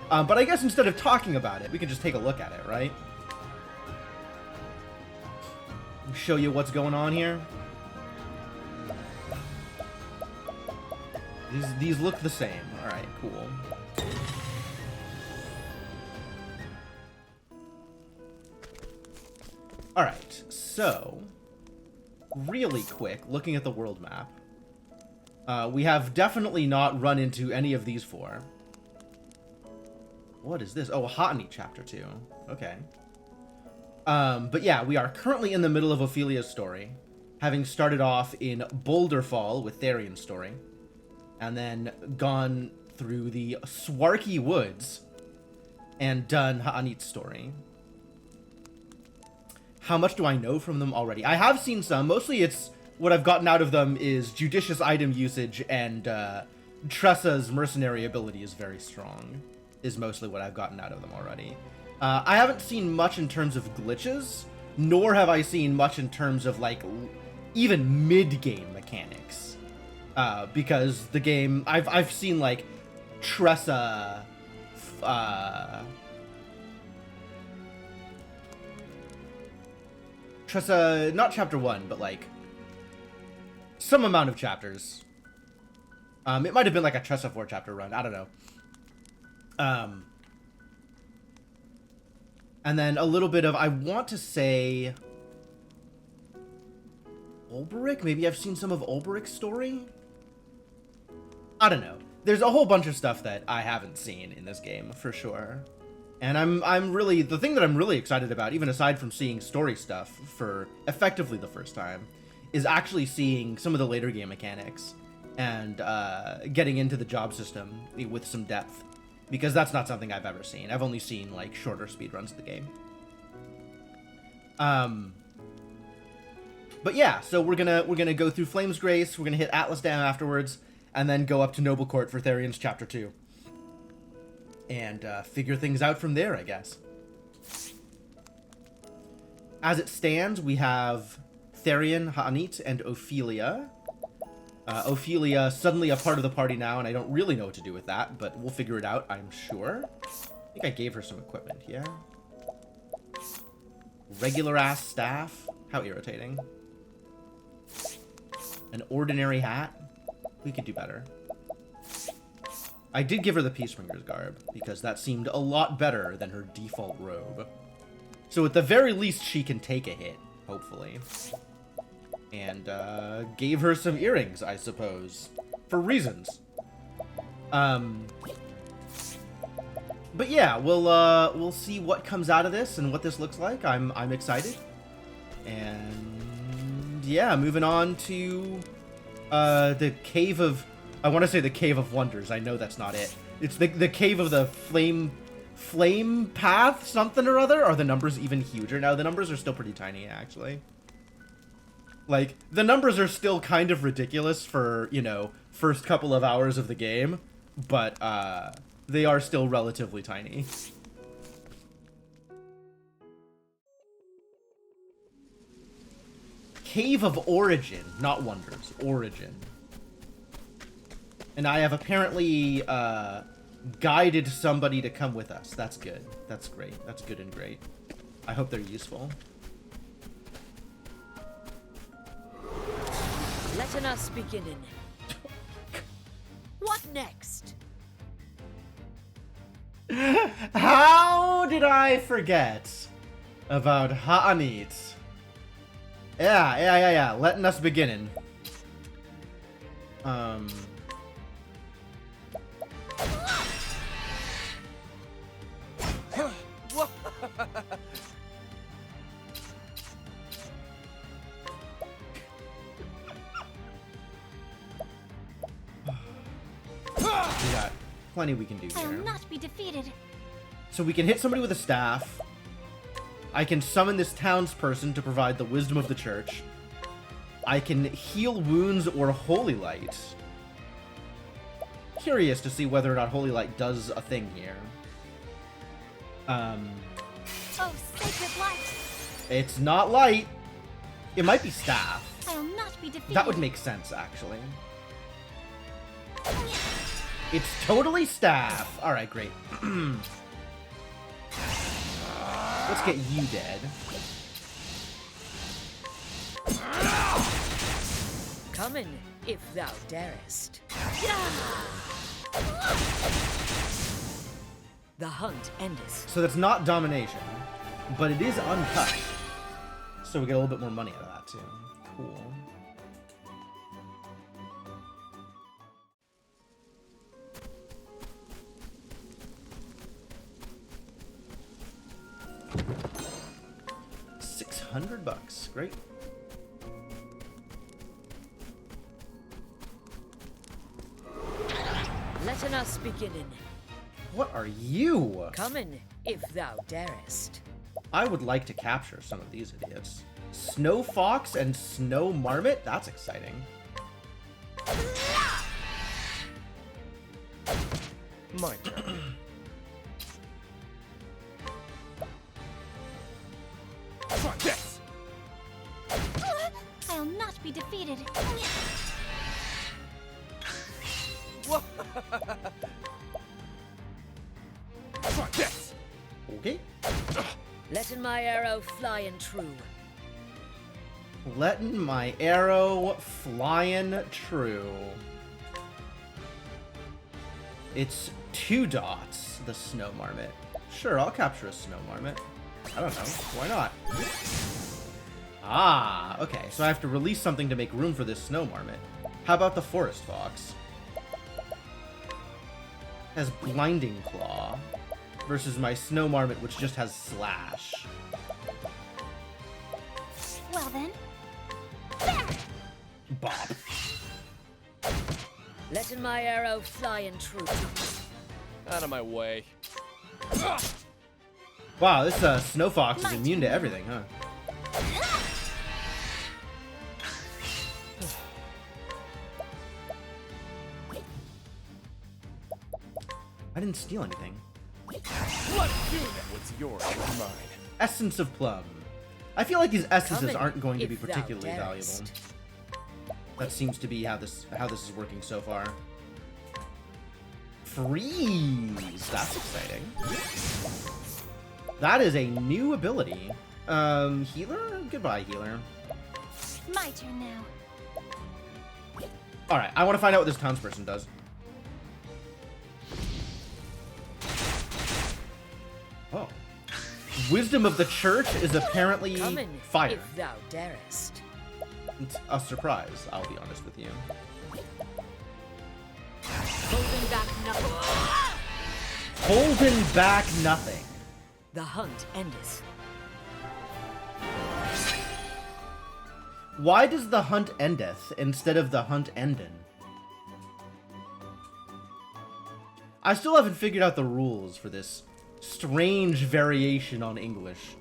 But I guess instead of talking about it, we can just take a look at it, right? Show you what's going on here. These look the same. All right, cool. All right, so really quick, looking at the world map, we have definitely not run into any of these four. What is this? Oh, Hotany Chapter 2. Okay. But yeah, we are currently in the middle of Ophelia's story, having started off in Boulderfall with Therian's story, and then gone through the Swarky Woods and done Ha'anit's story. How much do I know from them already? I have seen some. Mostly it's what I've gotten out of them is judicious item usage, and Tressa's mercenary ability is very strong, is mostly what I've gotten out of them already. I haven't seen much in terms of glitches, nor have I seen much in terms of, like, even mid-game mechanics. Because the game, I've seen, like, Tressa, Tressa, not chapter 1, but, like, some amount of chapters. It might have been, like, a Tressa 4 chapter run, I don't know. And then a little bit of, I want to say, Ulberich? Maybe I've seen some of Ulberich's story? I don't know. There's a whole bunch of stuff that I haven't seen in this game, for sure. And I'm really, the thing that I'm really excited about, even aside from seeing story stuff for effectively the first time, is actually seeing some of the later game mechanics and getting into the job system with some depth. Because that's not something I've ever seen. I've only seen, like, shorter speedruns of the game. But yeah, so we're gonna go through Flame's Grace, we're gonna hit Atlas Dam afterwards, and then go up to Noble Court for Therian's Chapter 2. And figure things out from there, I guess. As it stands, we have Therian, Ha'anit, and Ophelia. Ophelia suddenly a part of the party now, and I don't really know what to do with that, but we'll figure it out, I'm sure. I think I gave her some equipment, yeah? Regular-ass staff? How irritating. An ordinary hat? We could do better. I did give her the Peacebringer's garb, because that seemed a lot better than her default robe. So at the very least, she can take a hit, hopefully. And gave her some earrings, I suppose, for reasons. But yeah, we'll see what comes out of this and what this looks like. I'm excited. And yeah, moving on to the Cave of, I want to say the Cave of Wonders. I know that's not it. It's the Cave of the Flame Path, something or other. Are the numbers even huger now? The numbers are still pretty tiny, actually. Like, the numbers are still kind of ridiculous for, you know, first couple of hours of the game, but they are still relatively tiny. Cave of Origin, not Wonders, Origin. And I have apparently guided somebody to come with us. That's good. That's great. That's good and great. I hope they're useful. Letting us beginning. What next? How did I forget about Ha'anit? Yeah. Letting us beginning. We got plenty we can do I here. will not be defeated. So we can hit somebody with a staff. I can summon this townsperson to provide the wisdom of the church. I can heal wounds or Holy Light. Curious to see whether or not Holy Light does a thing here. Oh, sacred light! It's not light. It might be staff. I will not be defeated. That would make sense, actually. It's totally staff. All right, great. Let's get you dead. Come in, if thou darest. The hunt endeth. So that's not domination, but it is uncut. So we get a little bit more money out of that too. Cool. $600. Great. Let us begin. What are you? Come in, if thou darest. I would like to capture some of these idiots. Snow Fox and Snow Marmot? That's exciting. My turn. Try this! I'll not be defeated. Try this! Okay. Letting my arrow fly and true. Letting my arrow flying true. It's 2 dots, the Snow Marmot. Sure, I'll capture a Snow Marmot. I don't know. Why not? Ah, okay. So I have to release something to make room for this Snow Marmot. How about the Forest Fox? Has Blinding Claw versus my Snow Marmot, which just has Slash. Well then. Bob. Letting my arrow fly and true. Out of my way. Wow, this Snow Fox is immune to everything, huh? I didn't steal anything. Let's do that! What's yours is mine. Essence of Plum. I feel like these essences Come in, aren't going to if be thou particularly valuable. darest. That seems to be how this is working so far. Freeze! That's exciting. That is a new ability. Healer? Goodbye, healer. My turn now. Alright, I want to find out what this townsperson does. Oh. Wisdom of the Church is apparently Come in, fire. if thou darest. It's a surprise, I'll be honest with you. Holding back nothing. Holding back nothing. The hunt endeth. Why does the hunt endeth instead of the hunt endin? I still haven't figured out the rules for this strange variation on English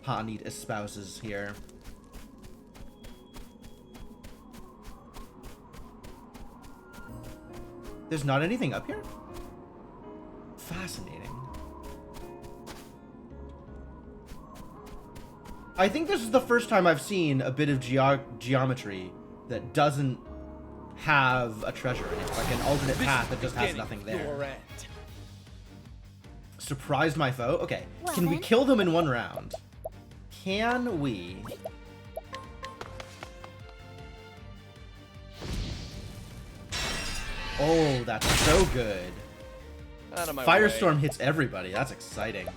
Hanit espouses here. There's not anything up here? Fascinating. I think this is the first time I've seen a bit of geometry that doesn't have a treasure in it, like an alternate path that just has nothing there. Your end. Surprised my foe? Okay, Well can we then. kill them in one round? Can we? Oh, that's so good. Out of my Firestorm way. hits everybody. That's exciting.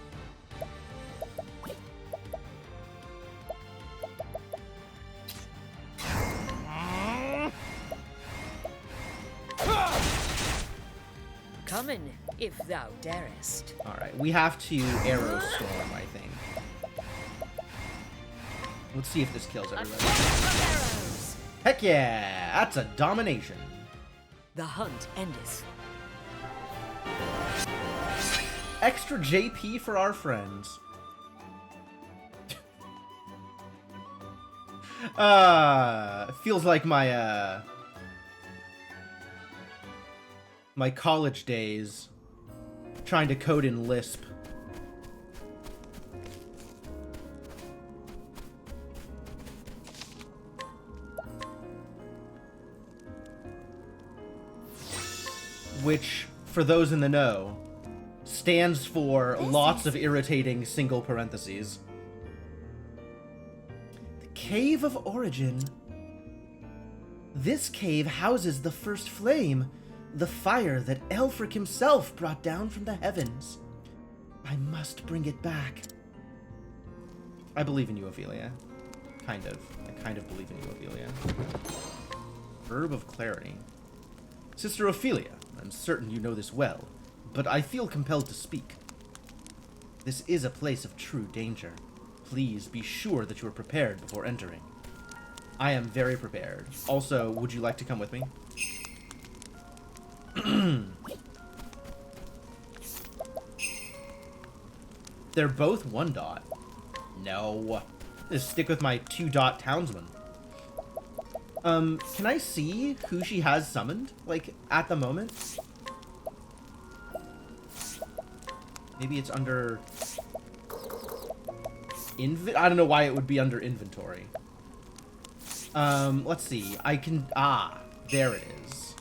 Come in, if thou darest. Alright, we have to Arrow Storm, I think. Let's see if this kills A everybody. torrent of arrows. Heck yeah! That's a domination. The hunt endeth. Extra JP for our friends. Feels like my, my college days. Trying to code in Lisp. Which for those in the know, stands for lots of irritating single parentheses. The Cave of Origin. This cave houses the first flame, the fire that Elfric himself brought down from the heavens. I must bring it back. I believe in you, Ophelia. Kind of. I kind of believe in you, Ophelia. Herb of Clarity. Sister Ophelia, I'm certain you know this well, but I feel compelled to speak. This is a place of true danger. Please be sure that you are prepared before entering. I am very prepared. Also, would you like to come with me? They're both 1 dot. No. Just stick with my 2 dot townsman. Can I see who she has summoned, like, at the moment? Maybe it's under... I don't know why it would be under inventory. Let's see. I can... Ah, there it is.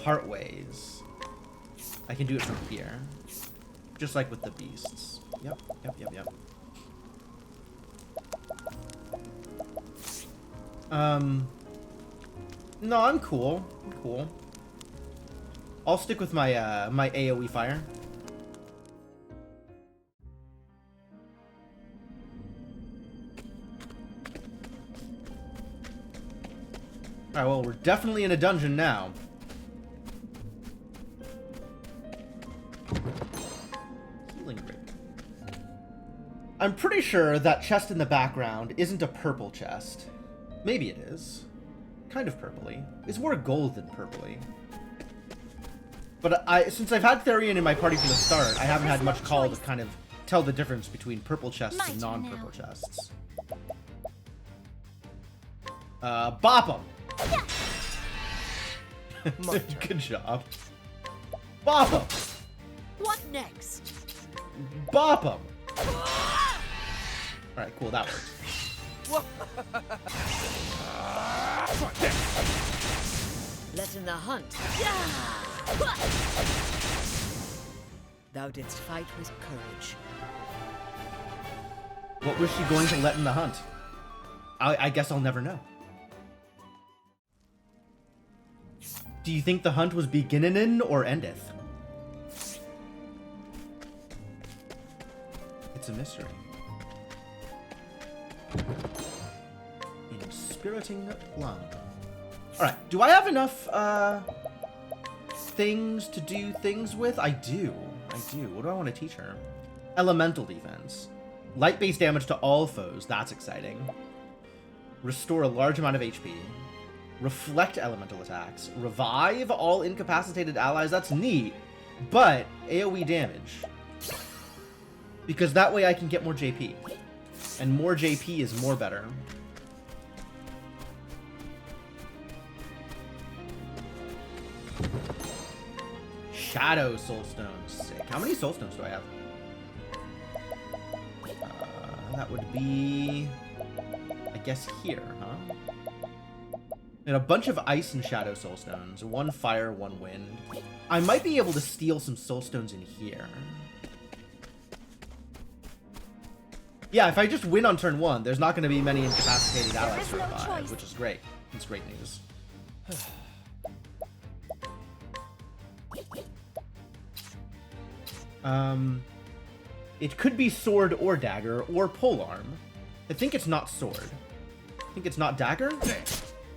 Heartways. I can do it from here. Just like with the beasts. Yep. No, I'm cool. I'll stick with my, my AoE fire. Alright, well, we're definitely in a dungeon now. Healing grip. I'm pretty sure that chest in the background isn't a purple chest. Maybe it is. Kind of purpley. It's more gold than purpley. But since I've had Therian in my party from the start, I haven't had much call to kind of tell the difference between purple chests and non-purple chests. Bop 'em! Good job. Bop 'em! What next? Bop 'em! Alright, cool, that works. Let in the hunt. Thou didst fight with courage. What was she going to let in the hunt? I guess I'll never know. Do you think the hunt was beginnin' or endeth? It's a mystery. Inspiriting plum. Alright, do I have enough, things to do things with? I do. What do I want to teach her? Elemental defense. Light-based damage to all foes. That's exciting. Restore a large amount of HP. Reflect elemental attacks. Revive all incapacitated allies. That's neat. But AoE damage. Because that way I can get more JP. And more JP is more better. Shadow Soulstone. Sick. How many Soulstones do I have? That would be... I guess here, huh? And a bunch of ice and shadow soulstones. 1 fire, 1 wind. I might be able to steal some soulstones in here. Yeah, if I just win on turn 1, there's not going to be many incapacitated allies to revive, which is great. It's great news. It could be sword or dagger or polearm. I think it's not sword. I think it's not dagger?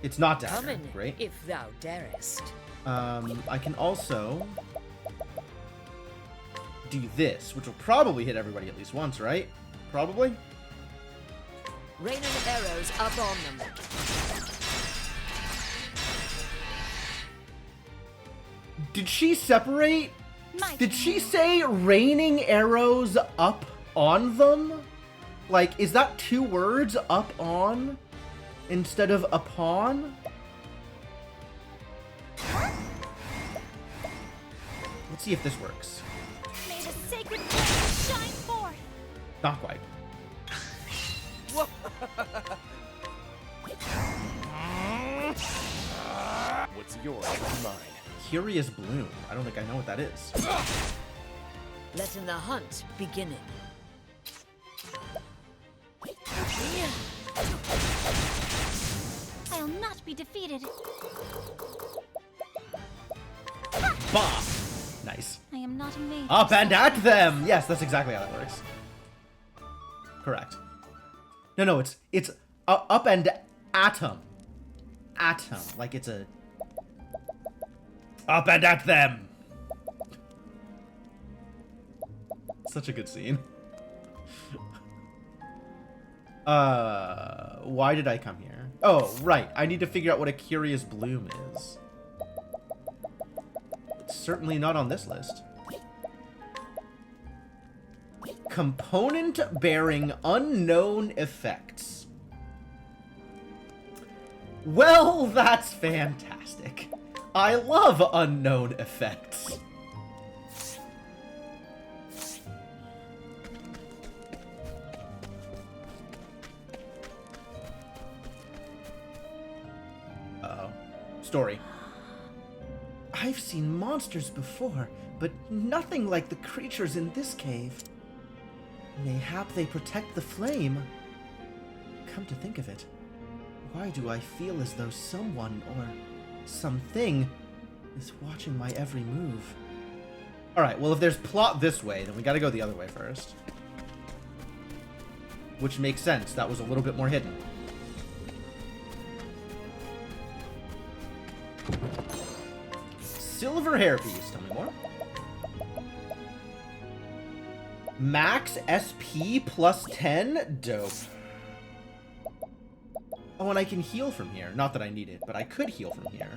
It's not dagger. Come in, Great. if thou darest. I can also do this, which will probably hit everybody at least once, right? Probably? Rain and arrows up on them. Did she separate? My Did she turn. say raining arrows up on them? Like, is that 2 words, up on, instead of upon? Let's see if this works. May the sacred flame shine forth. Not quite. What's yours is mine. curious bloom. I don't think I know what that is. Letting the hunt begin. I'll not be defeated. Bah! Nice. I am not a mage. Up and at them! Yes, that's exactly how that works. Correct. No, it's up and atom. Atom. Like it's a... Up and at them! Such a good scene. Why did I come here? Oh, right. I need to figure out what a curious bloom is. It's certainly not on this list. Component bearing unknown effects. Well, that's fantastic. I love unknown effects. Uh-oh. Story. I've seen monsters before, but nothing like the creatures in this cave. Mayhap they protect the flame. Come to think of it, why do I feel as though someone or something is watching my every move? Alright, well if there's plot this way, then we gotta go the other way first. Which makes sense, that was a little bit more hidden. Silver hairpiece, tell me more. Max SP plus 10? Dope. Oh, and I can heal from here. Not that I need it, but I could heal from here.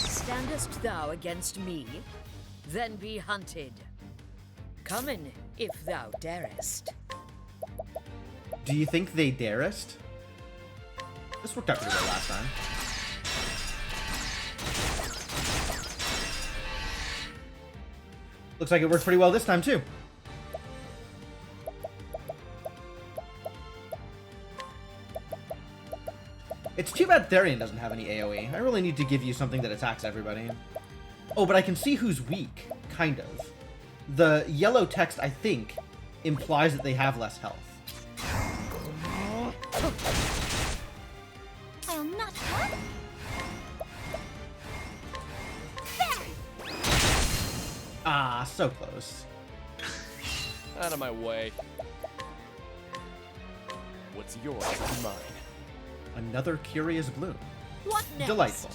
Standest thou against me? Then be hunted. Come in, if thou darest. Do you think they darest? This worked out pretty well last time. Looks like it worked pretty well this time, too. It's too bad Therian doesn't have any AoE. I really need to give you something that attacks everybody. Oh, but I can see who's weak, kind of. The yellow text, I think, implies that they have less health. I'll not. Ah, so close. Out of my way. What's yours is mine. Another curious bloom. What next? Delightful.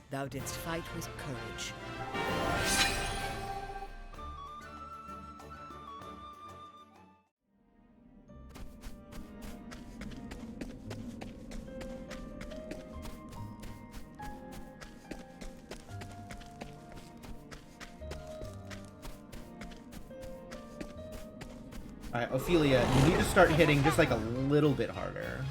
Thou didst fight with courage. Alright, Ophelia, you need to start hitting just like a little bit harder.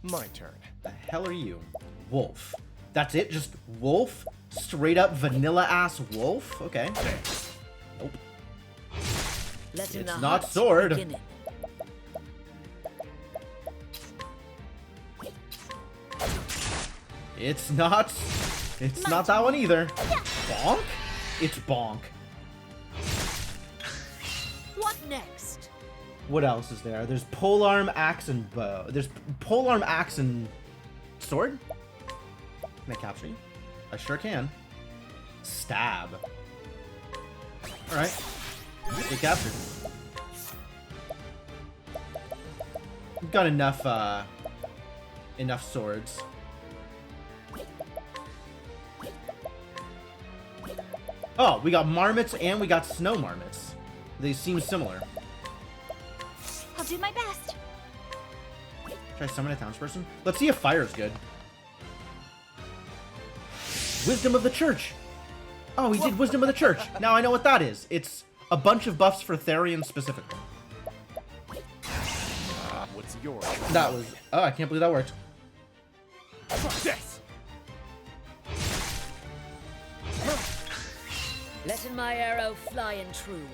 My turn. The hell are you? Wolf. That's it? Just wolf? Straight up vanilla ass wolf? Okay. Nope. Letting It's the not hunt sword. begin. It's not that one either. Bonk? It's bonk. What next? What else is there? There's polearm, axe, and bow. There's polearm, axe, and sword? Can I capture you? I sure can. Stab. Alright. Get captured. We've got enough swords. Oh, we got marmots and we got snow marmots. They seem similar. I'll do my best. Should I summon a townsperson? Let's see if fire's good. Wisdom of the Church! Oh, he did Wisdom of the Church. Now I know what that is. It's a bunch of buffs for Therian specifically. What's yours? That was... Oh, I can't believe that worked. Yes. Letting my arrow fly and true.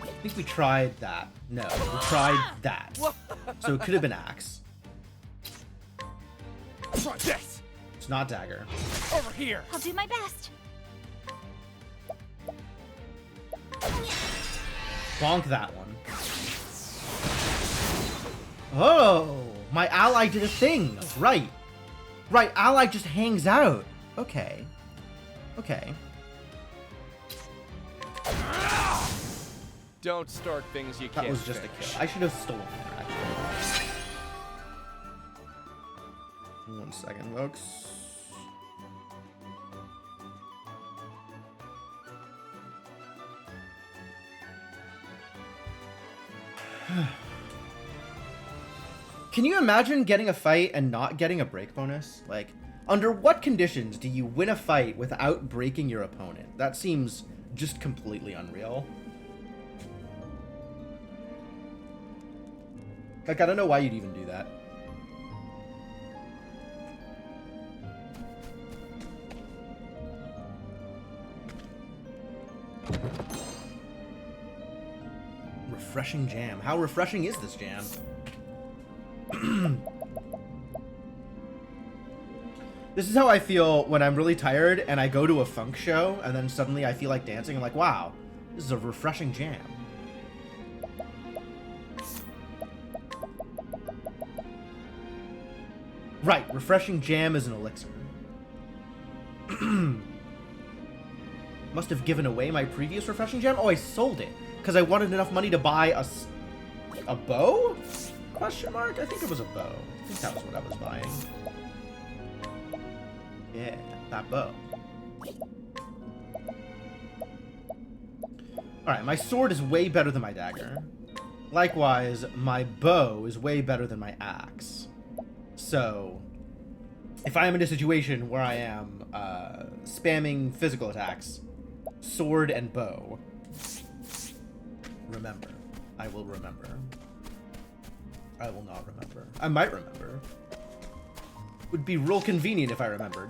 I think we tried that. No, we tried that. So it could have been axe. Try this. It's not dagger. Over here. I'll do my best. Bonk that one. Oh, my ally did a thing. Right. Right, ally just hangs out. Okay. Okay. Don't start things you can't That was just a finish. kill. I should have stolen her, actually. 1 second, folks. Can you imagine getting a fight and not getting a break bonus? Like, under what conditions do you win a fight without breaking your opponent? That seems just completely unreal. Like, I don't know why you'd even do that. Refreshing jam. How refreshing is this jam? This is how I feel when I'm really tired and I go to a funk show and then suddenly I feel like dancing. I'm like, wow, this is a refreshing jam. Right, refreshing jam is an elixir. Must have given away my previous refreshing jam? Oh, I sold it because I wanted enough money to buy a bow? Question mark? I think it was a bow. I think that was what I was buying. Yeah, that bow. Alright, my sword is way better than my dagger. Likewise, my bow is way better than my axe. So, if I am in a situation where I am spamming physical attacks, sword and bow, remember. I will remember. I will not remember. I might remember. Would be real convenient if I remembered.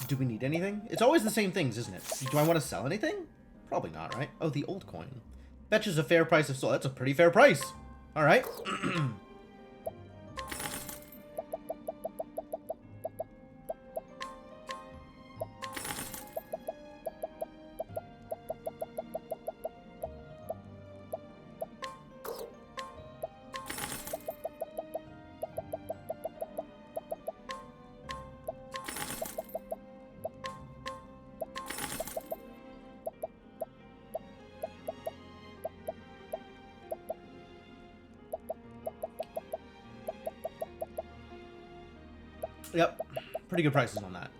Do we need anything? It's always the same things, isn't it? Do I want to sell anything? Probably not, right? Oh, the old coin. Fetches a fair price of soul. That's a pretty fair price. All right. Yep, pretty good prices on that.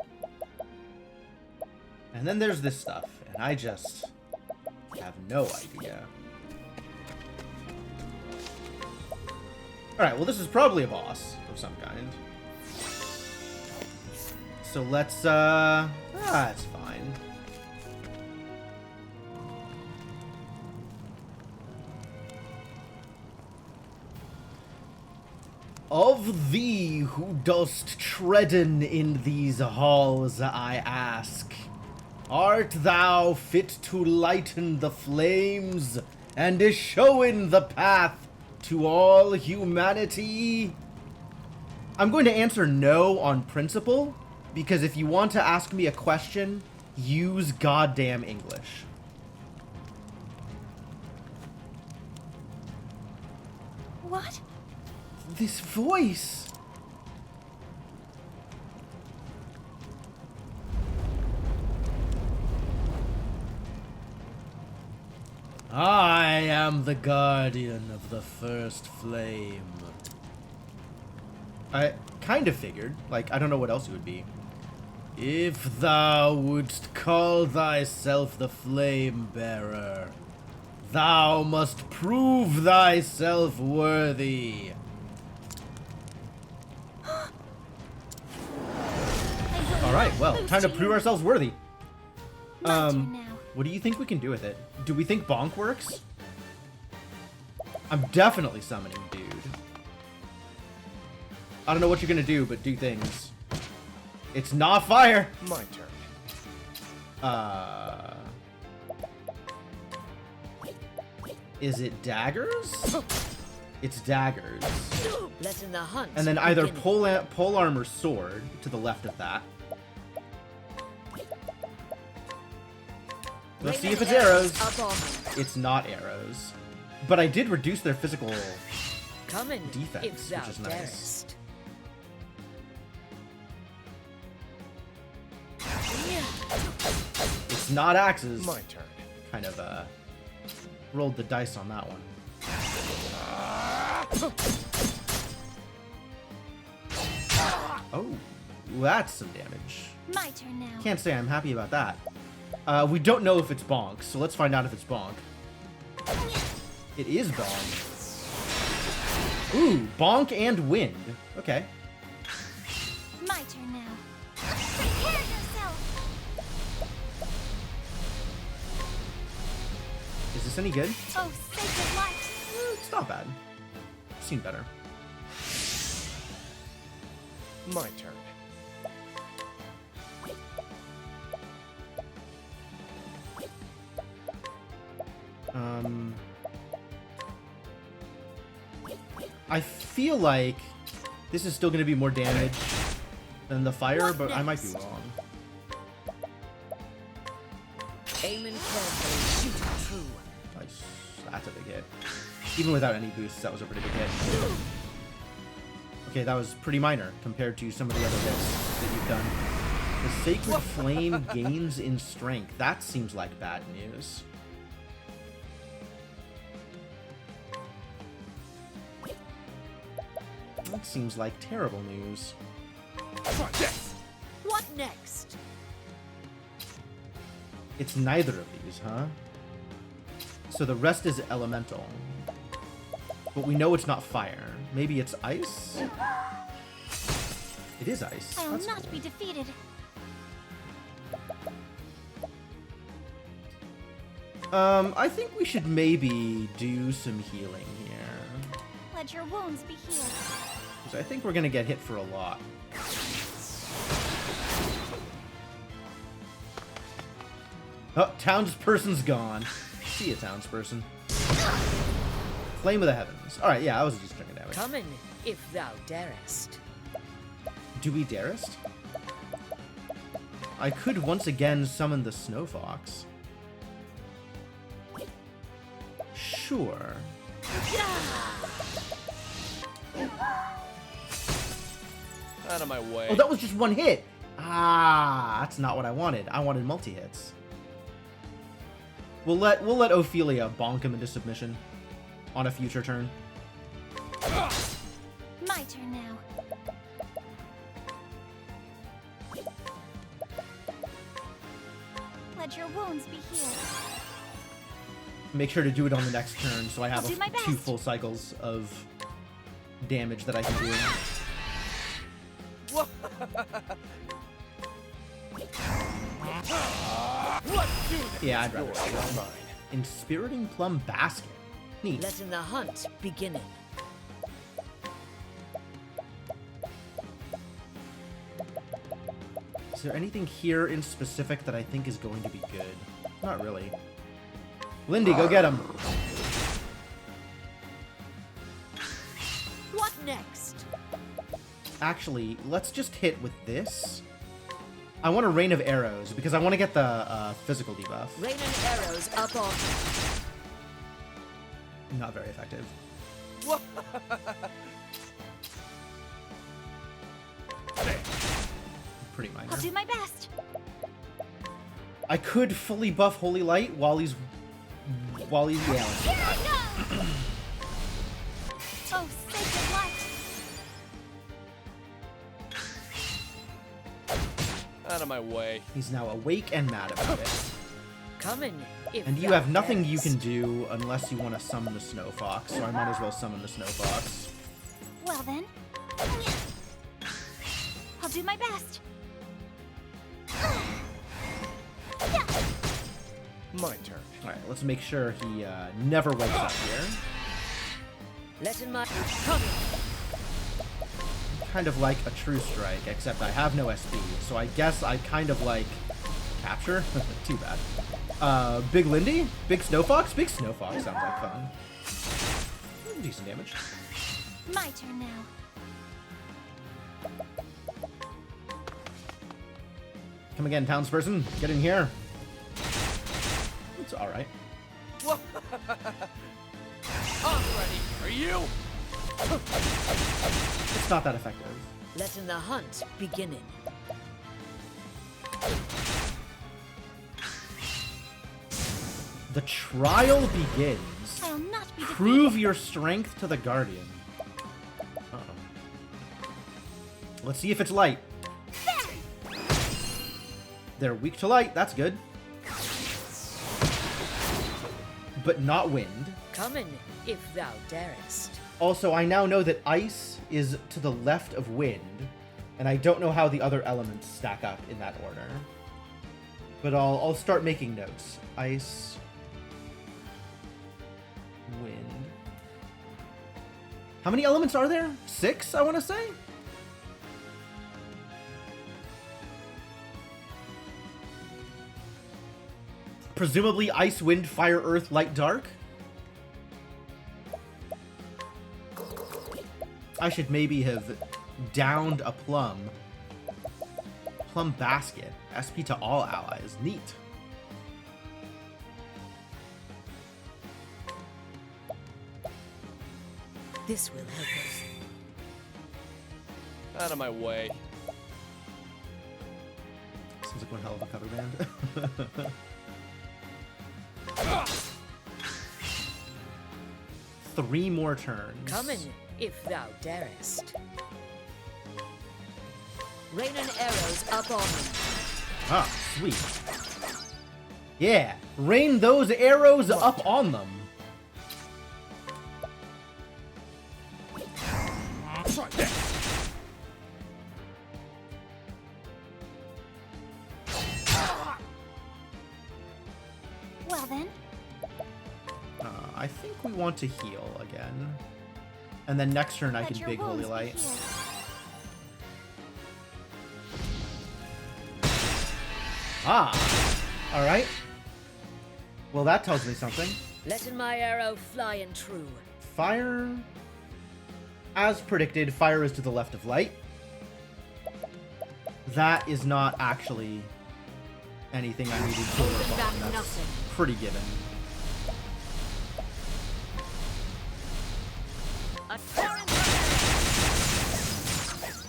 And then there's this stuff, and I just have no idea. Alright, well this is probably a boss of some kind. So let's, it's fine. Of thee who dost treaden in these halls, I ask, art thou fit to lighten the flames and showen the path to all humanity? I'm going to answer no on principle, because if you want to ask me a question, use goddamn English. What? This voice. I am the guardian of the first flame. I kind of figured. Like, I don't know what else it would be. If thou wouldst call thyself the flame bearer, thou must prove thyself worthy. Alright, well, time to prove ourselves worthy. My turn now. What do you think we can do with it? Do we think bonk works? I'm definitely summoning dude. I don't know what you're gonna do, but do things. It's not fire! My turn. Is it daggers? It's daggers. Letting the hunt And then either begin. pole arm or sword to the left of that. Let's see if it's arrows. Up on them. It's not arrows. But I did reduce their physical Come in defense, if thou which is nice. darest. It's not axes. My turn. Kind of rolled the dice on that one. Oh, that's some damage. My turn now. Can't say I'm happy about that. We don't know if it's bonk, so let's find out if it's bonk. It is bonk. Ooh, bonk and wind. Okay. My turn now. Prepare yourself. Is this any good? Oh, sacred light. It's not bad. I've seen better. My turn. I feel like this is still going to be more damage than the fire, but I might be wrong. Aiming carefully, shooting true. Nice. That's a big hit. Even without any boosts, that was a pretty big hit. Okay, that was pretty minor compared to some of the other hits that you've done. The Sacred Flame gains in strength. That seems like bad news. That seems like terrible news. What next? It's neither of these, huh? So the rest is elemental. But we know it's not fire. Maybe it's ice? It is ice. I'll That's not cool. be defeated. I think we should maybe do some healing here. Let your wounds be healed. Because I think we're gonna get hit for a lot. Oh, townsperson's gone. See ya, townsperson. Flame of the Heavens. Alright, yeah, I was just checking damage. Come in if thou darest. Do we darest? I could once again summon the Snow Fox. Sure. Out of my way. Oh, that was just one hit! Ah, that's not what I wanted. I wanted multi-hits. We'll let Ophelia bonk him into submission on a future turn. My turn now. Let your wounds be healed. Make sure to do it on the next turn so I have I'll do my best. 2 full cycles of damage that I can do. Yeah, I'd rather do that. Mine. Inspiriting Plum Basket. Neat. Letting the hunt begin. Is there anything here in specific that I think is going to be good? Not really. Lindy, go get him. What next? Actually, let's just hit with this. I want a rain of arrows because I want to get the physical debuff. Raining arrows up on. Not very effective. Pretty minor. I'll do my best. I could fully buff Holy Light while he's yelling. Here I go! Oh, sacred light. Out of my way. He's now awake and mad about it. Come in if And you thou have nothing you darest. can do unless you want to summon the Snow Fox, so I might as well summon the Snow Fox. Well then. I'll do my best. My turn. Alright, let's make sure he never wakes up here. Letting my come in. kind of like a True Strike, except I have no SP, so I guess I kind of like Capture. Too bad. Big Lindy? Big Snow Fox? Big Snow Fox sounds like fun. Decent damage. My turn now. Come again, townsperson. Get in here. It's alright. I'm ready. Are you? It's not that effective. Letting the hunt beginning. The trial begins. I'll not be defeated. Prove your strength to the Guardian. Uh-oh. Let's see if it's light. They're weak to light. That's good. But not wind. Come in, if thou darest. Also, I now know that ice is to the left of wind, and I don't know how the other elements stack up in that order. But I'll start making notes. Ice, wind. How many elements are there? 6, I want to say? Presumably ice, wind, fire, earth, light, dark? I should maybe have downed a plum. Plum basket. SP to all allies. Neat. This will help us. Out of my way. Sounds like one hell of a cover band. 3 more turns. Come in, if thou darest. Raining arrows up on them. Ah, sweet. Yeah, rain those arrows up on them. Try this. Well then. I think we want to heal again. And then next turn I Let can your big Holy wounds be Light. healed. Ah! Alright. Well, that tells me something. Letting my arrow fly and true. Fire. As predicted, fire is to the left of light. That is not actually anything I needed to work Holding back on. That's nothing. pretty given. A torrent of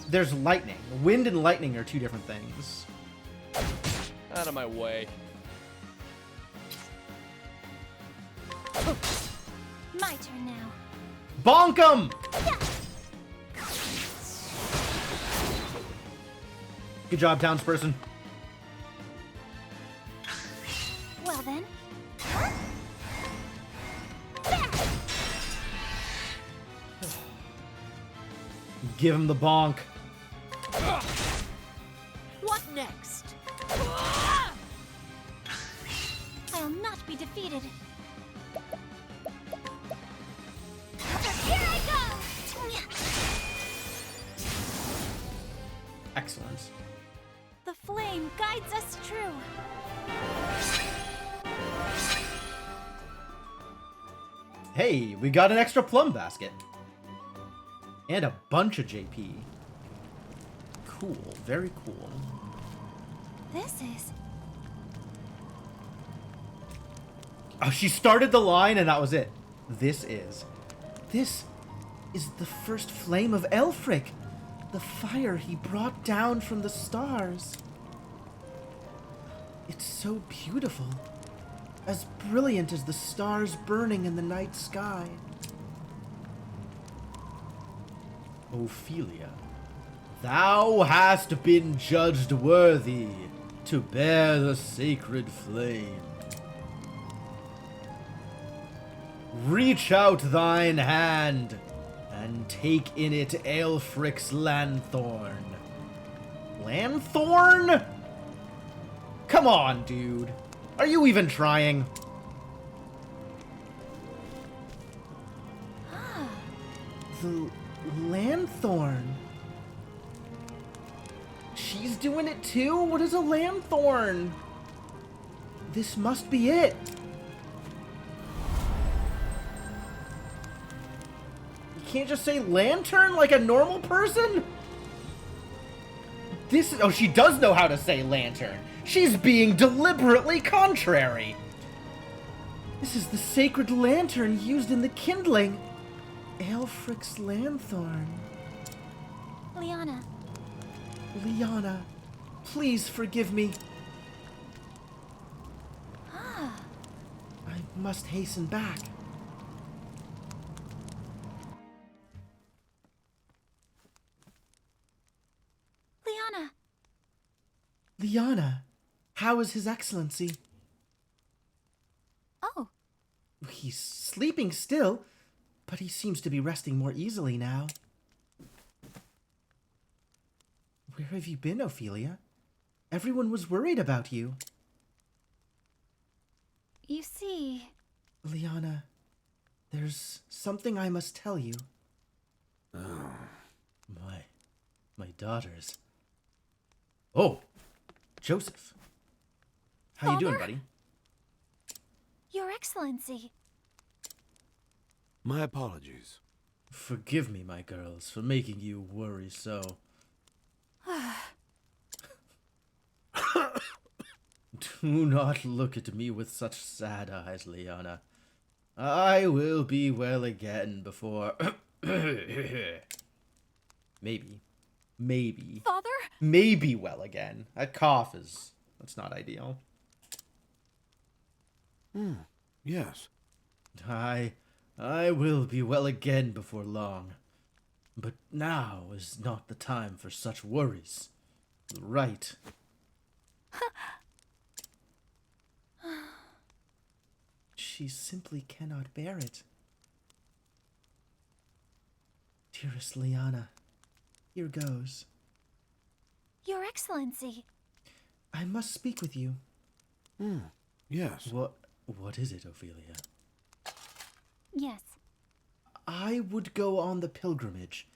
There's lightning. Wind and lightning are 2 different things. Out of my way. My turn now. Bonk 'em! Good job, townsperson. Well then. Give him the bonk. what next? I'll not be defeated. Here I go! Excellent. The flame guides us true. Hey, we got an extra plum basket. And a bunch of JP. Cool, very cool. This is... Oh, she started the line and that was it. This is the first flame of Elfric. The fire he brought down from the stars. It's so beautiful. As brilliant as the stars burning in the night sky. Ophelia, thou hast been judged worthy to bear the sacred flame. Reach out thine hand and take in it Aelfric's lanthorn. Lanthorn? Come on, dude. Are you even trying? The lanthorn. She's doing it too? What is a lanthorn? This must be it. You can't just say lantern like a normal person? This is... Oh, she does know how to say lantern. She's being deliberately contrary. This is the sacred lantern used in the kindling. Aelfric's lanthorn. Liana, Liana, please forgive me. I must hasten back. Liana, Liana, how is His Excellency? oh, He's sleeping still, but he seems to be resting more easily now. Where have you been, Ophelia? Everyone was worried about you. you see, Liana, there's something I must tell you. Oh. My daughters. Oh, Joseph. How you doing, Father? buddy? Your Excellency. My apologies. Forgive me, my girls, for making you worry so. Do not look at me with such sad eyes, Liana. I will be well again before... Maybe. Father? Maybe well again. That cough is... That's not ideal. Yes. I will be well again before long. But now is not the time for such worries. Right. She simply cannot bear it. Dearest Liana, here goes. Your Excellency. I must speak with you. Yes. What is it, Ophelia? Yes. I would go on the pilgrimage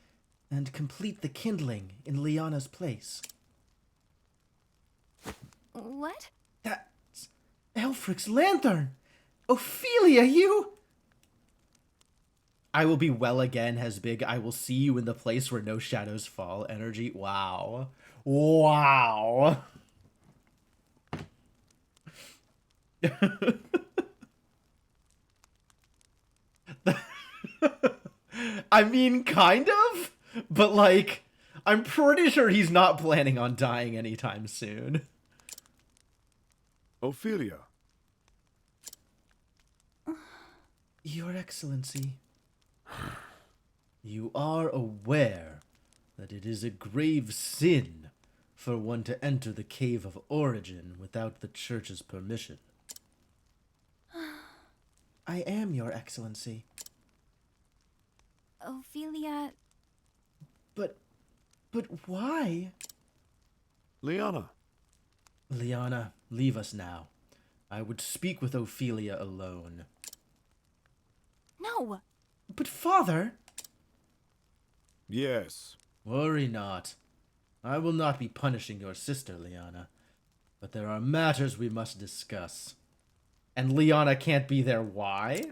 and complete the kindling in Liana's place. What? That's Aelfric's lanthorn! Ophelia, you... I will be well again, has big. I will see you in the place where no shadows fall energy. Wow. Wow. I mean, kind of, but like, I'm pretty sure he's not planning on dying anytime soon. Ophelia. Your Excellency, you are aware that it is a grave sin for one to enter the Cave of Origin without the Church's permission. I am, Your Excellency. Ophelia. But why? Liana. Liana, leave us now. I would speak with Ophelia alone. No. But father... Yes. Worry not. I will not be punishing your sister, Liana. But there are matters we must discuss. And Liana can't be there. Why?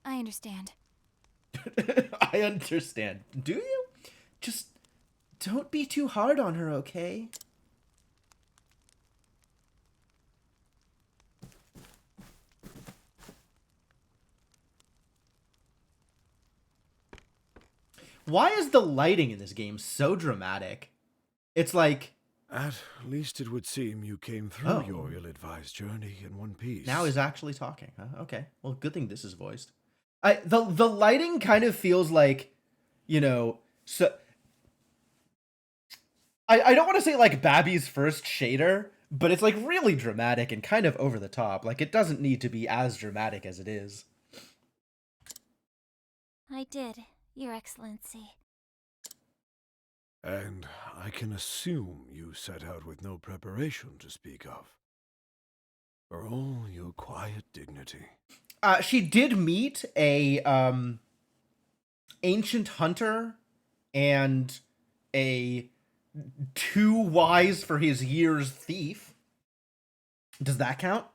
I understand. I understand. Do you? Just don't be too hard on her, okay? Why is the lighting in this game so dramatic? It's like... At least it would seem you came through your ill-advised journey in one piece. Now he's actually talking, huh? Okay. Well, good thing this is voiced. The lighting kind of feels like, you know, so... I don't want to say like Babby's first shader, but it's like really dramatic and kind of over the top. Like, it doesn't need to be as dramatic as it is. I did, Your Excellency. And I can assume you set out with no preparation to speak of. For all your quiet dignity. She did meet a ancient hunter and a too wise for his years thief. Does that count?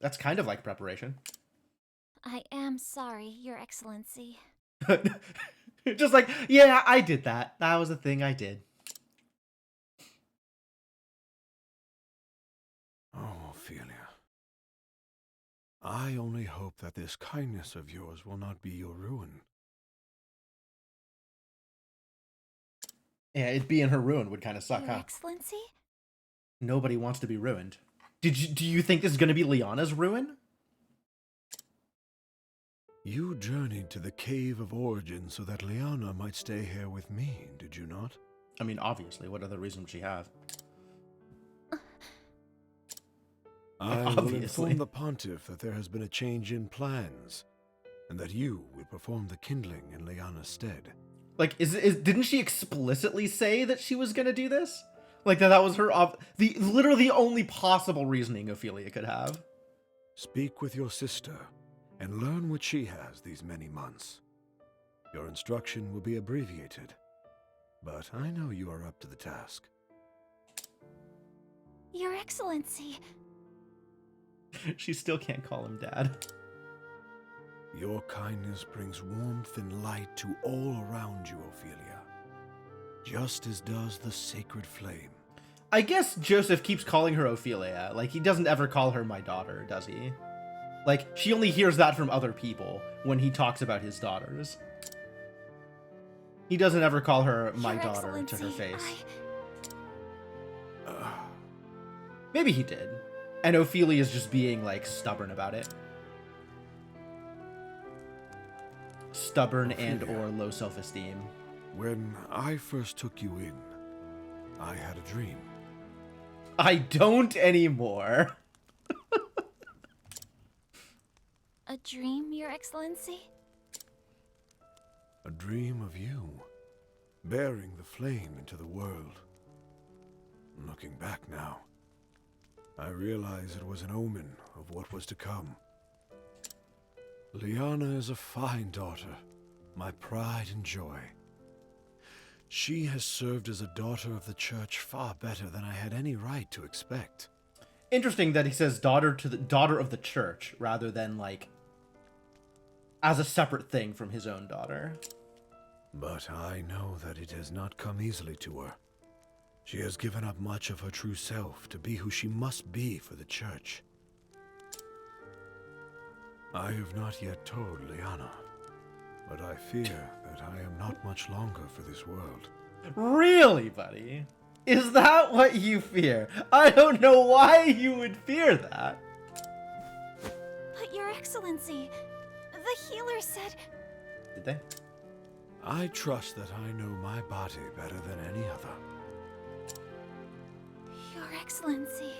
That's kind of like preparation. I am sorry, Your Excellency. Just like, yeah, I did that. That was a thing I did. Oh, Ophelia. I only hope that this kindness of yours will not be your ruin. Yeah, it being her ruin would kind of suck, Your huh? Excellency? Nobody wants to be ruined. Do you think this is going to be Liana's ruin? You journeyed to the Cave of Origin so that Liana might stay here with me, did you not? I mean, obviously, what other reason would she have? I will Obviously. inform the Pontiff that there has been a change in plans, and that you will perform the kindling in Liana's stead. Like, didn't she explicitly say that she was gonna do this? Like that was her literally the only possible reasoning Ophelia could have. Speak with your sister, and learn what she has these many months. Your instruction will be abbreviated, but I know you are up to the task. Your Excellency. She still can't call him dad. Your kindness brings warmth and light to all around you, Ophelia, just as does the sacred flame. I guess Joseph keeps calling her Ophelia. Like, he doesn't ever call her my daughter, does he? Like, she only hears that from other people when he talks about his daughters. He doesn't ever call her my Your daughter to her Excellency, face. Maybe he did. And Ophelia's just being, like, stubborn about it. Stubborn and or low self-esteem. When I first took you in, I had a dream. I don't anymore. A dream, Your Excellency? A dream of you, bearing the flame into the world. Looking back now, I realize it was an omen of what was to come. Liana is a fine daughter, my pride and joy. She has served as a daughter of the church far better than I had any right to expect. Interesting that he says daughter of the church rather than like as a separate thing from his own daughter. But I know that it has not come easily to her. She has given up much of her true self to be who she must be for the church. I have not yet told Liana, but I fear that I am not much longer for this world. Really, buddy? Is that what you fear? I don't know why you would fear that. But Your Excellency, the healer said... Did they? I trust that I know my body better than any other. Your Excellency...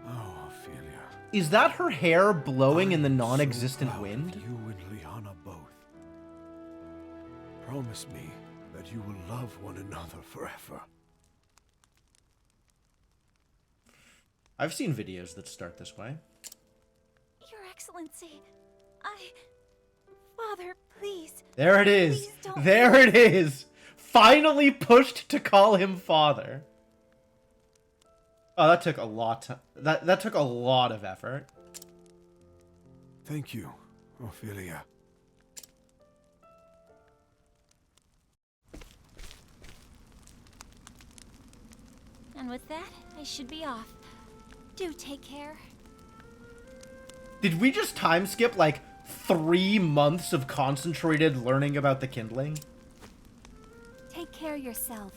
Oh, Ophelia. Is that her hair blowing in the I am non-existent so proud wind? of you and Liana both. Promise me that you will love one another forever. I've seen videos that start this way. Your Excellency, Father, please. There it is. Please don't- There it is. Finally pushed to call him father. Oh, that took a lot. That took a lot of effort. Thank you, Ophelia. And with that, I should be off. Do take care. Did we just time skip like 3 months of concentrated learning about the kindling? Take care yourself.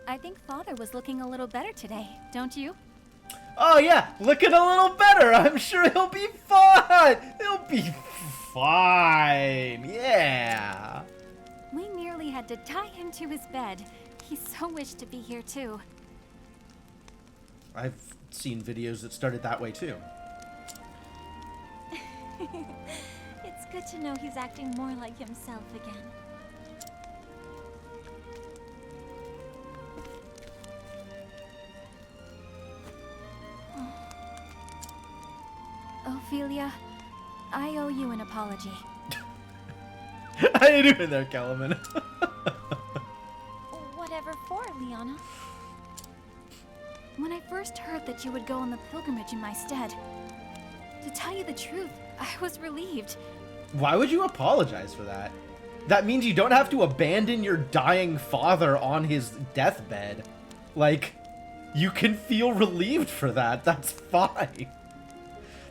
I think Father was looking a little better today, don't you? Oh yeah, looking a little better. I'm sure he'll be fine. He'll be fine. Yeah. We nearly had to tie him to his bed. He so wished to be here too. I've seen videos that started that way too. It's good to know he's acting more like himself again. Ophelia, I owe you an apology. How you doing there, Kellerman? Whatever for, Liana? When I first heard that you would go on the pilgrimage in my stead, to tell you the truth, I was relieved. Why would you apologize for that? That means you don't have to abandon your dying father on his deathbed. Like, you can feel relieved for that. That's fine.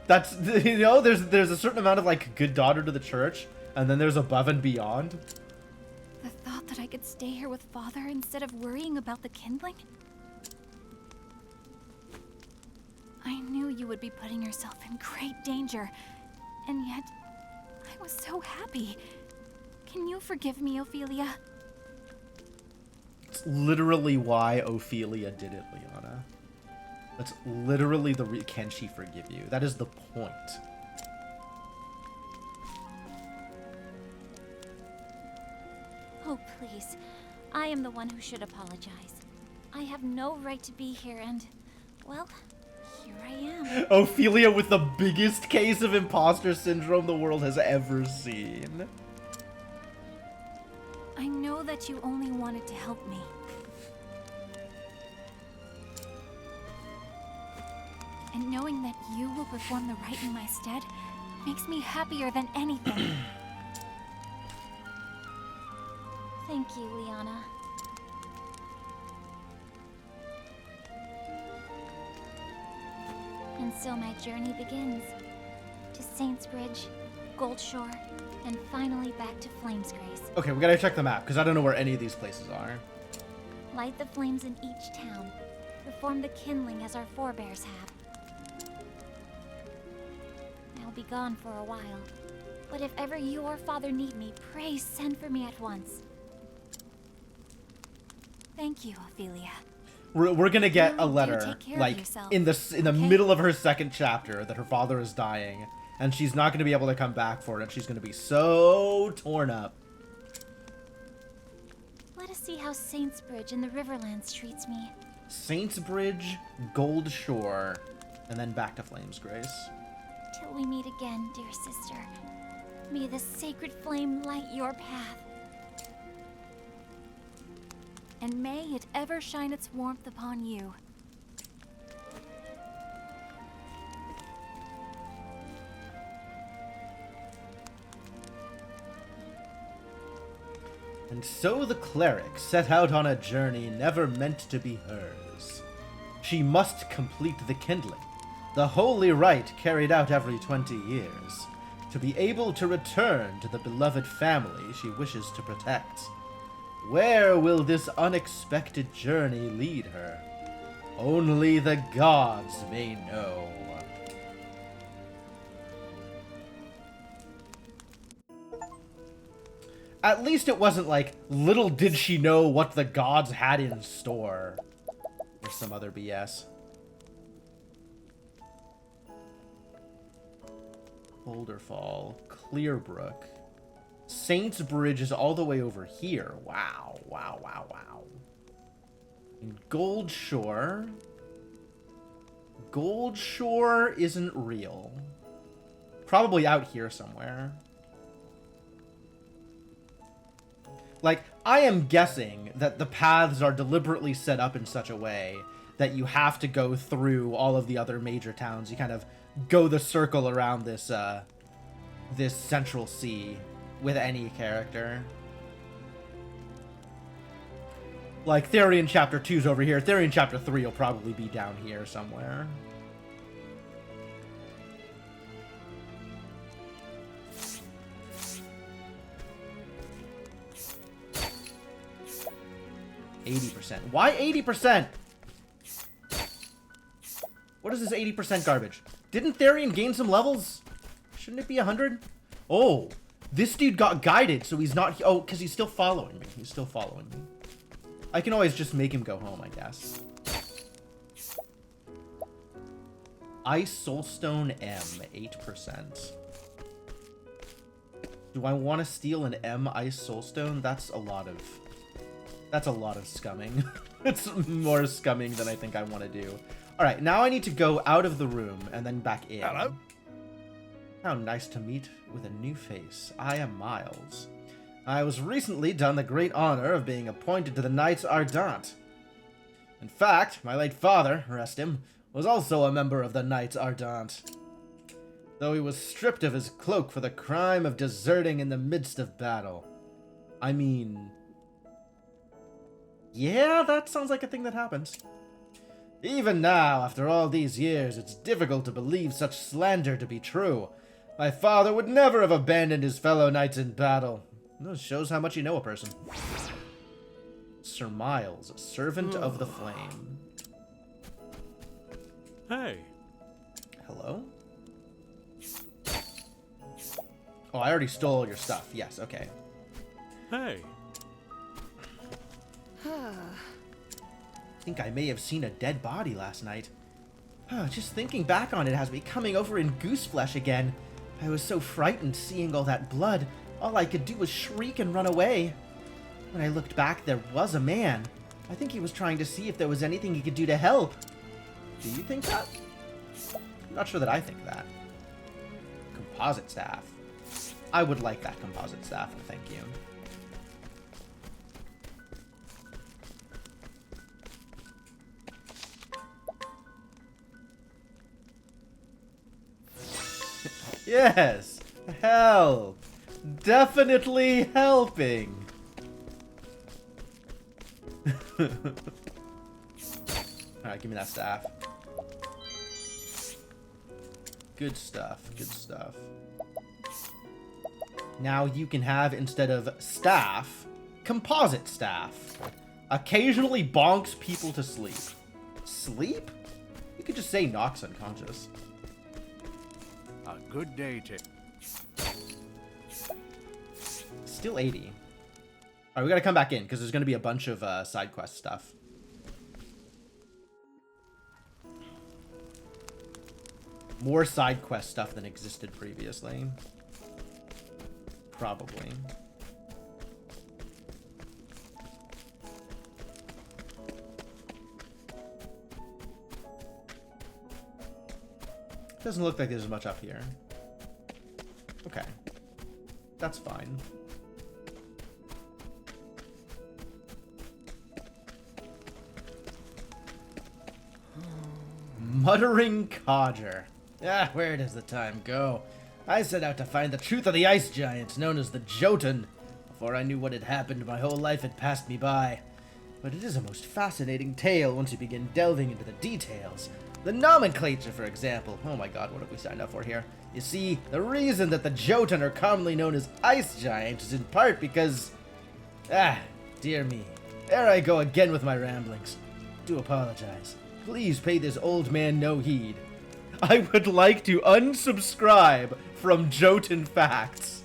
That's, you know, there's a certain amount of, like, good daughter to the church, and then there's above and beyond. The thought that I could stay here with Father instead of worrying about the kindling? I knew you would be putting yourself in great danger, and yet I was so happy. Can you forgive me, Ophelia? It's literally why Ophelia did it, Liana. That's literally the can she forgive you? That is the point. Oh, please. I am the one who should apologize. I have no right to be here and, well, here I am. Ophelia with the biggest case of imposter syndrome the world has ever seen. I know that you only wanted to help me. And knowing that you will perform the right in my stead makes me happier than anything. Thank you, Liana. And so my journey begins. To Saintsbridge, Goldshore, and finally back to Flamesgrace. Okay, we gotta check the map, because I don't know where any of these places are. Light the flames in each town. Perform the kindling as our forebears have. I'll be gone for a while. But if ever you or Father need me, pray send for me at once. Thank you, Ophelia. We're gonna get a You letter, take care of like, yourself, in the okay? middle of her second chapter that her father is dying, and she's not gonna be able to come back for it, and she's gonna be so torn up. Let us see how Saintsbridge and the Riverlands treats me. Saintsbridge, Gold Shore, and then back to Flamesgrace. Till we meet again, dear sister. May the sacred flame light your path. And may it ever shine its warmth upon you. And so the cleric set out on a journey never meant to be hers. She must complete the kindling, the holy rite carried out every 20 years, to be able to return to the beloved family she wishes to protect. Where will this unexpected journey lead her? Only the gods may know. At least it wasn't like, little did she know what the gods had in store. Or some other BS. Boulderfall, Clearbrook. Saintsbridge is all the way over here. Wow, wow, wow, wow. In Goldshore. Goldshore isn't real. Probably out here somewhere. Like, I am guessing that the paths are deliberately set up in such a way that you have to go through all of the other major towns. You kind of go the circle around this, this central sea with any character. Like, Therian Chapter 2's over here. Therian Chapter 3 will probably be down here somewhere. %. Why 80%? What is this 80% garbage? Didn't Therian gain some levels? Shouldn't it be 100? Oh, this dude got guided, so he's not... Oh, because he's still following me. He's still following me. I can always just make him go home, I guess. Ice Soulstone M, 8%. Do I want to steal an M Ice Soulstone? That's a lot of scumming. It's more scumming than I think I want to do. Alright, now I need to go out of the room and then back in. Hello? How nice to meet with a new face. I am Miles. I was recently done the great honor of being appointed to the Knights Ardent. In fact, my late father, rest him, was also a member of the Knights Ardent. Though he was stripped of his cloak for the crime of deserting in the midst of battle. I mean... yeah, that sounds like a thing that happens. Even now, after all these years, it's difficult to believe such slander to be true. My father would never have abandoned his fellow knights in battle. This shows how much you know a person. Sir Miles, servant of the flame. Hey. Hello? Oh, I already stole all your stuff. Yes, okay. Hey. I think I may have seen a dead body last night. Just thinking back on it has me coming over in goose flesh again. I was so frightened seeing all that blood. All I could do was shriek and run away. When I looked back, there was a man. I think he was trying to see if there was anything he could do to help. Do you think that? I'm not sure that I think that. Composite staff. I would like that composite staff, thank you. Yes! Help! Definitely helping! Alright, give me that staff. Good stuff, good stuff. Now you can have, instead of staff, composite staff. Occasionally bonks people to sleep. Sleep? You could just say knocks unconscious. A good day to... Still 80. Alright, we gotta come back in, because there's gonna be a bunch of side quest stuff. More side quest stuff than existed previously. Probably. Doesn't look like there's much up here. Okay. That's fine. Muttering Codger. Ah, where does the time go? I set out to find the truth of the ice giants known as the Jotun. Before I knew what had happened, my whole life had passed me by. But it is a most fascinating tale once you begin delving into the details. The nomenclature, for example. Oh my god, what have we signed up for here? You see, the reason that the Jotun are commonly known as ice giants is in part because... ah, dear me. There I go again with my ramblings. Do apologize. Please pay this old man no heed. I would like to unsubscribe from Jotun Facts.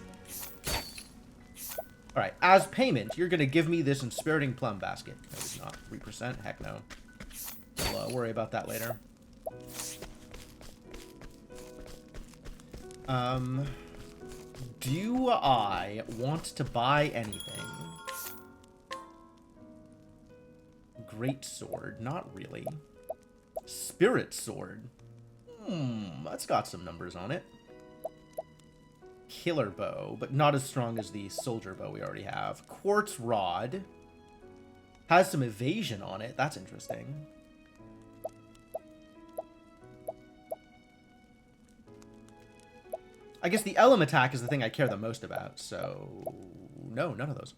Alright, as payment, you're gonna give me this inspiriting plum basket. No, it's not. 3%? Heck no. We'll worry about that later. Do I want to buy anything? Great sword, not really. Spirit sword. That's got some numbers on it. Killer bow, but not as strong as the soldier bow we already have. Quartz rod. Has some evasion on it. That's interesting. I guess the Elm attack is the thing I care the most about, so... no, none of those.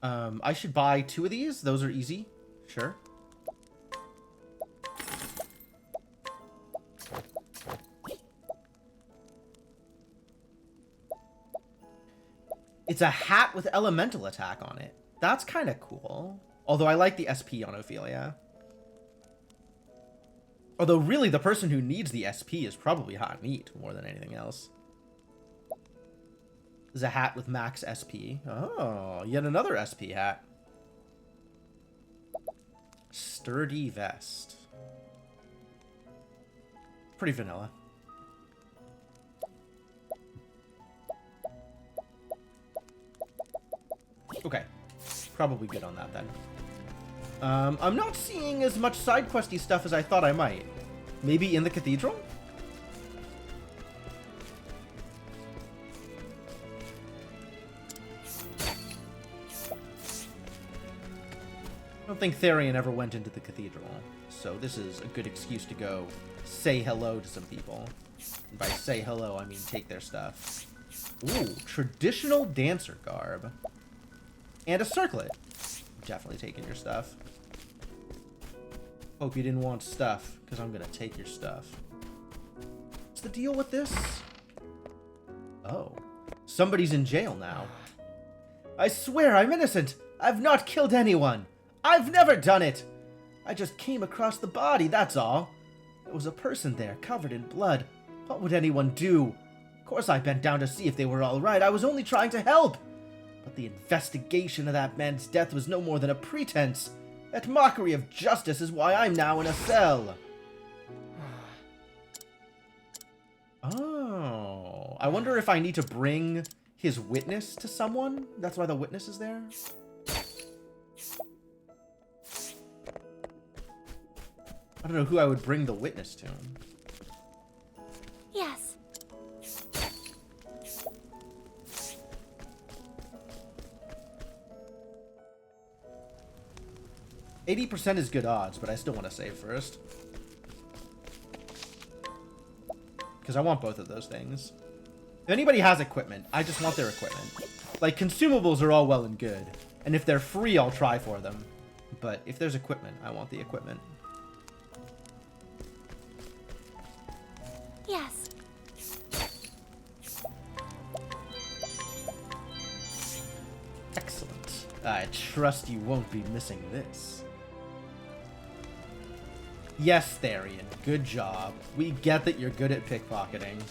I should buy 2 of these. Those are easy. Sure. It's a hat with elemental attack on it. That's kind of cool. Although I like the SP on Ophelia. Although really the person who needs the SP is probably Hot Meat more than anything else. There's a hat with max SP. Oh, yet another SP hat. Sturdy vest. Pretty vanilla. Okay. Probably good on that then. I'm not seeing as much side questy stuff as I thought I might. Maybe in the cathedral? I don't think Therian ever went into the cathedral, so this is a good excuse to go say hello to some people. And by say hello, I mean take their stuff. Ooh, traditional dancer garb. And a circlet. Definitely taking your stuff. Hope you didn't want stuff, because I'm gonna take your stuff. What's the deal with this? Oh. Somebody's in jail now. I swear I'm innocent! I've not killed anyone! I've never done it! I just came across the body, that's all. There was a person there, covered in blood. What would anyone do? Of course I bent down to see if they were alright. I was only trying to help! But the investigation of that man's death was no more than a pretense. That mockery of justice is why I'm now in a cell. Oh. I wonder if I need to bring his witness to someone? That's why the witness is there? I don't know who I would bring the witness to. Yes. 80% is good odds, but I still want to save first. Because I want both of those things. If anybody has equipment, I just want their equipment. Like, consumables are all well and good. And if they're free, I'll try for them. But if there's equipment, I want the equipment. Yes. Excellent. I trust you won't be missing this. Yes, Therian. Good job. We get that you're good at pickpocketing.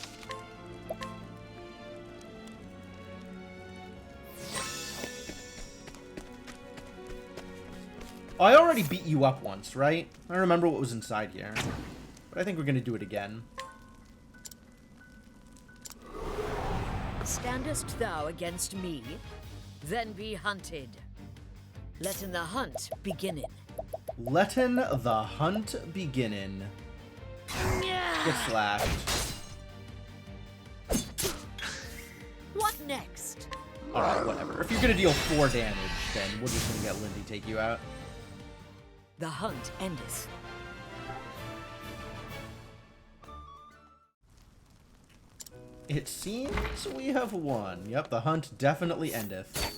Oh, I already beat you up once, right? I remember what was inside here. But I think we're gonna do it again. Standest thou against me? Then be hunted. Letten the hunt beginnin. Letten the hunt beginnin. Get slapped. What next? Alright, whatever. If you're gonna deal 4 damage, then we're just gonna get Lindy take you out. The hunt endeth. It seems we have won. Yep, the hunt definitely endeth.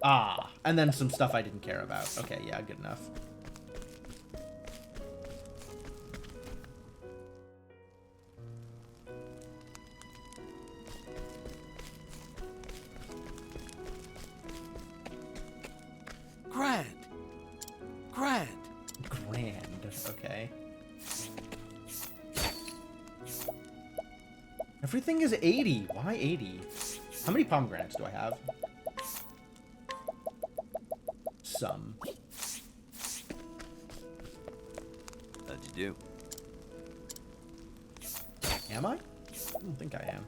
Ah, and then some stuff I didn't care about. Okay, yeah, good enough. Grand. Grand. Grand, okay. Everything is 80. Why 80? How many pomegranates do I have? Some. How'd you do? Am I? I don't think I am.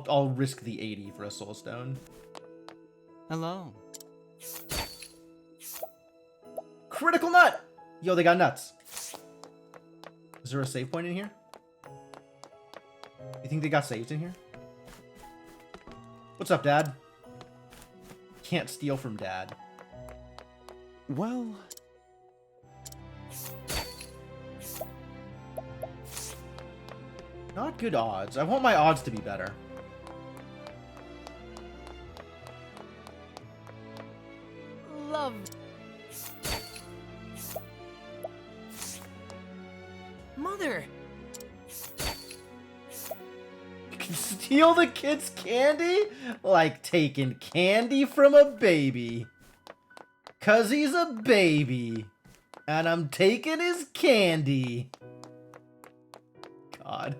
I'll risk the 80 for a soul stone. Hello. Critical nut! Yo, they got nuts. Is there a save point in here? You think they got saved in here? What's up, Dad? Can't steal from Dad. Well, Not good odds. I want my odds to be better. Love. Mother. Steal the kid's candy? Like taking candy from a baby. 'Cause he's a baby. And I'm taking his candy. God.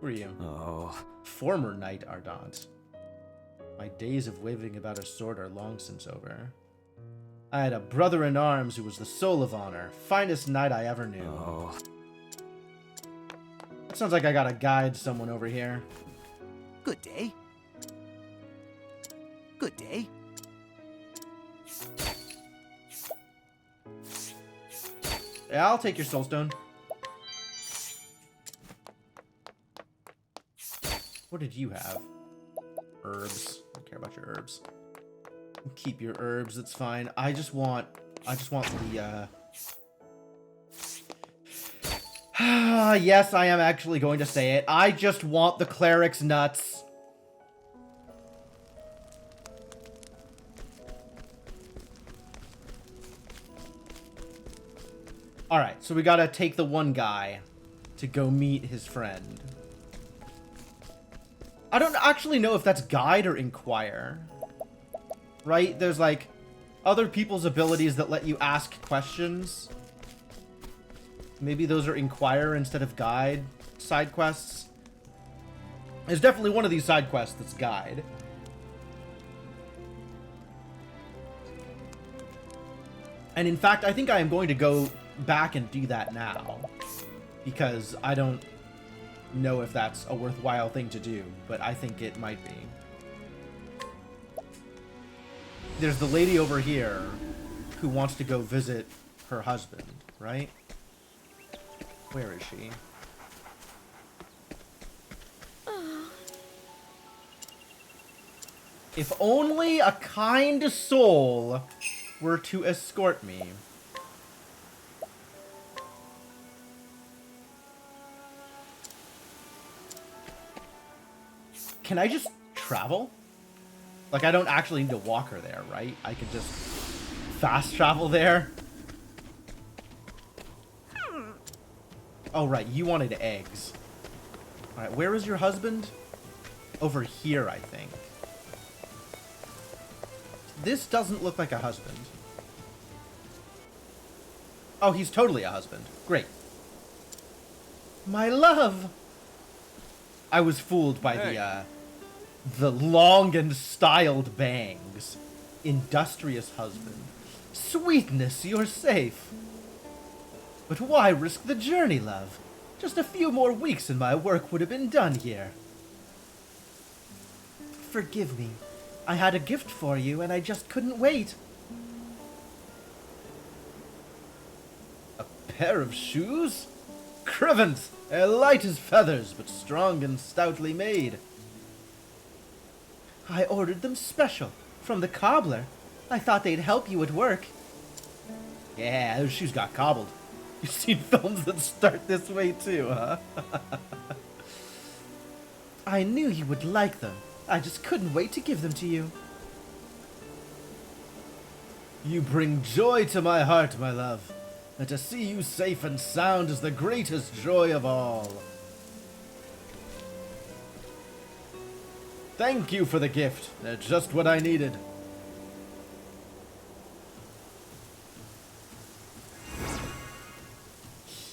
Who are you? oh, Former Knight Ardent. My days of waving about a sword are long since over. I had a brother-in-arms who was the soul of honor. Finest knight I ever knew. oh. Sounds like I gotta guide someone over here. Good day. Good day. Yeah, I'll take your soulstone. What did you have? Herbs. I don't care about your herbs. Keep your herbs, it's fine. I just want the, yes, I am actually going to say it. I just want the cleric's nuts. Alright, so we gotta take the one guy to go meet his friend. I don't actually know if that's guide or inquire. Right? There's like other people's abilities that let you ask questions. Maybe those are inquire instead of guide side quests. There's definitely one of these side quests that's guide. And in fact, I think I am going to go back and do that now. Because I don't know if that's a worthwhile thing to do, but I think it might be. There's the lady over here who wants to go visit her husband, right? Where is she? If only a kind soul were to escort me. Can I just travel? Like, I don't actually need to walk her there, right? I can just fast travel there. Oh, right. You wanted eggs. All right. Where is your husband? Over here, I think. This doesn't look like a husband. Oh, he's totally a husband. Great. My love! I was fooled by the long and styled bangs. Industrious husband. Sweetness, you're safe. But why risk the journey, love? Just a few more weeks and my work would have been done here. Forgive me. I had a gift for you and I just couldn't wait. A pair of shoes? Crevant! They're light as feathers, but strong and stoutly made. I ordered them special, from the cobbler. I thought they'd help you at work. Yeah, those shoes got cobbled. You've seen films that start this way too, huh? I knew you would like them. I just couldn't wait to give them to you. You bring joy to my heart, my love. And to see you safe and sound is the greatest joy of all. Thank you for the gift. They're just what I needed.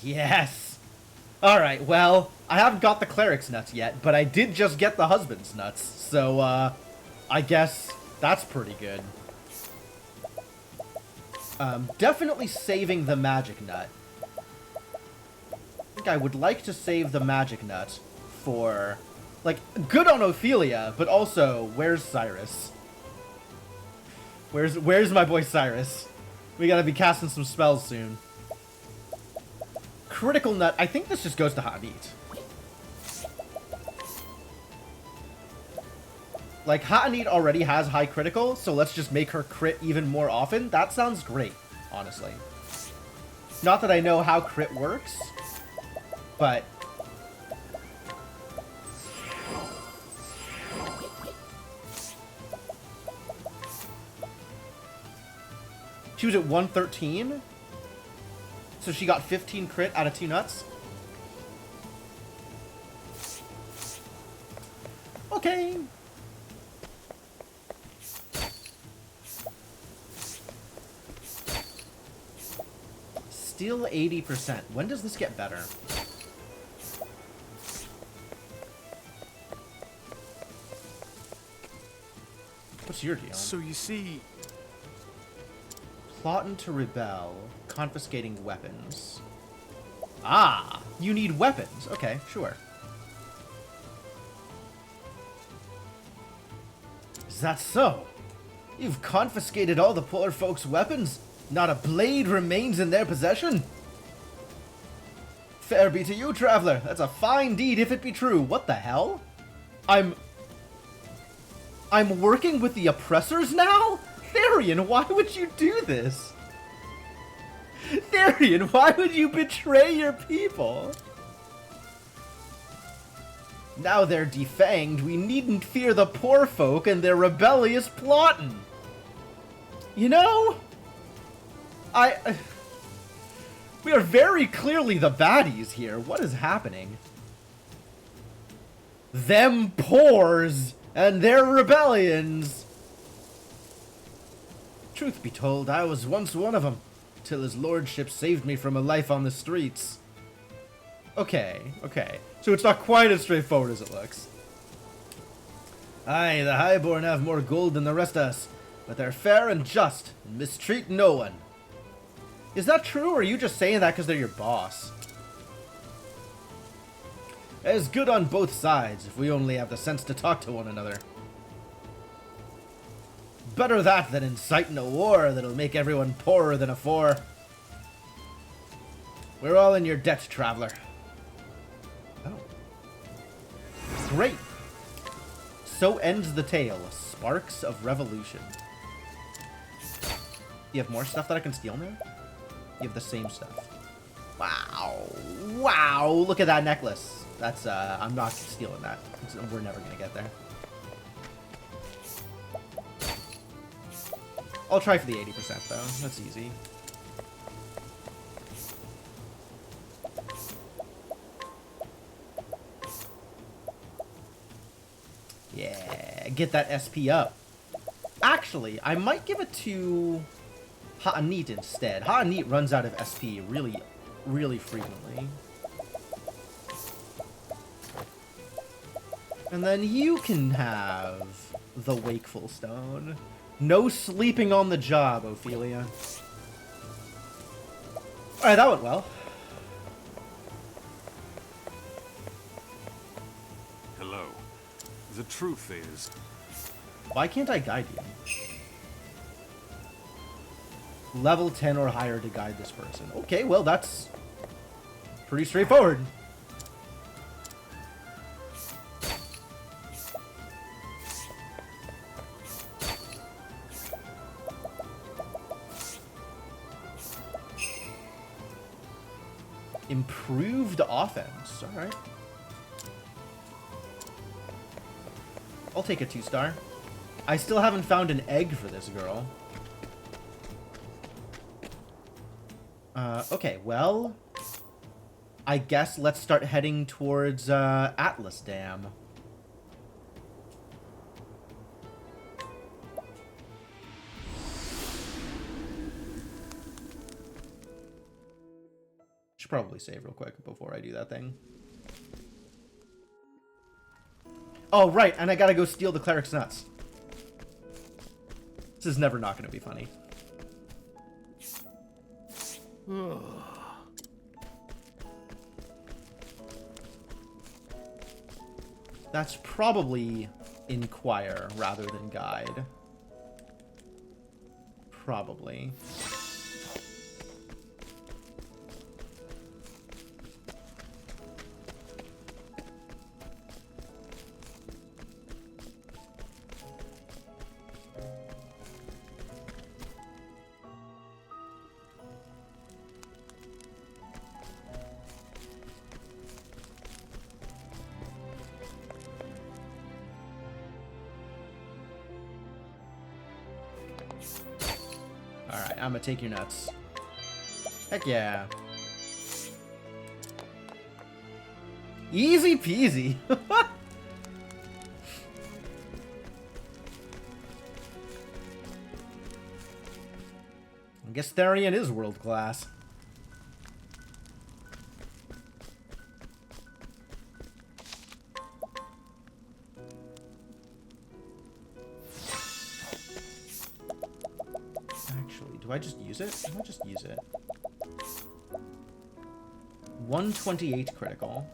Yes! Alright, well, I haven't got the cleric's nuts yet, but I did just get the husband's nuts, so, I guess that's pretty good. Definitely saving the magic nut. I think I would like to save the magic nut for, like, good on Ophelia, but also, where's Cyrus? Where's my boy Cyrus? We gotta be casting some spells soon. Critical nut. I think this just goes to Hanit. Like, Hanit already has high critical, so let's just make her crit even more often. That sounds great, honestly. Not that I know how crit works, but... She was at 113? So she got 15 crit out of 2 nuts? Okay. Still 80%. When does this get better? What's your deal? So you see... Plotting to rebel. Confiscating weapons. Ah! You need weapons. Okay, sure. Is that so? You've confiscated all the poor folks' weapons. Not a blade remains in their possession. Fair be to you, traveler. That's a fine deed if it be true. What the hell? I'm working with the oppressors now? Therian, why would you do this? Therian, why would you betray your people? Now they're defanged, we needn't fear the poor folk and their rebellious plotting. You know, we are very clearly the baddies here. What is happening? Them poors and their rebellions. Truth be told, I was once one of them, till his lordship saved me from a life on the streets. Okay. So it's not quite as straightforward as it looks. Aye, the Highborn have more gold than the rest of us, but they're fair and just, and mistreat no one. Is that true, or are you just saying that because they're your boss? It's good on both sides, if we only have the sense to talk to one another. Better that than inciting a war that'll make everyone poorer than afore. We're all in your debt, traveler. Oh. Great. So ends the tale. Sparks of Revolution. You have more stuff that I can steal now? You have the same stuff. Wow. Wow, look at that necklace. That's, I'm not stealing that. We're never gonna get there. I'll try for the 80% though. That's easy. Yeah, get that SP up. Actually, I might give it to Ha'anit instead. Ha'anit runs out of SP really, really frequently. And then you can have the Wakeful Stone. No sleeping on the job, Ophelia. Alright, that went well. Hello. The truth is... Why can't I guide you? Level 10 or higher to guide this person. Okay, well, that's pretty straightforward. Improved offense. Alright. I'll take a 2-star. I still haven't found an egg for this girl. Okay, well... I guess let's start heading towards, Atlas Dam. Should probably save real quick before I do that thing. Oh, right, and I gotta go steal the cleric's nuts. This is never not gonna be funny. That's probably inquire rather than guide. Probably. Alright, I'm gonna take your nuts. Heck yeah. Easy peasy. I guess Therian is world class. Do I just use it? I'll just use it. 128 critical.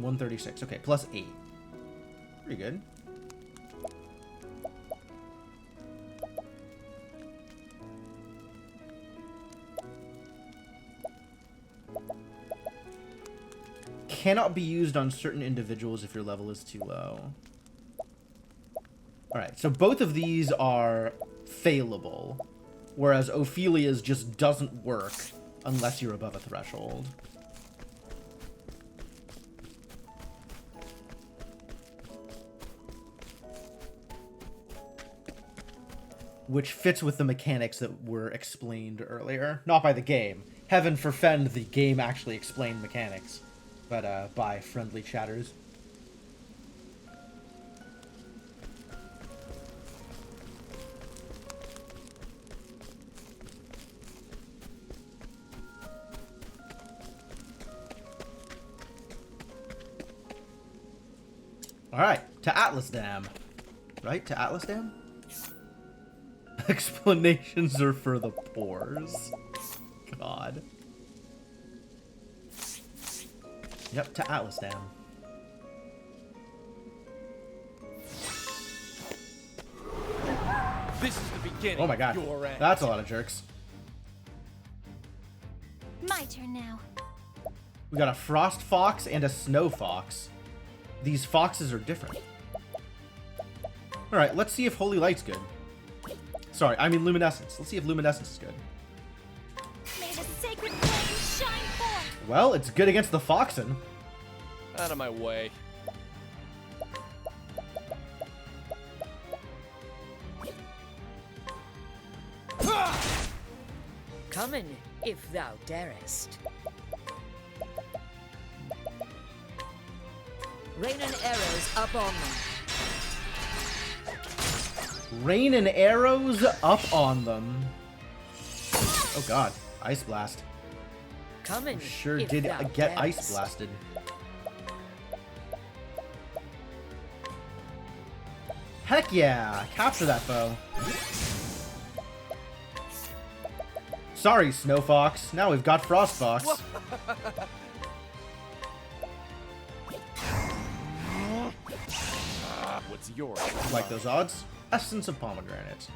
136. Okay, plus 8. Pretty good. Cannot be used on certain individuals if your level is too low. Alright, so both of these are failable, whereas Ophelia's just doesn't work unless you're above a threshold. Which fits with the mechanics that were explained earlier. Not by the game. Heaven forfend the game actually explained mechanics. But by friendly chatters. Alright, to Atlas Dam. Right? To Atlas Dam? Explanations are for the pores. God. Yep, to Atlas Dam. This is the beginning. Oh my god. Of your end. That's a lot of jerks. My turn now. We got a frost fox and a snow fox. These foxes are different. Alright, let's see if Holy Light's good. Sorry, I mean Luminescence. Let's see if Luminescence is good. May the sacred flame shine forth. Well, it's good against the Foxen. Out of my way. Come in, if thou darest. Rain and arrows up on them. Rain and arrows up on them. Oh god, Ice Blast. Come in, Sure if did thou get darest. Ice Blasted. Heck yeah! Capture that foe. Sorry, Snow Fox. Now we've got Frost Fox. What's yours? Like those odds? Essence of Pomegranate.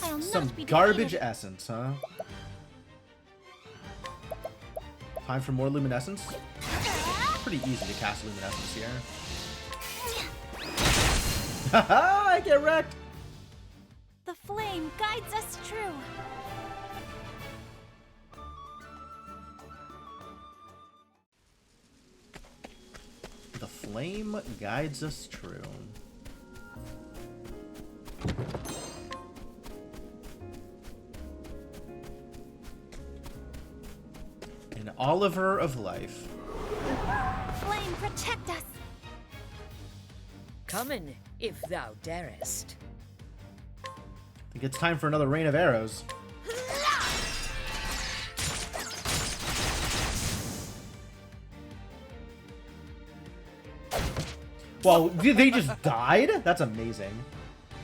I'll Some not be garbage defeated. essence, huh? Time for more Luminescence? Pretty easy to cast Luminescence here. Haha, I get wrecked! The flame guides us true. The flame guides us true. An Oliver of Life. Flame, protect us. Come in, if thou darest. I think it's time for another rain of arrows. Well, they just died? That's amazing.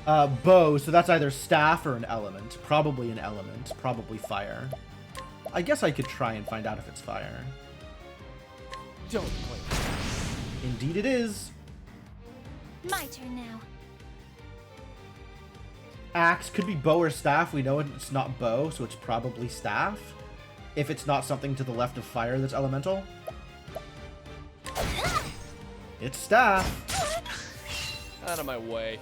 Bow, so that's either staff or an element. Probably an element. Probably fire. I guess I could try and find out if it's fire. Don't play. Indeed it is. My turn now. Axe could be bow or staff. We know it's not bow, so it's probably staff. If it's not something to the left of fire that's elemental. It's staff. Out of my way.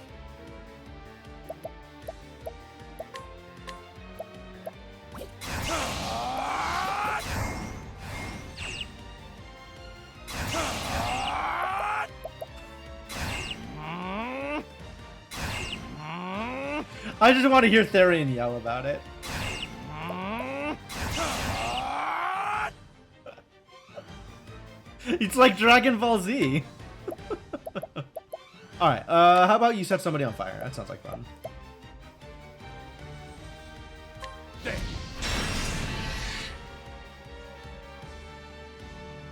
I just want to hear Therian yell about it. It's like Dragon Ball Z. Alright, how about you set somebody on fire? That sounds like fun.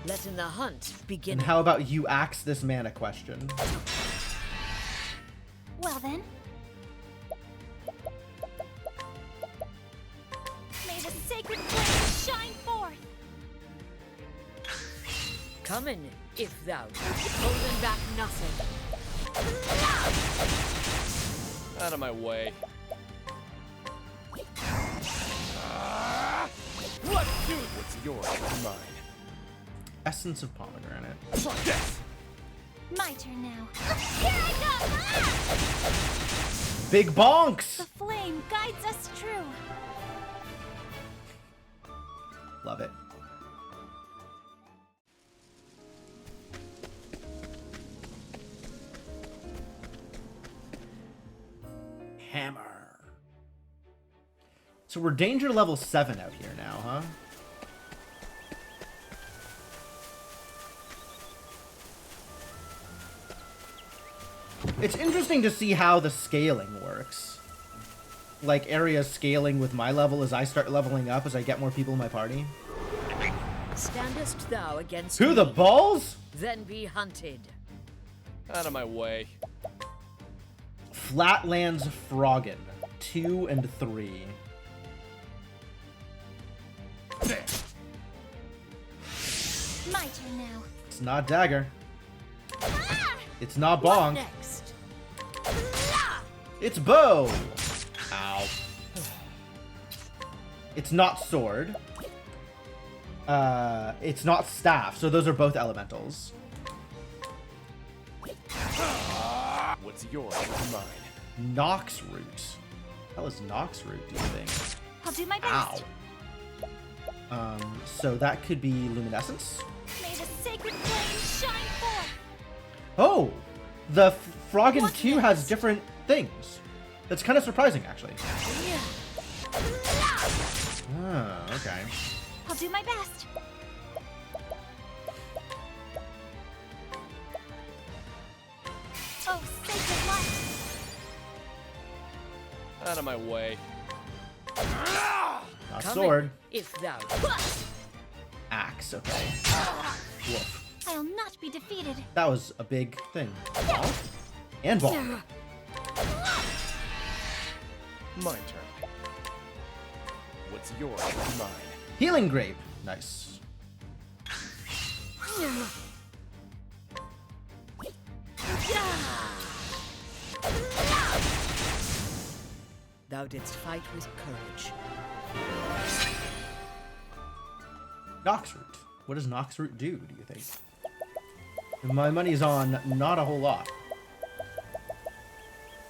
Letting the hunt begin. And how about you axe this man a question? Well then. May the sacred flame shine forth. Come in, if thou holding back nothing. Out of my way. What, dude? What's yours is mine. Essence of pomegranate. Yes. My turn now. Here I come! Ah! Big bonks! The flame guides us true. Love it. Hammer. So we're danger level 7 out here now, huh? It's interesting to see how the scaling works. Like, areas scaling with my level as I start leveling up, as I get more people in my party. Standest thou against Who, me? the balls? Then be hunted. Out of my way. Flatlands Froggen, 2 and 3. My turn now. It's not dagger. Ah! It's not What bong. next? It's bow. Ow. It's not sword. It's not staff. So those are both elementals. What's yours is mine. Nox root. Hell is Nox root, do you think? I'll do my Ow. best. So that could be luminescence. May the sacred flame shine forth. Oh, the Froggen What 2 has next? different things. That's kind of surprising, actually. Oh, okay. I'll do my best. Oh, sacred light. Out of my way. Not Come sword. in, if thou. Axe, okay. Woof. I'll not be defeated. That was a big thing. Bonk. And bonk. My turn. What's yours is mine. Healing grape. Nice. Thou didst fight with courage. Nox root. What does Nox root do you think? My money's on not a whole lot.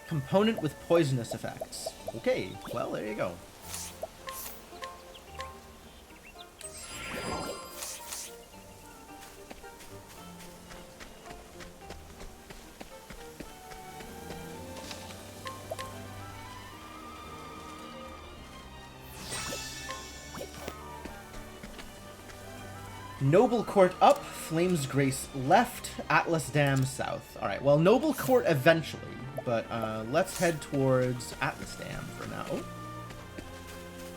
Component with poisonous effects. Okay, well, there you go. Noble Court up, Flames Grace left, Atlas Dam south. Alright, well, Noble Court eventually, but let's head towards Atlas Dam for now.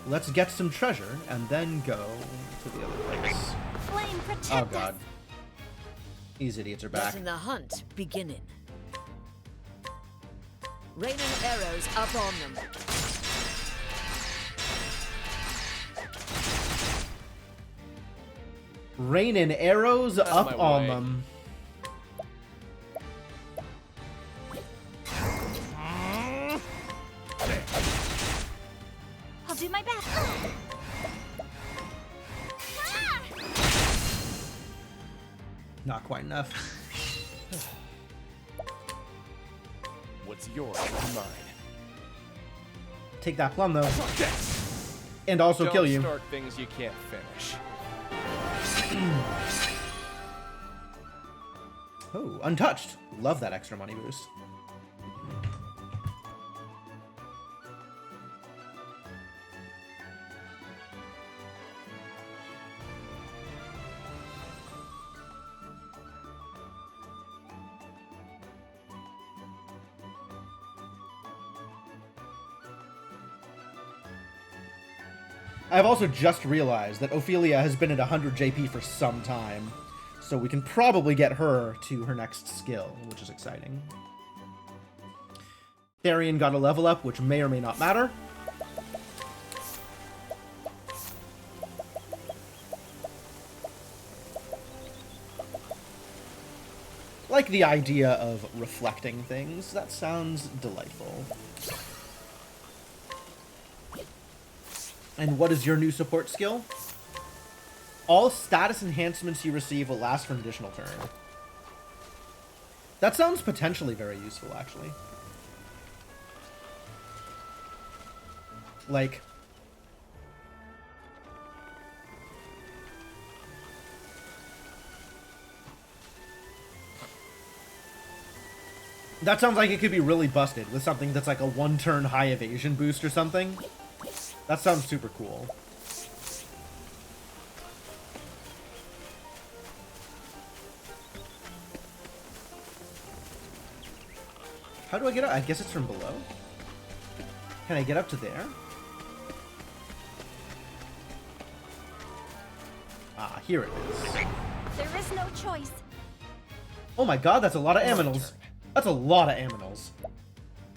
Let's get some treasure, and then go to the other place. Flame protect Oh god. us. These idiots are back. Letting the hunt beginning. Raining arrows up on them. Raining arrows of up my on way. them. I'll do my best. Ah! Not quite enough. What's yours is mine. Take that plum, though. Yes. And also Don't kill you. start things you can't finish. Oh, untouched. Love that extra money boost. I've also just realized that Ophelia has been at 100 JP for some time, so we can probably get her to her next skill, which is exciting. Therian got a level up, which may or may not matter. like the idea of reflecting things. That sounds delightful. And what is your new support skill? All status enhancements you receive will last for an additional turn. That sounds potentially very useful, actually. Like... that sounds like it could be really busted with something that's like a one-turn high evasion boost or something. That sounds super cool. How do I get up? I guess it's from below. Can I get up to there? Ah, here it is. There is no choice. Oh my god, that's a lot of aminals. That's a lot of aminals.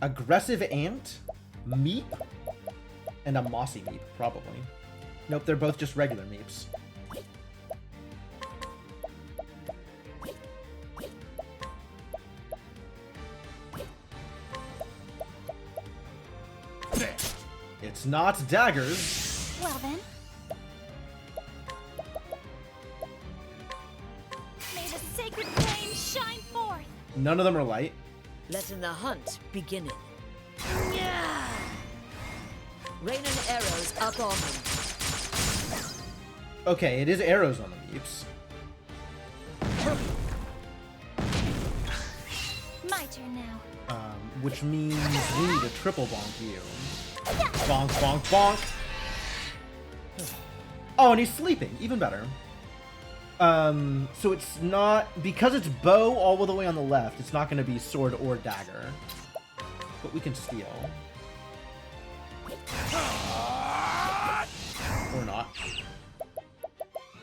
Aggressive ant, meep, and a mossy meep, probably. Nope, they're both just regular meeps. It's not daggers. Well then. May the sacred flame shine forth. None of them are light. Letting the hunt begin. Yeah! Rain and arrows up on them. Okay, it is arrows on the meeps. My turn now. Which means we need a triple bonk you. Bonk, bonk, bonk. Oh, and he's sleeping. Even better. So it's not... because it's bow all the way on the left, it's not going to be sword or dagger. But we can steal. Or not.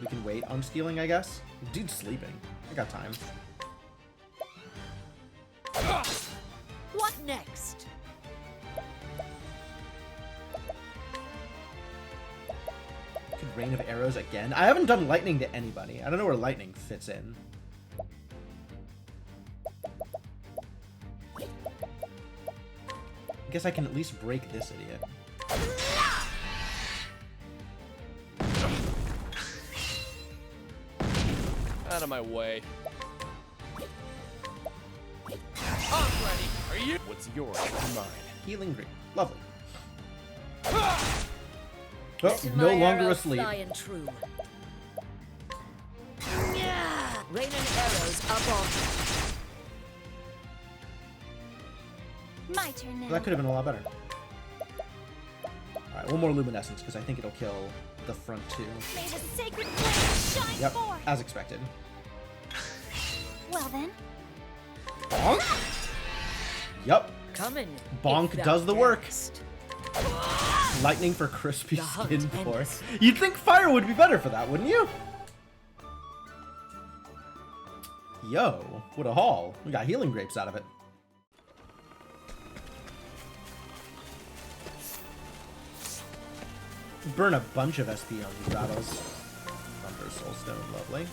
We can wait on stealing, I guess. Dude's sleeping. I got time. What next? Could rain of arrows again. I haven't done lightning to anybody. I don't know where lightning fits in. I guess I can at least break this idiot. Out of my way. I'm ready. Are you? What's yours is mine. Healing green. Lovely. Oh, Letting no my longer arrow asleep. fly and true. Yeah! Rain and arrows up on them. My turn now. Well, that could have been a lot better. Alright, one more luminescence, because I think it'll kill the front two. May the sacred flame shine Yep, forth. as expected. Well then. Bonk? Yup. Coming. Bonk if thou does the work. darest. Lightning for crispy The hunt skin ends. force. You'd think fire would be better for that, wouldn't you? Yo, what a haul. We got healing grapes out of it. Burn a bunch of SP on these battles. Thunder Soulstone, lovely.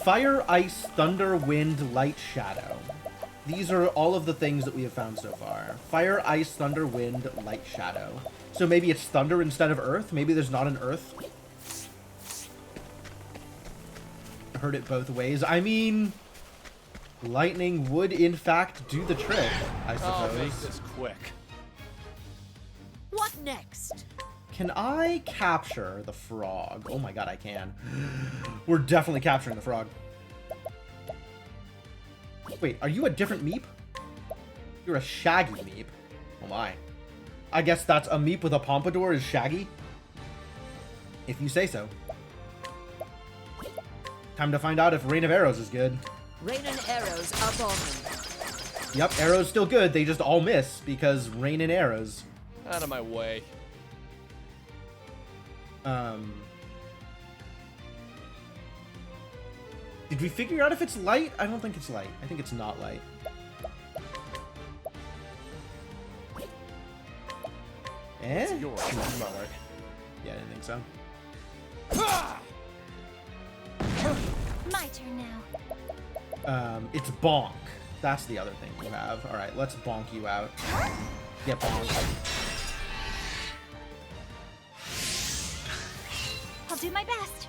Fire, ice, thunder, wind, light, shadow. These are all of the things that we have found so far. Fire, ice, thunder, wind, light, shadow. So maybe it's thunder instead of earth? Maybe there's not an earth? Heard it both ways. I mean, lightning would in fact do the trick, I I'll make suppose. this quick. What next? Can I capture the frog? Oh my god, I can. We're definitely capturing the frog. Wait, are you a different meep? You're a shaggy meep. Oh my. I guess that's a meep with a pompadour is shaggy? If you say so. Time to find out if Rain of Arrows is good. Rain and arrows up on them. Yep, Arrow's still good, they just all miss because Rain and Arrows. Out of my way. Did we figure out if it's light? I don't think it's light. I think it's not light. Eh? Yours is mine. Yeah, I didn't think so. Ah! My turn now. It's bonk. That's the other thing you have. All right, let's bonk you out. Get bonked. I'll do my best.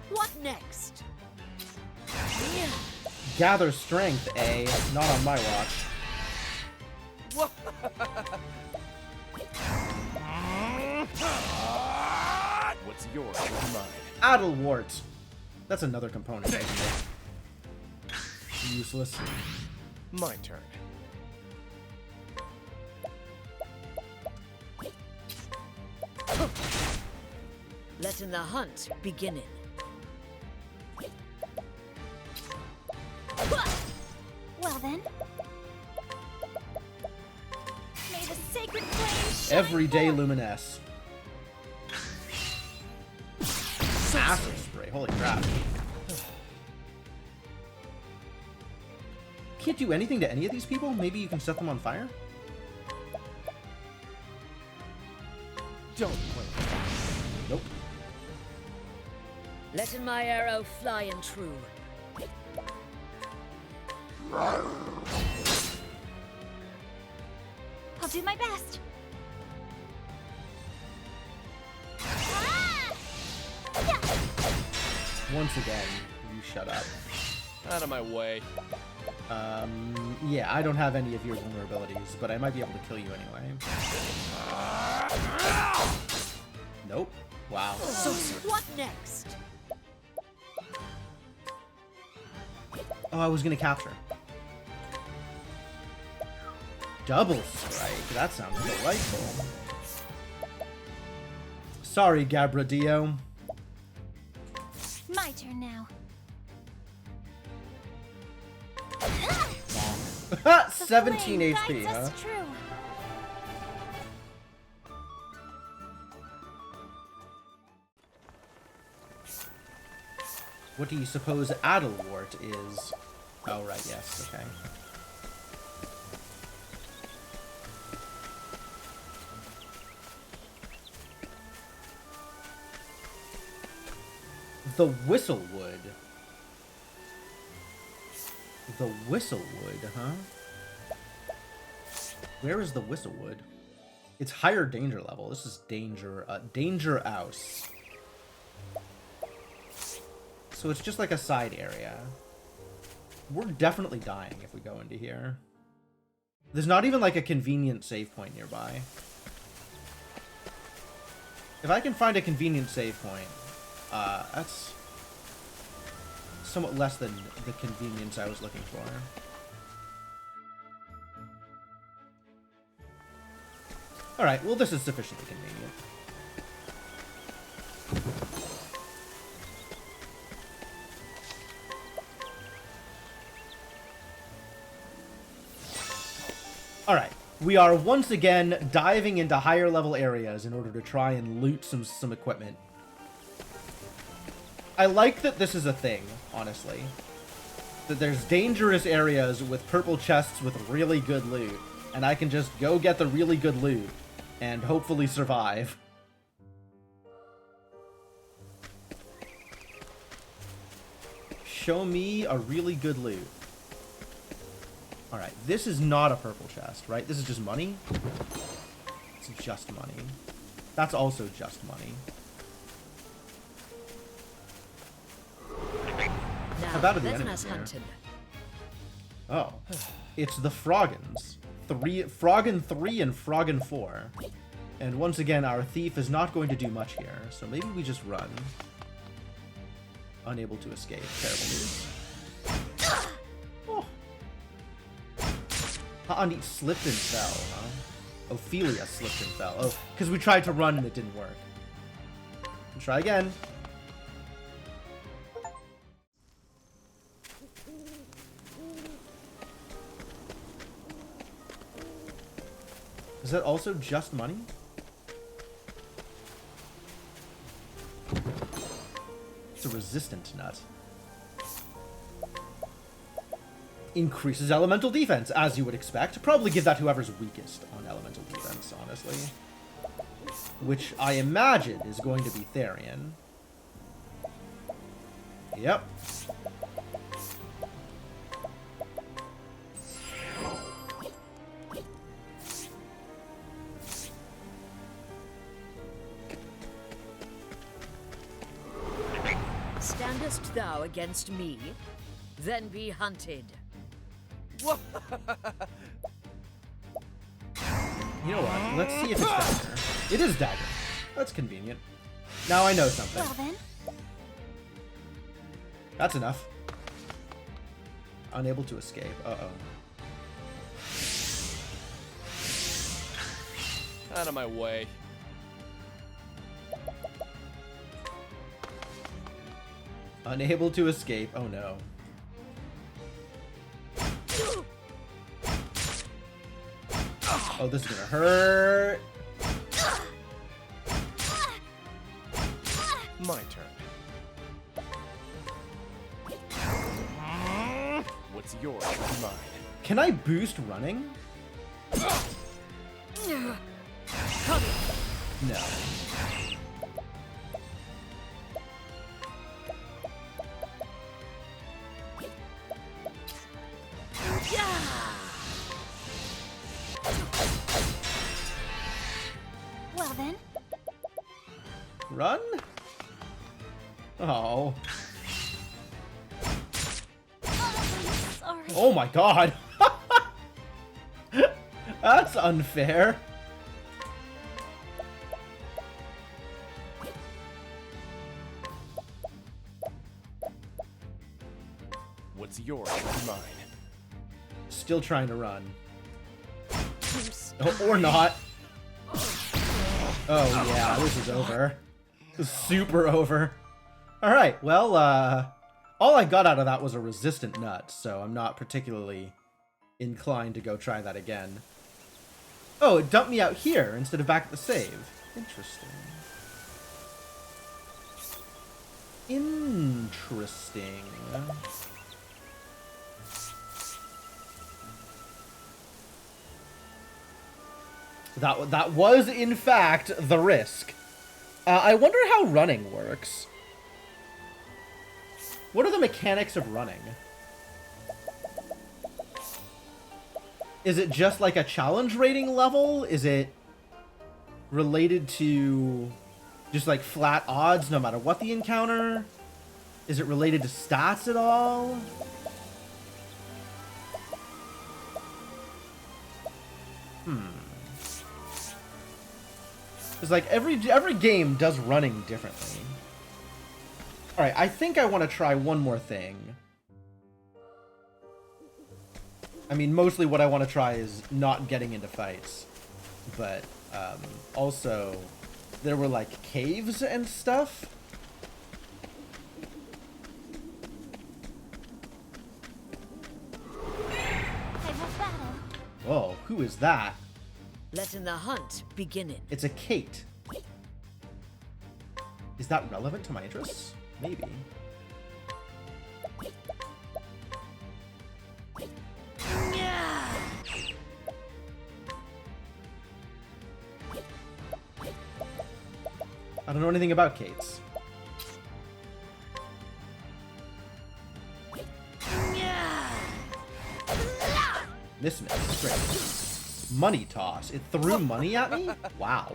What next? Gather strength, A. Not on my watch. What's yours is mine. Adelwart. That's another component, isn't it? Useless. My turn. Letting the hunt begin. Well then. May the sacred flame shine Everyday forth. Luminous. Acid spray. Holy crap. Can't do anything to any of these people? Maybe you can set them on fire? Don't play. Nope. Letting my arrow fly and true. I'll do my best. Ah! Yeah. Once again, you shut up. Out of my way. Yeah, I don't have any of your vulnerabilities, but I might be able to kill you anyway. Nope. Wow. So what next? Oh, I was gonna capture. Double strike. That sounds delightful. Sorry, Gabradio. My turn now. 17 The flame HP, guides huh? us true. What do you suppose Adelwart is? Oh, right, yes, okay. The Whistlewood. The Whistlewood, huh? Where is the Whistlewood? It's higher danger level. This is danger house. So it's just like a side area. We're definitely dying if we go into here. There's not even like a convenient save point nearby. If I can find a convenient save point, that's somewhat less than the convenience I was looking for. Alright, well this is sufficiently convenient. Alright, we are once again diving into higher level areas in order to try and loot some equipment. I like that this is a thing, honestly. That there's dangerous areas with purple chests with really good loot, and I can just go get the really good loot and hopefully survive. Show me a really good loot. Alright, this is not a purple chest, right? This is just money? It's just money. That's also just money. Now, How bad are the letting enemies us here? hunting. Oh. It's the Froggins. Froggin 3 and Froggin 4. And once again, our thief is not going to do much here, so maybe we just run. Unable to escape. Terrible news. Oh. Andi slipped and fell, huh? Ophelia slipped and fell. Oh, because we tried to run and it didn't work. Try again. Is that also just money? It's a resistant nut. Increases elemental defense, as you would expect. Probably give that to whoever's weakest on elemental defense, honestly. which I imagine is going to be Therian. Yep. Standest thou against me? Then be hunted. You know what? Let's see if it's Dagger. It is Dagger. That's convenient. Now I know something. Well then, That's enough. Unable to escape. Uh-oh. Out of my way. Unable to escape. Oh no. Oh, this is gonna hurt. My turn. What's yours is mine. Can I boost running? No. well then. Run? Oh. Sorry. Oh my god. That's unfair. What's yours is mine. Still trying to run. I'm Oh, or not. Oh yeah, this is over. This is super over. Alright, well, all I got out of that was a resistant nut, so I'm not particularly inclined to go try that again. Oh, it dumped me out here instead of back at the save. Interesting. Interesting. That was, in fact, the risk. I wonder how running works. What are the mechanics of running? Is it just like a challenge rating level? Is it related to just like flat odds no matter what the encounter? Is it related to stats at all? It's like every game does running differently. Alright, I think I want to try one more thing. I mean, mostly what I want to try is not getting into fights. But, also, there were, like, caves and stuff. I have battle. Whoa, who is that? Letting the hunt begin. It's a Kate. Is that relevant to my interests? Maybe. I don't know anything about Kate's. This miss. Great. Money toss. It threw money at me? Wow.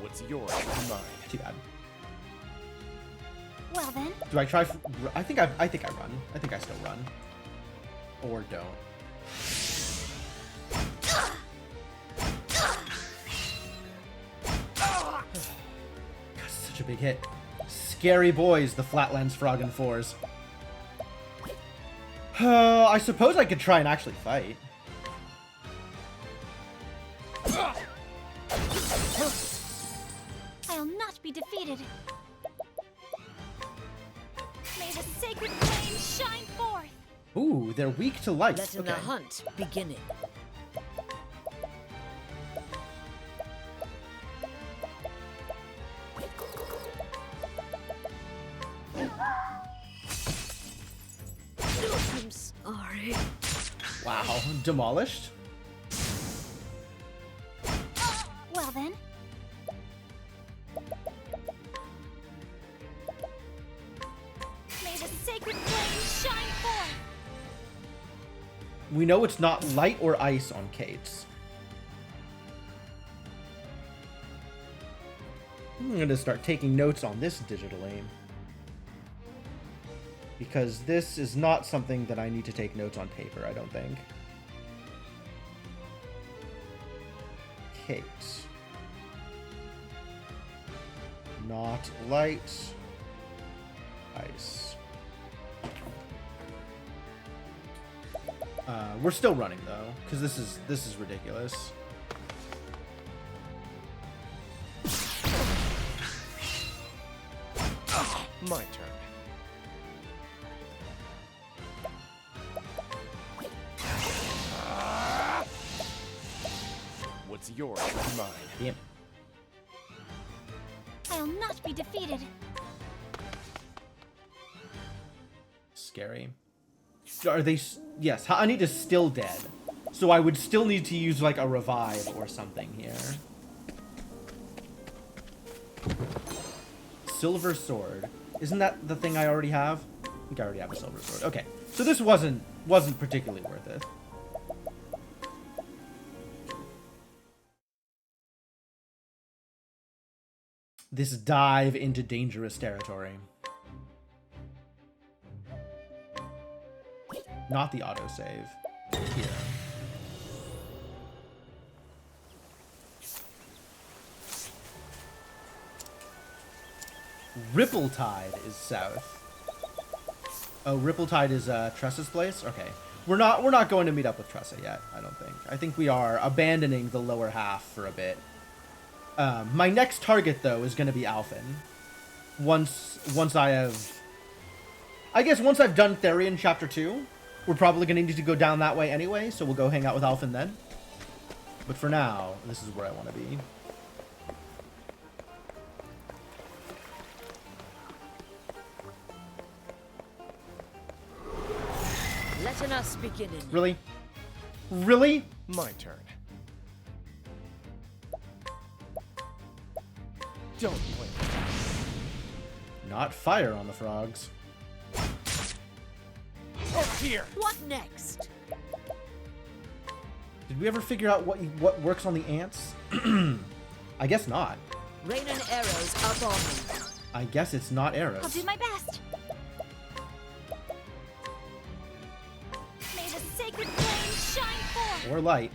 What's yours is mine. Too bad. Well then, Do I try? I think I run. I think I still run. Or don't. God, such a big hit. Scary boys, the Flatlands Frog and Fours. I suppose I could try and actually fight. I'll not be defeated. May the sacred flame shine forth. Ooh, they're weak to light. Letting Okay. the hunt begin. I'm sorry. Wow, demolished. We know it's not light or ice on Kate's. I'm going to start taking notes on this digitally. Because this is not something that I need to take notes on paper, I don't think. Kate. Not light. Ice. We're still running though, because this is ridiculous. My turn. What's yours is mine. Yep. I'll not be defeated. Scary. Are they... Yes, Honey is still dead. So I would still need to use, like, a revive or something here. Silver sword. Isn't that the thing I already have? I think I already have a silver sword. Okay. So this wasn't particularly worth it. This dive into dangerous territory. Not the autosave. Here. Ripple Tide is south. Oh, Ripple Tide is Tressa's place? Okay. We're not going to meet up with Tressa yet, I don't think. I think we are abandoning the lower half for a bit. My next target though is going to be Alphen. Once I have... I guess once I've done Therion Chapter 2, we're probably going to need to go down that way anyway, so we'll go hang out with Alphen then. But for now, this is where I want to be. Letting us begin. Really? Really? My turn. Don't blink. Not fire on the frogs. Over here. What next? Did we ever figure out what works on the ants? I guess not. Rain and arrows up on me. I guess it's not arrows. I'll do my best. May the sacred flame shine forth. Or light.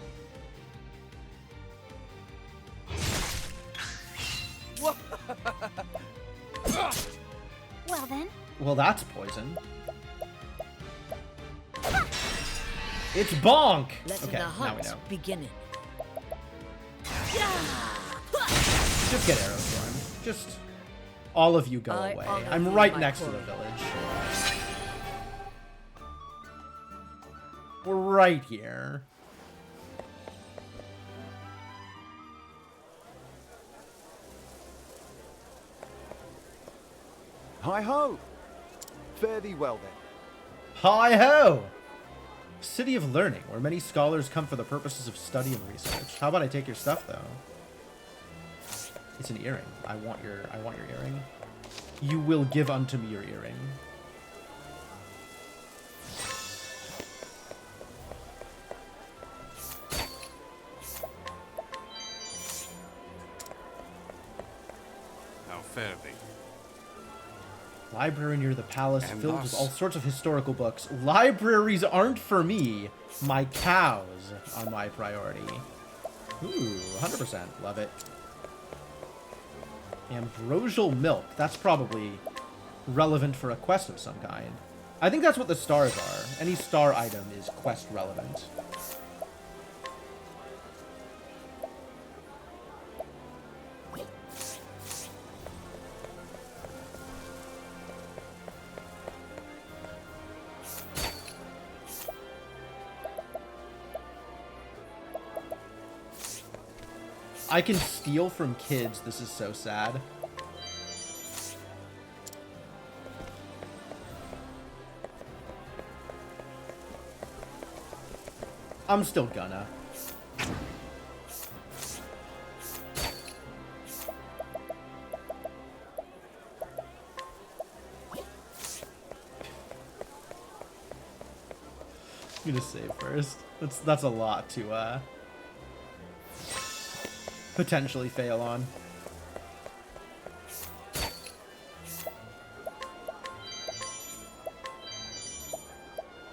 Well then. Well, that's poison. It's bonk! Letting Okay, the now we hunt know. beginning. Just get arrows for him. Just... All of you go I away. honor I'm you, right my next to the courier. village. We're right here. Hi-ho! Fare thee well, then. Hi-ho! City of Learning, where many scholars come for the purposes of study and research. How about I take your stuff, though? It's an earring. I want your earring. You will give unto me your earring. How fare thee? Library near the palace, And filled with thus- all sorts of historical books. Libraries aren't for me. My cows are my priority. Ooh, 100%. Love it. Ambrosial milk. That's probably relevant for a quest of some kind. I think that's what the stars are. Any star item is quest relevant. I can steal from kids. This is so sad. I'm still gonna. You just save first. That's a lot to potentially fail on.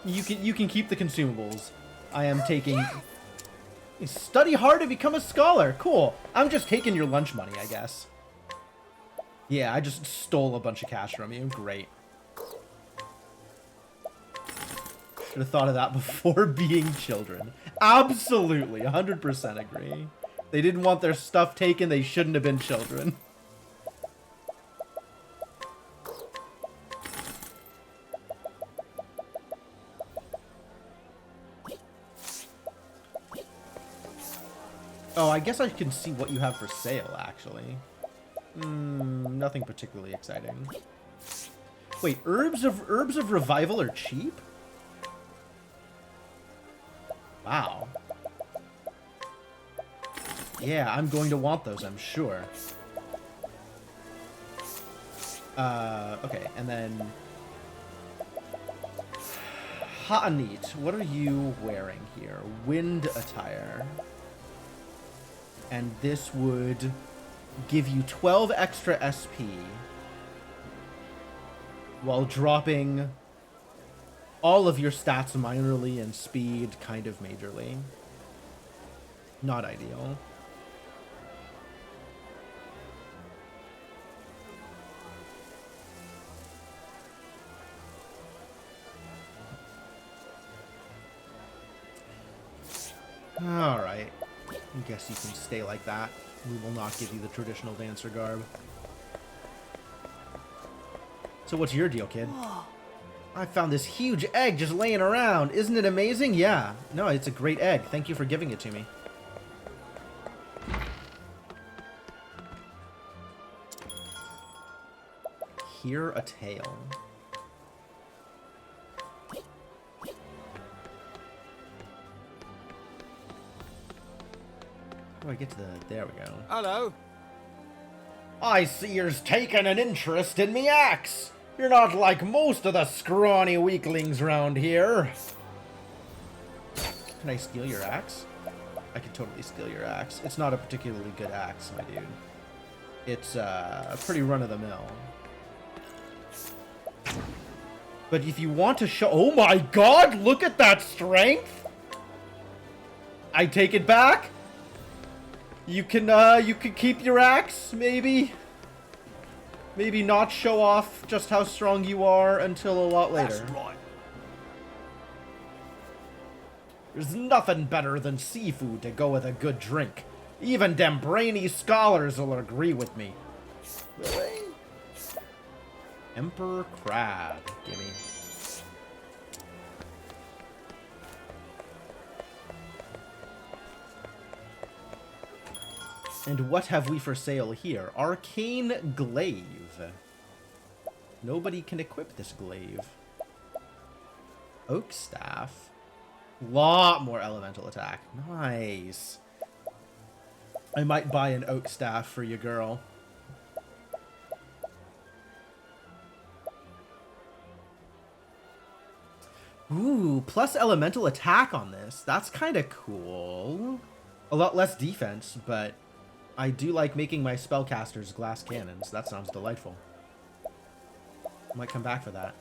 You can keep the consumables. I am taking. Study hard to become a scholar. Cool. I'm just taking your lunch money, I guess. Yeah, I just stole a bunch of cash from you. Great. Should have thought of that before being children. Absolutely, 100% agree. They didn't want their stuff taken. They shouldn't have been children. Oh, I guess I can see what you have for sale, actually. Nothing particularly exciting. Wait, herbs of revival are cheap? Wow. Yeah, I'm going to want those, I'm sure. Okay, and then... Ha'anit, what are you wearing here? Wind attire. And this would give you 12 extra SP while dropping all of your stats minorly and speed kind of majorly. Not ideal. Alright. I guess you can stay like that. We will not give you the traditional dancer garb. So what's your deal, kid? I found this huge egg just laying around. Isn't it amazing? Yeah. No, it's a great egg. Thank you for giving it to me. Hear a tale. How do I get to the... There we go. Hello. I see you're taking an interest in me axe. You're not like most of the scrawny weaklings round here. Can I steal your axe? I could totally steal your axe. It's not a particularly good axe, my dude. It's pretty run-of-the-mill. But if you want to show... Oh my god, look at that strength! I take it back. You can keep your axe, maybe? Maybe not show off just how strong you are until a lot later. That's right. There's nothing better than seafood to go with a good drink. Even them brainy scholars will agree with me. Really? Emperor Crab. Gimme. And what have we for sale here? Arcane Glaive. Nobody can equip this glaive. Oak Staff. Lot more elemental attack. Nice. I might buy an Oak Staff for your girl. Ooh, plus elemental attack on this. That's kind of cool. A lot less defense, but I do like making my spellcasters glass cannons. That sounds delightful. Might come back for that.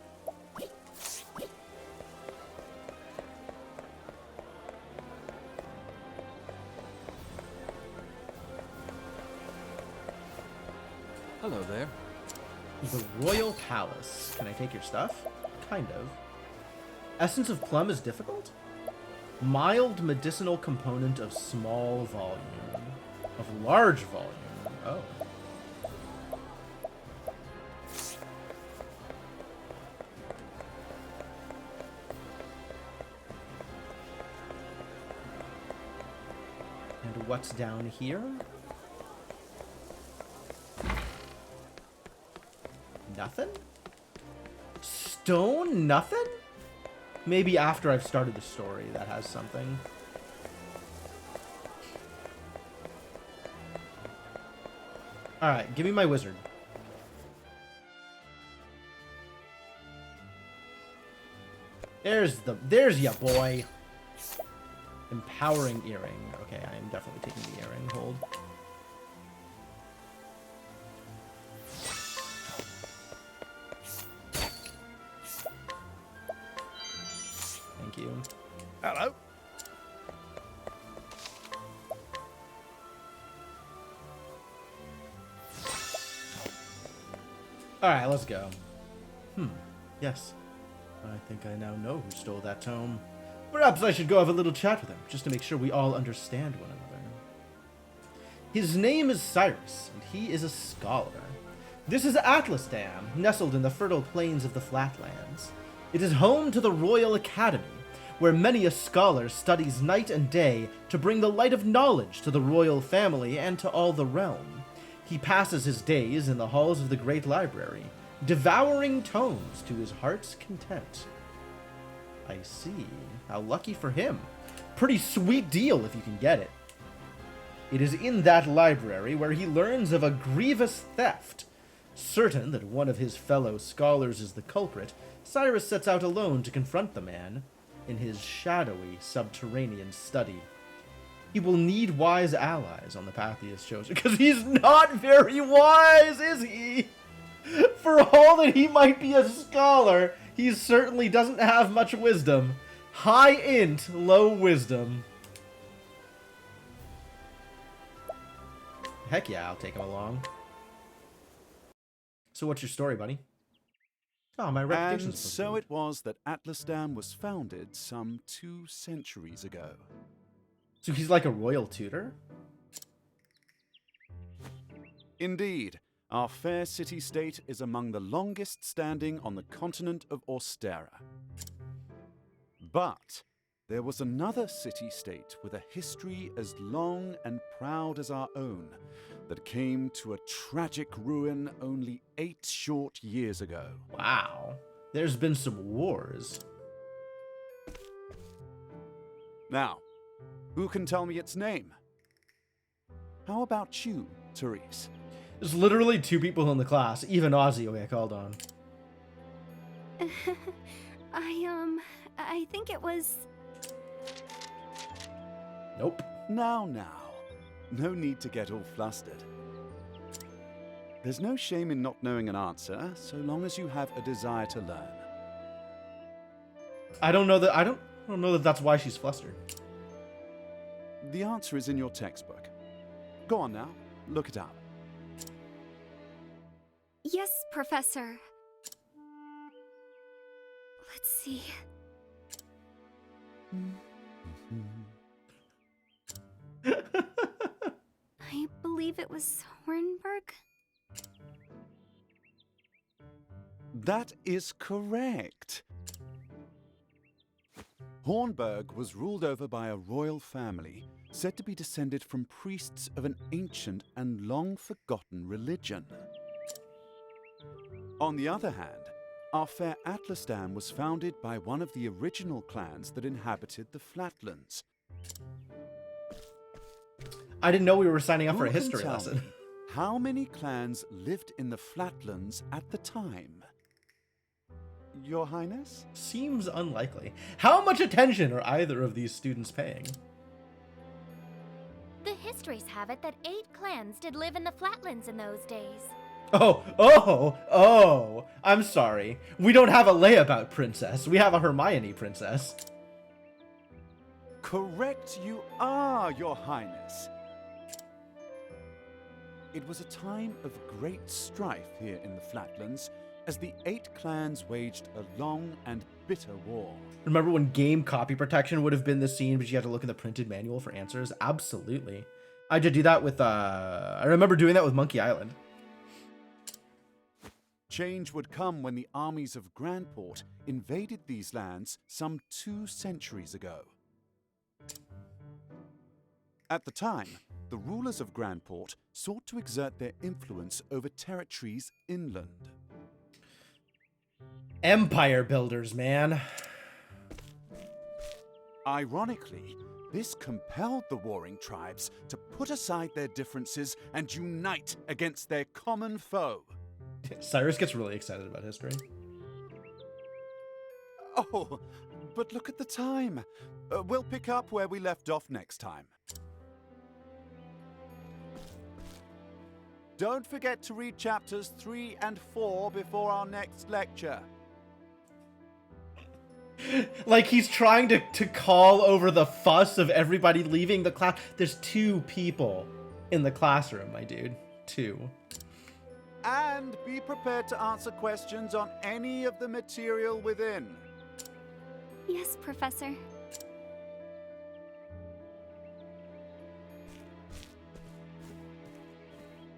Hello there. The Royal Palace. Can I take your stuff? Kind of. Essence of Plum is difficult? Mild medicinal component of small volume. Of large volume. Oh. And what's down here? Nothing? Stone? Nothing? Maybe after I've started the story that has something. Alright, give me my wizard. There's ya boy. Empowering earring. Okay, I am definitely taking the earring. Hold. Thank you. Hello. Alright, let's go. Yes. I think I now know who stole that tome. Perhaps I should go have a little chat with him, just to make sure we all understand one another. His name is Cyrus, and he is a scholar. This is Atlas Dam, nestled in the fertile plains of the Flatlands. It is home to the Royal Academy, where many a scholar studies night and day to bring the light of knowledge to the royal family and to all the realm. He passes his days in the halls of the Great Library, devouring tomes to his heart's content. I see. How lucky for him. Pretty sweet deal if you can get it. It is in that library where he learns of a grievous theft. Certain that one of his fellow scholars is the culprit, Cyrus sets out alone to confront the man in his shadowy subterranean study. He will need wise allies on the path he has chosen, because he's not very wise, is he? For all that he might be a scholar, he certainly doesn't have much wisdom. High int, low wisdom. Heck yeah, I'll take him along. So what's your story, buddy? Oh, my reputation's And so it was that Atlas Dam was founded some 2 centuries ago. So he's like a royal tutor? Indeed, our fair city-state is among the longest standing on the continent of Austera. But there was another city-state with a history as long and proud as our own that came to a tragic ruin only 8 short years ago. Wow. There's been some wars. Now, who can tell me its name? How about you, Therese? There's literally 2 people in the class, even Ozzy will get called on. I think it was... Nope. Now. No need to get all flustered. There's no shame in not knowing an answer, so long as you have a desire to learn. I don't know that that's why she's flustered. The answer is in your textbook. Go on now, look it up. Yes, Professor. Let's see. I believe it was Hornburg. That is correct. Hornburg was ruled over by a royal family, said to be descended from priests of an ancient and long-forgotten religion. On the other hand, our fair Atlas Dam was founded by one of the original clans that inhabited the Flatlands. I didn't know we were signing up for a Who can history tell lesson. me how many clans lived in the Flatlands at the time? Your Highness? Seems unlikely. How much attention are either of these students paying? The histories have it that 8 clans did live in the Flatlands in those days. Oh, I'm sorry. We don't have a layabout princess. We have a Hermione princess. Correct you are, Your Highness. It was a time of great strife here in the Flatlands, as the 8 clans waged a long and bitter war. Remember when game copy protection would have been the scene, but you had to look in the printed manual for answers? Absolutely. I did do that with, I remember doing that with Monkey Island. Change would come when the armies of Grandport invaded these lands some 2 centuries ago. At the time, the rulers of Grandport sought to exert their influence over territories inland. Empire builders, man. Ironically, this compelled the warring tribes to put aside their differences and unite against their common foe. Cyrus gets really excited about history. Oh, But look at the time. We'll pick up where we left off next time. Don't forget to read chapters 3 and 4 before our next lecture. Like he's trying to call over the fuss of everybody leaving the class. There's 2 people in the classroom, my dude. 2. And be prepared to answer questions on any of the material within. Yes, Professor.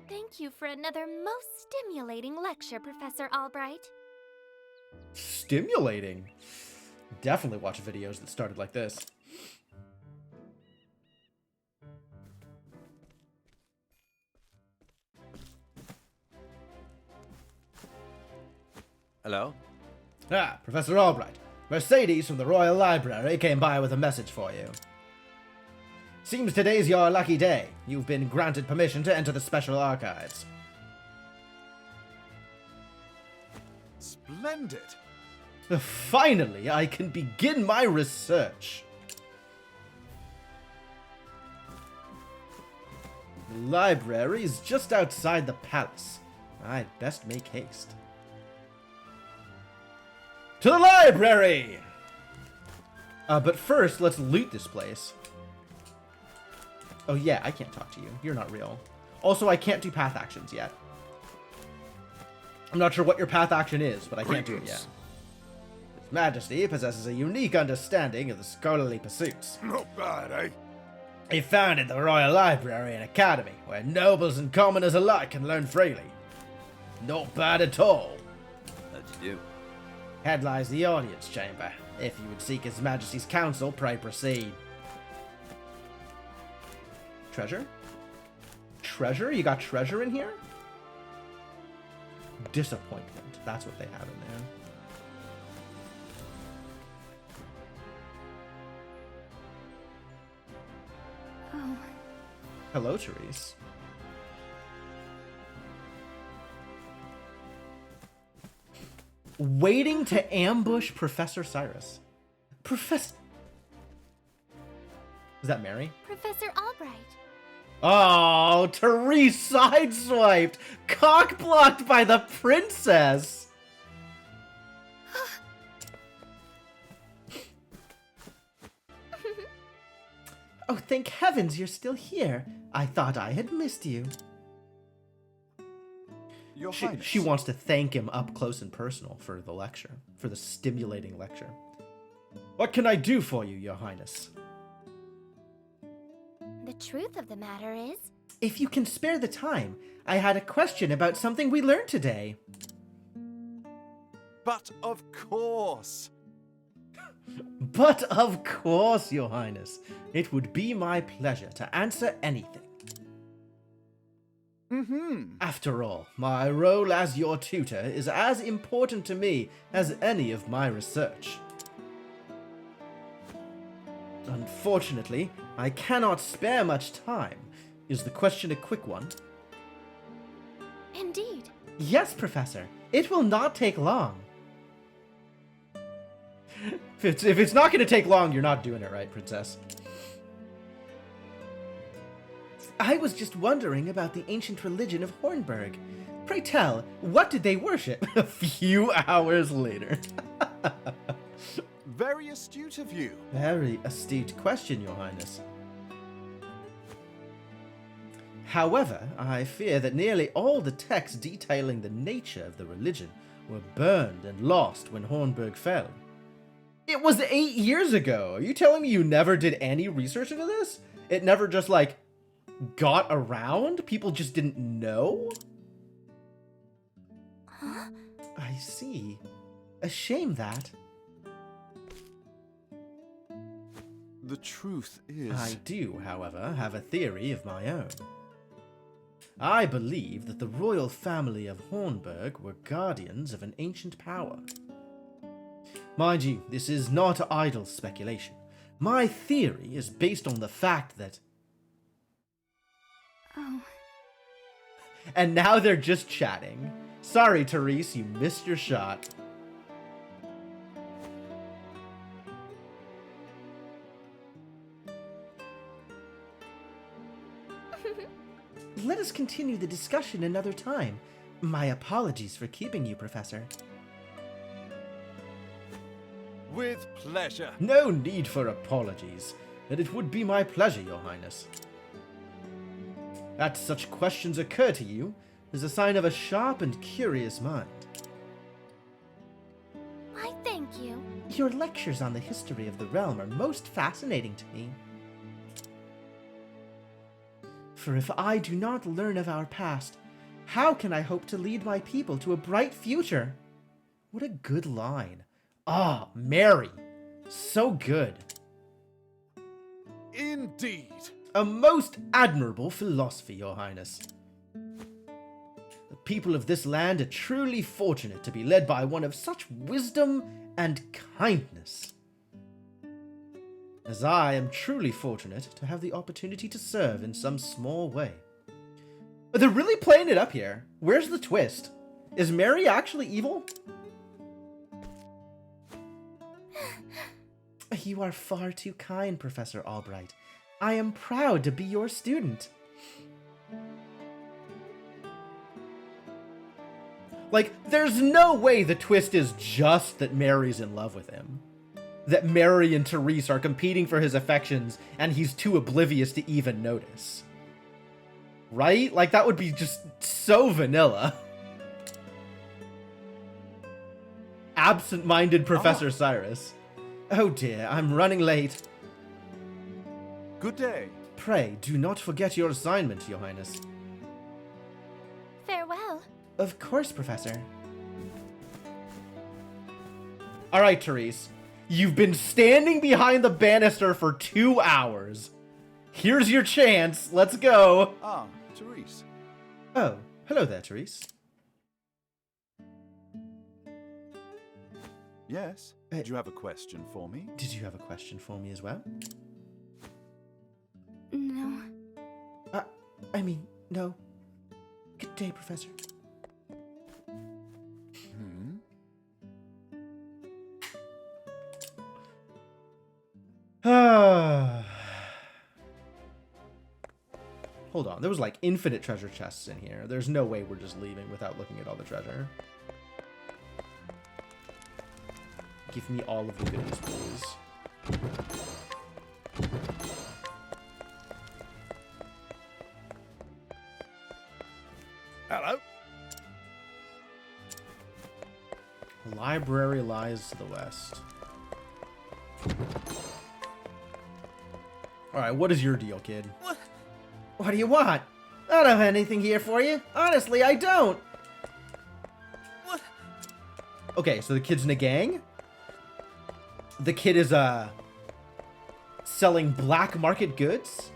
Thank you for another most stimulating lecture, Professor Albright. Stimulating. Definitely watch videos that started like this. Hello? Ah, Professor Albright. Mercedes from the Royal Library came by with a message for you. Seems today's your lucky day. You've been granted permission to enter the Special Archives. Splendid! Finally, I can begin my research. The library is just outside the palace. I'd best make haste. To the library! But first, let's loot this place. Oh yeah, I can't talk to you. You're not real. Also, I can't do path actions yet. I'm not sure what your path action is, but I can't do it yet. His Majesty possesses a unique understanding of the scholarly pursuits. Not bad, eh? He founded the Royal Library and Academy, where nobles and commoners alike can learn freely. Not bad at all. How'd you do? Head lies the audience chamber. If you would seek His Majesty's counsel, pray proceed. Treasure? Treasure? You got treasure in here? Disappointment. That's what they have in there. Oh, Hello, Therese. Waiting to ambush Professor Cyrus. Professor... Is that Mary? Professor Albright. Oh, Therese sideswiped! Cock-blocked by the princess! Oh, thank heavens you're still here. I thought I had missed you. Your Highness. She wants to thank him up close and personal for the lecture, for the stimulating lecture. What can I do for you, Your Highness? The truth of the matter is, If you can spare the time, I had a question about something we learned today. But of course. But of course, Your Highness. It would be my pleasure to answer anything. After all, my role as your tutor is as important to me as any of my research. Unfortunately, I cannot spare much time. Is the question a quick one? indeed. Yes, Professor. It will not take long. If it's not going to take long, you're not doing it right, Princess. I was just wondering about the ancient religion of Hornburg. Pray tell, what did they worship? A few hours later. Very astute of you. Very astute question, Your Highness. However, I fear that nearly all the texts detailing the nature of the religion were burned and lost when Hornburg fell. It was 8 years ago. Are you telling me you never did any research into this? It never just, like, got around? People just didn't know? Huh? I see. A shame that. The truth is... I do, however, have a theory of my own. I believe that the royal family of Hornburg were guardians of an ancient power. Mind you, this is not idle speculation. My theory is based on the fact that... Oh, And now they're just chatting. Sorry, Therese, you missed your shot. let us continue the discussion another time. My apologies for keeping you, Professor. With pleasure. No need for apologies, and it would be my pleasure, Your Highness. That such questions occur to you is a sign of a sharp and curious mind. Why, thank you. Your lectures on the history of the realm are most fascinating to me. For if I do not learn of our past, how can I hope to lead my people to a bright future? What a good line. Ah, Mary. So good. Indeed. A most admirable philosophy, Your Highness. The people of this land are truly fortunate to be led by one of such wisdom and kindness. As I am truly fortunate to have the opportunity to serve in some small way. But they're really playing it up here. Where's the twist? Is Mary actually evil? You are far too kind, Professor Albright. I am proud to be your student. Like, there's no way the twist is just that Mary's in love with him. That Mary and Therese are competing for his affections and he's too oblivious to even notice. Right? Like, that would be just so vanilla. Absent-minded Professor Cyrus. Oh dear, I'm running late. Good day. Pray, do not forget your assignment, Your Highness. Farewell. Of course, Professor. Alright, Therese. You've been standing behind the banister for 2 hours. Here's your chance. Let's go. Ah, Therese. Oh, hello there, Therese. Yes? Did you have a question for me? Did you have a question for me as well? No. I mean, no. Good day, Professor. Hold on, there was like infinite treasure chests in here. There's no way we're just leaving without looking at all the treasure. Give me all of the goodies, please. Hello. Library lies to the west. Alright, what is your deal, kid? What do you want? I don't have anything here for you. Honestly, I don't. Okay, so the kid's in a gang? The kid is, selling black market goods?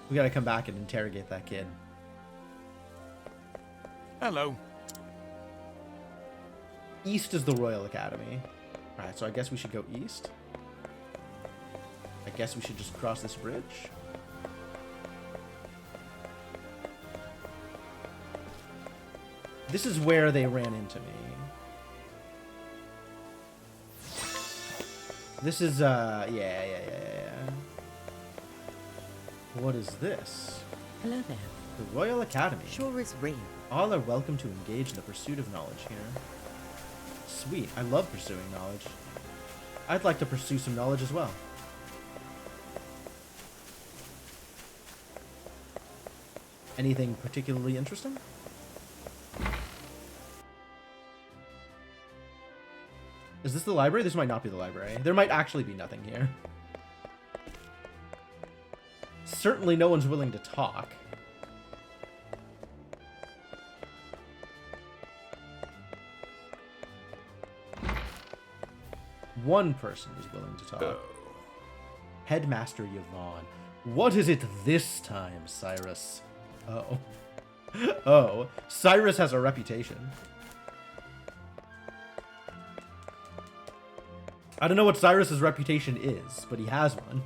We gotta come back and interrogate that kid. Hello. East is the Royal Academy. Alright, so I guess we should go east. I guess we should just cross this bridge. This is where they ran into me. This is, yeah. What is this? Hello there. The Royal Academy. Sure is rain. All are welcome to engage in the pursuit of knowledge here. Sweet, I love pursuing knowledge. I'd like to pursue some knowledge as well. Anything particularly interesting? Is this the library? This might not be the library. There might actually be nothing here. Certainly no one's willing to talk. One person is willing to talk. Headmaster Yvonne. What is it this time, Cyrus? Oh. Oh. Cyrus has a reputation. I don't know what Cyrus's reputation is, but he has one.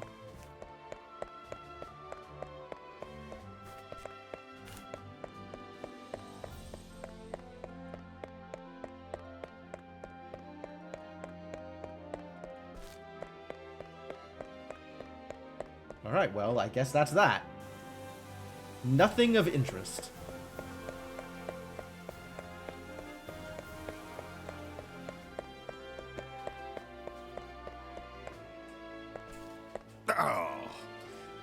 Alright, well, I guess that's that. Nothing of interest. Oh.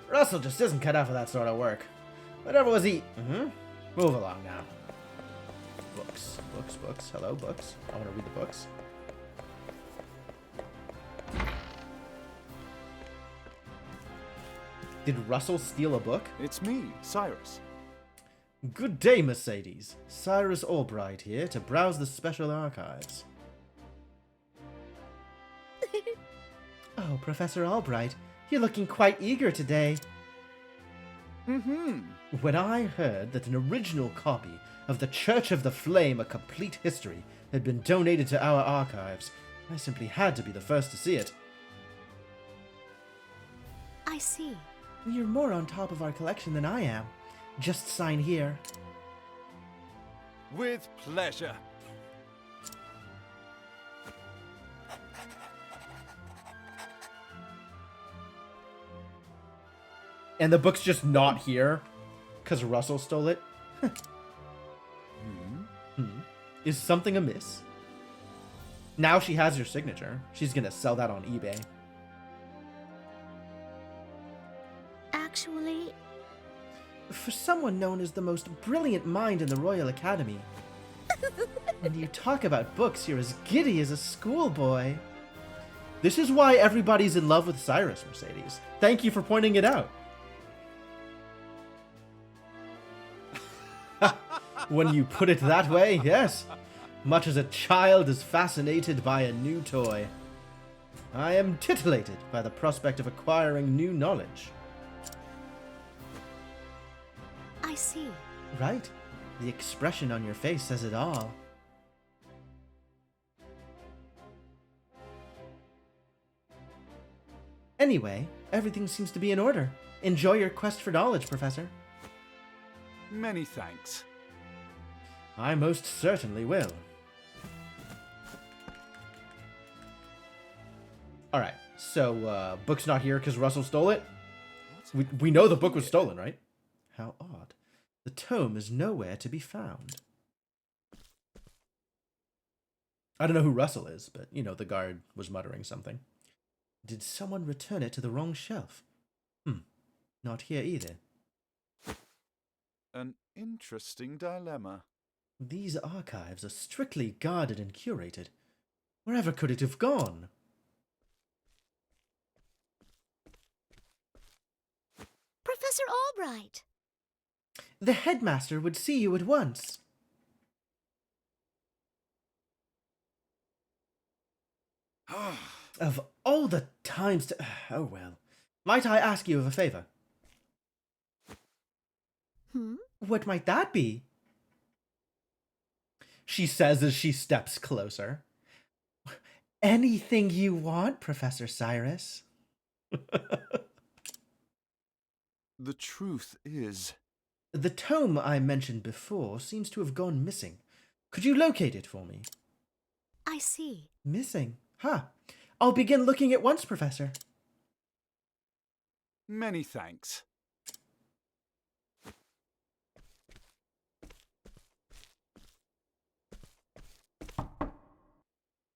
Russell just isn't cut out for that sort of work. Whatever was he... Move along now. Books. Books, books. Hello, books. I want to read the books. Did Russell steal a book? It's me, Cyrus. Good day, Mercedes. Cyrus Albright here to browse the special archives. Oh, Professor Albright, you're looking quite eager today. When I heard that an original copy of The Church of the Flame, A Complete History, had been donated to our archives, I simply had to be the first to see it. I see. You're more on top of our collection than I am. Just sign here. With pleasure. And the book's just not here because Russell stole it. Is something amiss? Now she has your signature. She's gonna sell that on eBay. Actually, For someone known as the most brilliant mind in the Royal Academy, when you talk about books, you're as giddy as a schoolboy. This is why everybody's in love with Cyrus, Mercedes. Thank you for pointing it out. When you put it that way, yes. Much as a child is fascinated by a new toy. I am titillated by the prospect of acquiring new knowledge. I see. Right. The expression on your face says it all. Anyway, everything seems to be in order. Enjoy your quest for knowledge, Professor. Many thanks. I most certainly will. Alright, so, book's not here because Russell stole it? We know the book was stolen, right? How odd. The tome is nowhere to be found. I don't know who Russell is, but, you know, the guard was muttering something. Did someone return it to the wrong shelf? Not here either. An interesting dilemma. These archives are strictly guarded and curated. Wherever could it have gone? Professor Albright. The headmaster would see you at once. Of all the times to... Oh well. Might I ask you of a favor? What might that be? She says as she steps closer. Anything you want, Professor Cyrus. The truth is... The tome I mentioned before seems to have gone missing. Could you locate it for me? I see. Missing? Huh. I'll begin looking at once, Professor. Many thanks.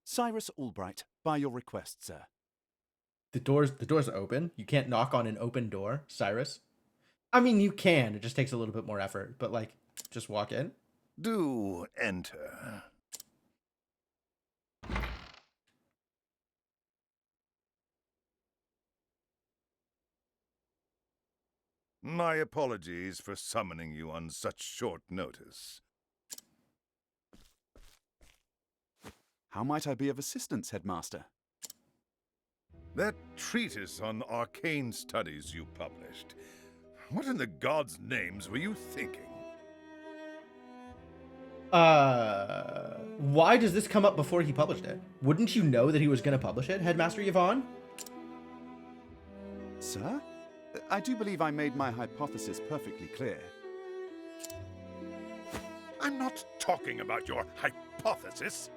Cyrus Albright, by your request, sir. The door's open. You can't knock on an open door, Cyrus. I mean, you can. It just takes a little bit more effort. But, like, just walk in. Do enter. My apologies for summoning you on such short notice. How might I be of assistance, Headmaster? That treatise on arcane studies you published. What in the gods' names were you thinking? Why does this come up before he published it? Wouldn't you know that he was going to publish it, Headmaster Yvonne? Sir? I do believe I made my hypothesis perfectly clear. I'm not talking about your hypothesis.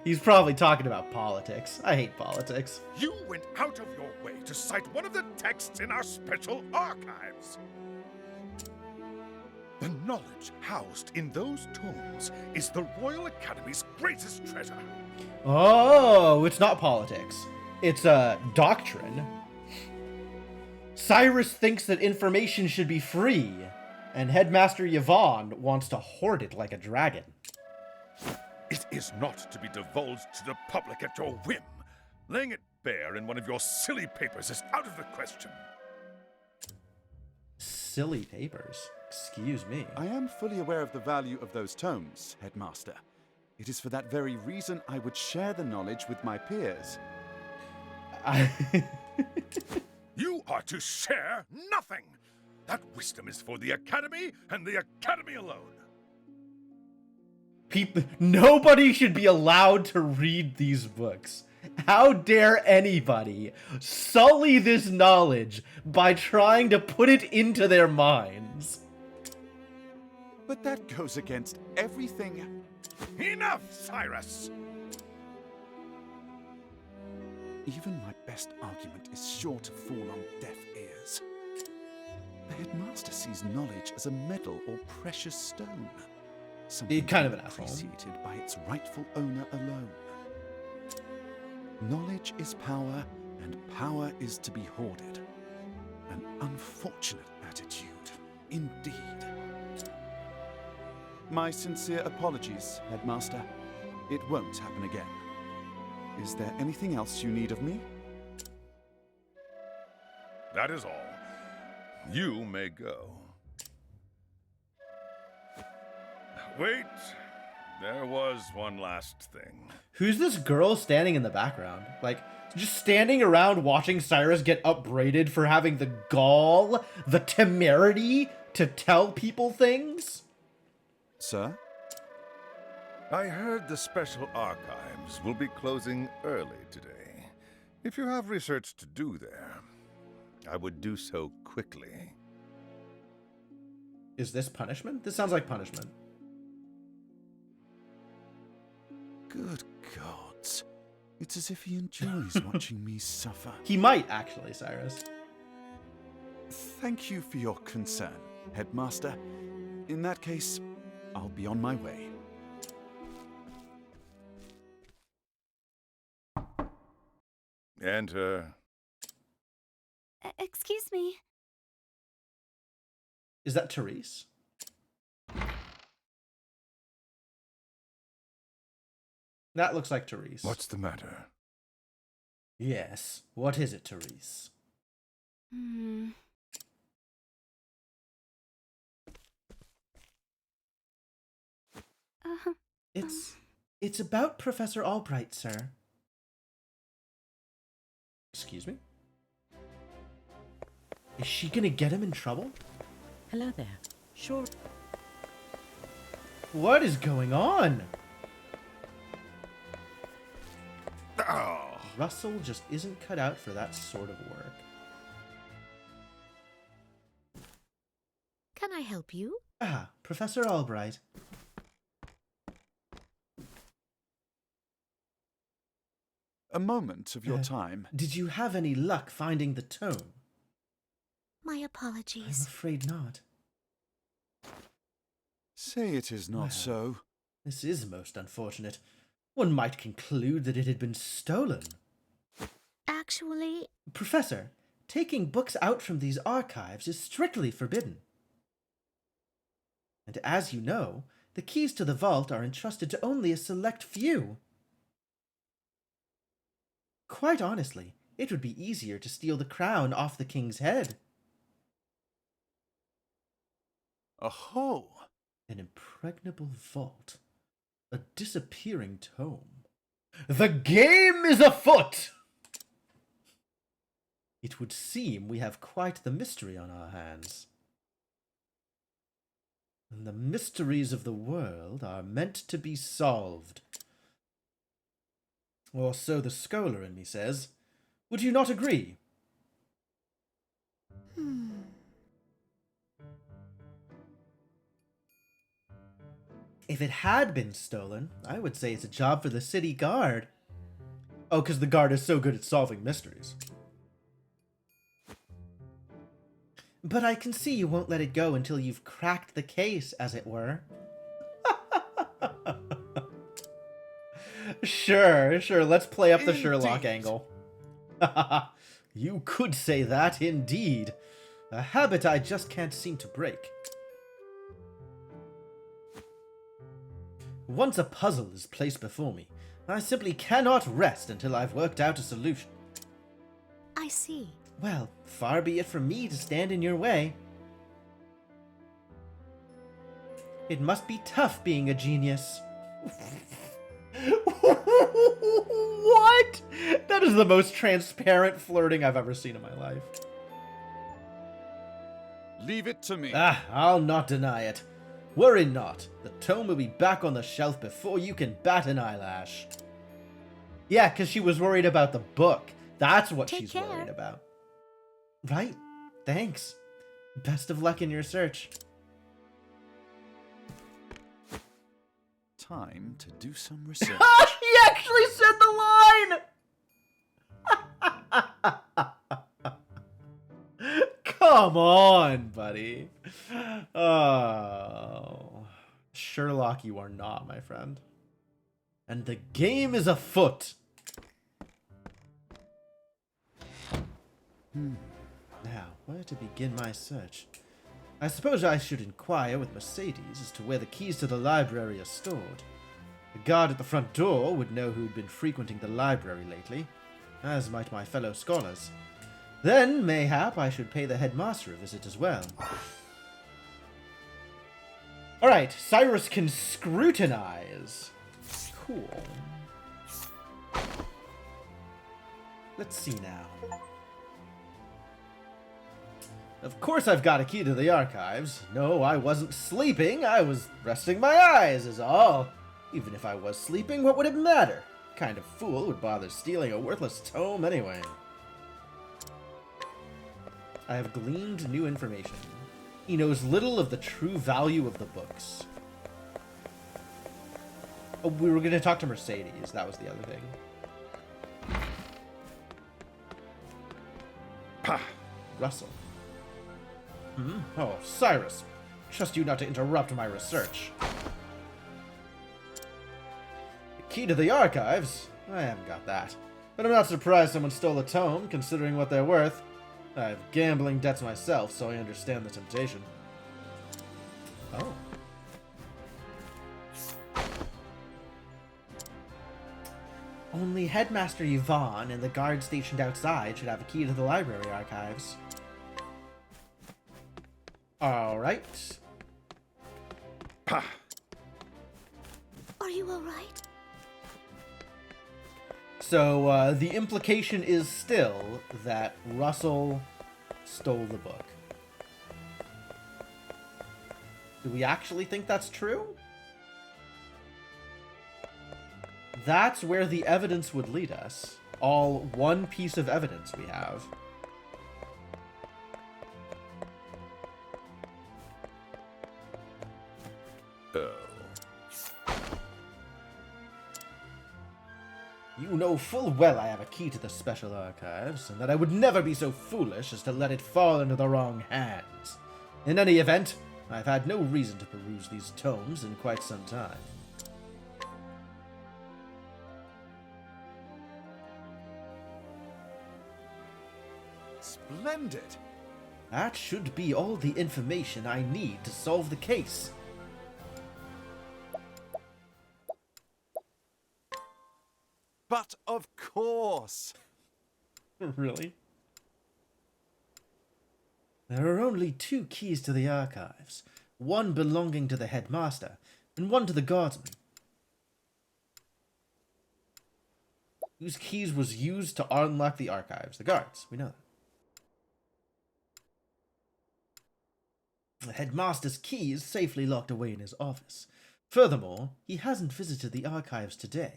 He's probably talking about politics. I hate politics. You went out of your way to cite one of the texts in our special archives. The knowledge housed in those tomes is the Royal Academy's greatest treasure. Oh, it's not politics. It's a doctrine. Cyrus thinks that information should be free, and Headmaster Yvonne wants to hoard it like a dragon. It is not to be divulged to the public at your whim. Laying it bare in one of your silly papers is out of the question. Silly papers? Excuse me. I am fully aware of the value of those tomes, Headmaster. It is for that very reason I would share the knowledge with my peers. You are to share nothing. That wisdom is for the Academy and the Academy alone. Nobody should be allowed to read these books. How dare anybody sully this knowledge by trying to put it into their minds? But that goes against everything. Enough, Cyrus! Even my best argument is sure to fall on deaf ears. The Headmaster sees knowledge as a medal or precious stone. Something Kind of an asshole. appreciated by its rightful owner alone. Knowledge is power, and power is to be hoarded. An unfortunate attitude, indeed. My sincere apologies, Headmaster. It won't happen again. Is there anything else you need of me? That is all. You may go. Wait, there was one last thing. Who's this girl standing in the background? Like, just standing around watching Cyrus get upbraided for having the gall, the temerity to tell people things? Sir? I heard the Special Archives will be closing early today. If you have research to do there, I would do so quickly. Is this punishment? This sounds like punishment. Good gods. It's as if he enjoys watching me suffer. He might, actually, Cyrus. Thank you for your concern, Headmaster. In that case, I'll be on my way. Enter. Excuse me. Is that Therese? That looks like Therese. What's the matter? Yes. What is it, Therese? It's about Professor Albright, sir. Excuse me? Is she gonna get him in trouble? Hello there. Sure. What is going on? Oh. Russell just isn't cut out for that sort of work. Can I help you? Ah, Professor Albright. A moment of your time. Did you have any luck finding the tome? My I'm apologies. afraid not. Say it is not Well. so. This is most unfortunate. One might conclude that it had been stolen. Actually, Professor, taking books out from these archives is strictly forbidden. And as you know, the keys to the vault are entrusted to only a select few. Quite honestly, it would be easier to steal the crown off the king's head. Aho! An impregnable vault. A disappearing tome. The game is afoot! It would seem we have quite the mystery on our hands. And the mysteries of the world are meant to be solved. Or so the scholar in me says. Would you not agree? If it had been stolen, I would say it's a job for the city guard. Oh, because the guard is so good at solving mysteries. But I can see you won't let it go until you've cracked the case, as it were. Sure, let's play up the Sherlock angle. You could say that, indeed. A habit I just can't seem to break. Once a puzzle is placed before me, I simply cannot rest until I've worked out a solution. I see. Well, far be it from me to stand in your way. It must be tough being a genius. What? That is the most transparent flirting I've ever seen in my life. Leave it to me. I'll not deny it. Worry not. The tome will be back on the shelf before you can bat an eyelash. Yeah, because she was worried about the book. That's what she's worried about. Right? Thanks. Best of luck in your search. Time to do some research. He actually said the line! Come on, buddy. Oh. Sherlock, you are not, my friend. And the game is afoot. Now, where to begin my search? I suppose I should inquire with Mercedes as to where the keys to the library are stored. The guard at the front door would know who'd been frequenting the library lately, as might my fellow scholars. Then, mayhap, I should pay the headmaster a visit as well. Alright, Cyrus can scrutinize. Cool. Let's see now. Of course I've got a key to the archives. No, I wasn't sleeping, I was resting my eyes is all. Even if I was sleeping, what would it matter? What kind of fool would bother stealing a worthless tome anyway? I have gleaned new information. He knows little of the true value of the books. Oh, we were going to talk to Mercedes, that was the other thing. Pah! Russell. Oh, Cyrus. Trust you not to interrupt my research. The key to the archives? I haven't got that. But I'm not surprised someone stole a tome, considering what they're worth. I have gambling debts myself, so I understand the temptation. Oh. Only Headmaster Yvonne and the guard stationed outside should have a key to the library archives. Alright. Pah! Are you alright? So, the implication is still that Russell stole the book. Do we actually think that's true? That's where the evidence would lead us. All one piece of evidence we have. You know full well I have a key to the special archives, and that I would never be so foolish as to let it fall into the wrong hands. In any event, I've had no reason to peruse these tomes in quite some time. Splendid! That should be all the information I need to solve the case. But of course! Really? There are only 2 keys to the archives, one belonging to the headmaster, and one to the guardsman. Whose keys was used to unlock the archives? The guards, we know that. The headmaster's key is safely locked away in his office. Furthermore, he hasn't visited the archives today.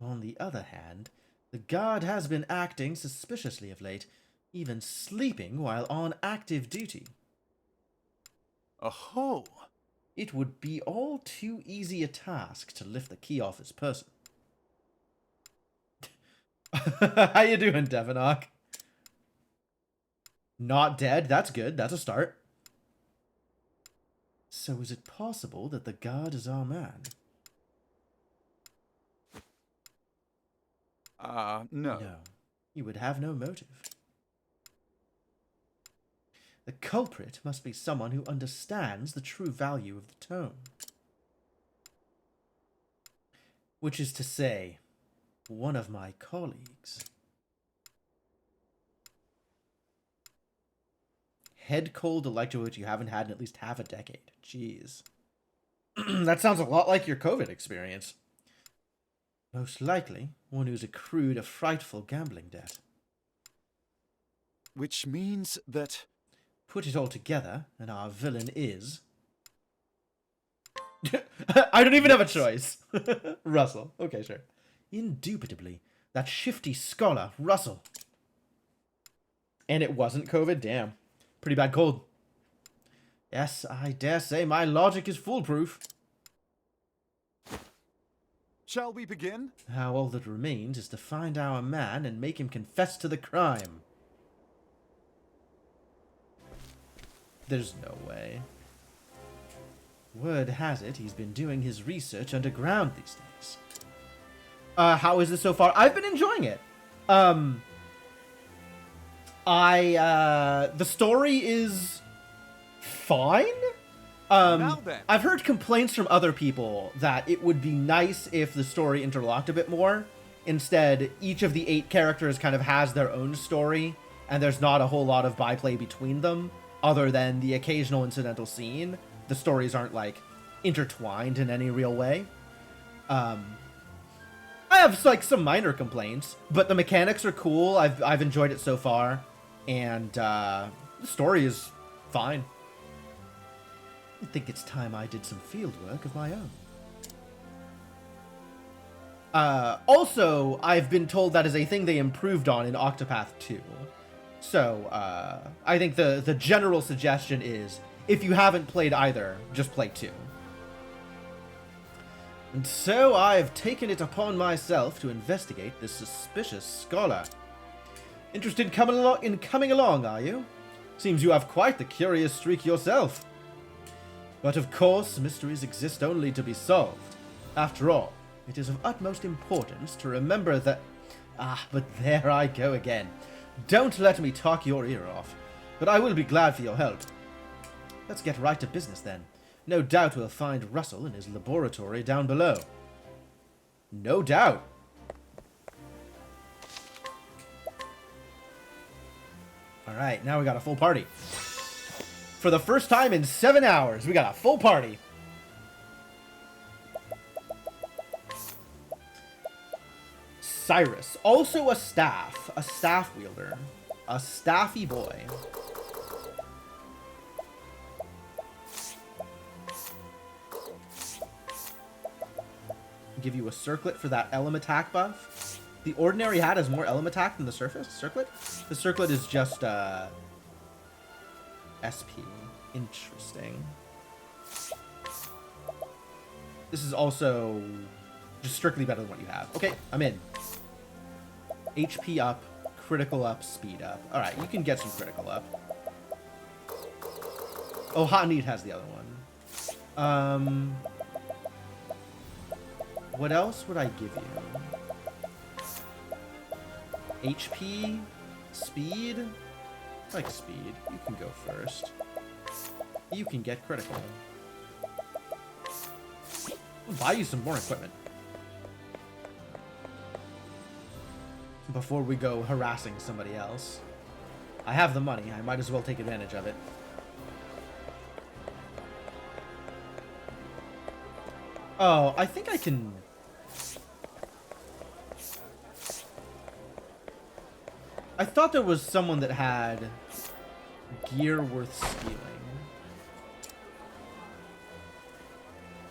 On the other hand, the guard has been acting suspiciously of late, even sleeping while on active duty. Oh! It would be all too easy a task to lift the key off his person. How you doing, Devonok? Not dead. That's good. That's a start. So is it possible that the god is our man? No. No. He would have no motive. The culprit must be someone who understands the true value of the tome. Which is to say, one of my colleagues. Head cold electrolyte you haven't had in at least half a decade. Jeez. That sounds a lot like your COVID experience. Most likely, one who's accrued a frightful gambling debt. Which means that... Put it all together, and our villain is... I don't even have a choice. Russell. Okay, sure. Indubitably, that shifty scholar, Russell. And it wasn't COVID? Damn. Pretty bad cold. Yes, I dare say my logic is foolproof. Shall we begin? How all that remains is to find our man and make him confess to the crime. There's no way. Word has it he's been doing his research underground these days. How is this so far? I've been enjoying it. The story is fine. Now then. I've heard complaints from other people that it would be nice if the story interlocked a bit more. Instead, each of the 8 characters kind of has their own story, and there's not a whole lot of byplay between them, other than the occasional incidental scene. The stories aren't, like, intertwined in any real way. I have, like, some minor complaints, but the mechanics are cool. I've enjoyed it so far, and the story is fine. I think it's time I did some field work of my own. Also, I've been told that is a thing they improved on in Octopath 2. So, I think the general suggestion is, if you haven't played either, just play 2. And so I've taken it upon myself to investigate this suspicious scholar. Interested in coming along, are you? Seems you have quite the curious streak yourself. But of course, mysteries exist only to be solved. After all, it is of utmost importance to remember that... but there I go again. Don't let me talk your ear off, but I will be glad for your help. Let's get right to business then. No doubt we'll find Russell in his laboratory down below. No doubt. Alright, now we got a full party. For the first time in 7 hours, we got a full party. Cyrus, also a staff wielder. A staffy boy. Give you a circlet for that Elm attack buff. The ordinary hat has more Elm attack than the circlet. The circlet is just SP. Interesting. This is also just strictly better than what you have. Okay, I'm in. HP up, critical up, speed up. Alright, you can get some critical up. Oh, Hot Need has the other one. What else would I give you? HP? Speed? I like speed. You can go first. You can get critical. I'll buy you some more equipment. Before we go harassing somebody else. I have the money. I might as well take advantage of it. Oh, I think I can... I thought there was someone that had gear worth stealing.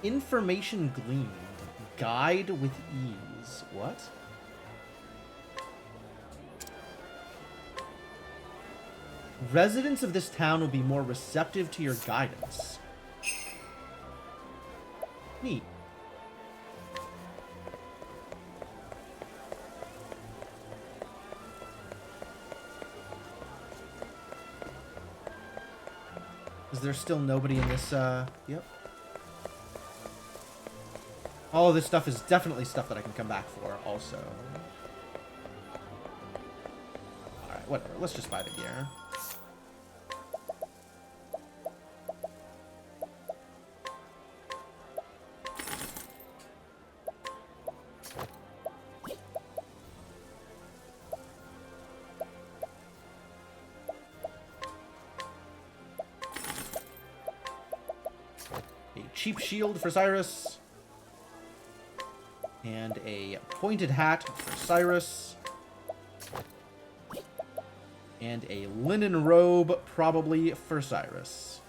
Information gleaned. Guide with ease. What? Residents of this town will be more receptive to your guidance. Neat. Is there still nobody in this, yep. All of this stuff is definitely stuff that I can come back for, also. Alright, whatever. Let's just buy the gear. A cheap shield for Cyrus. And a pointed hat for Cyrus. And a linen robe, probably for Cyrus.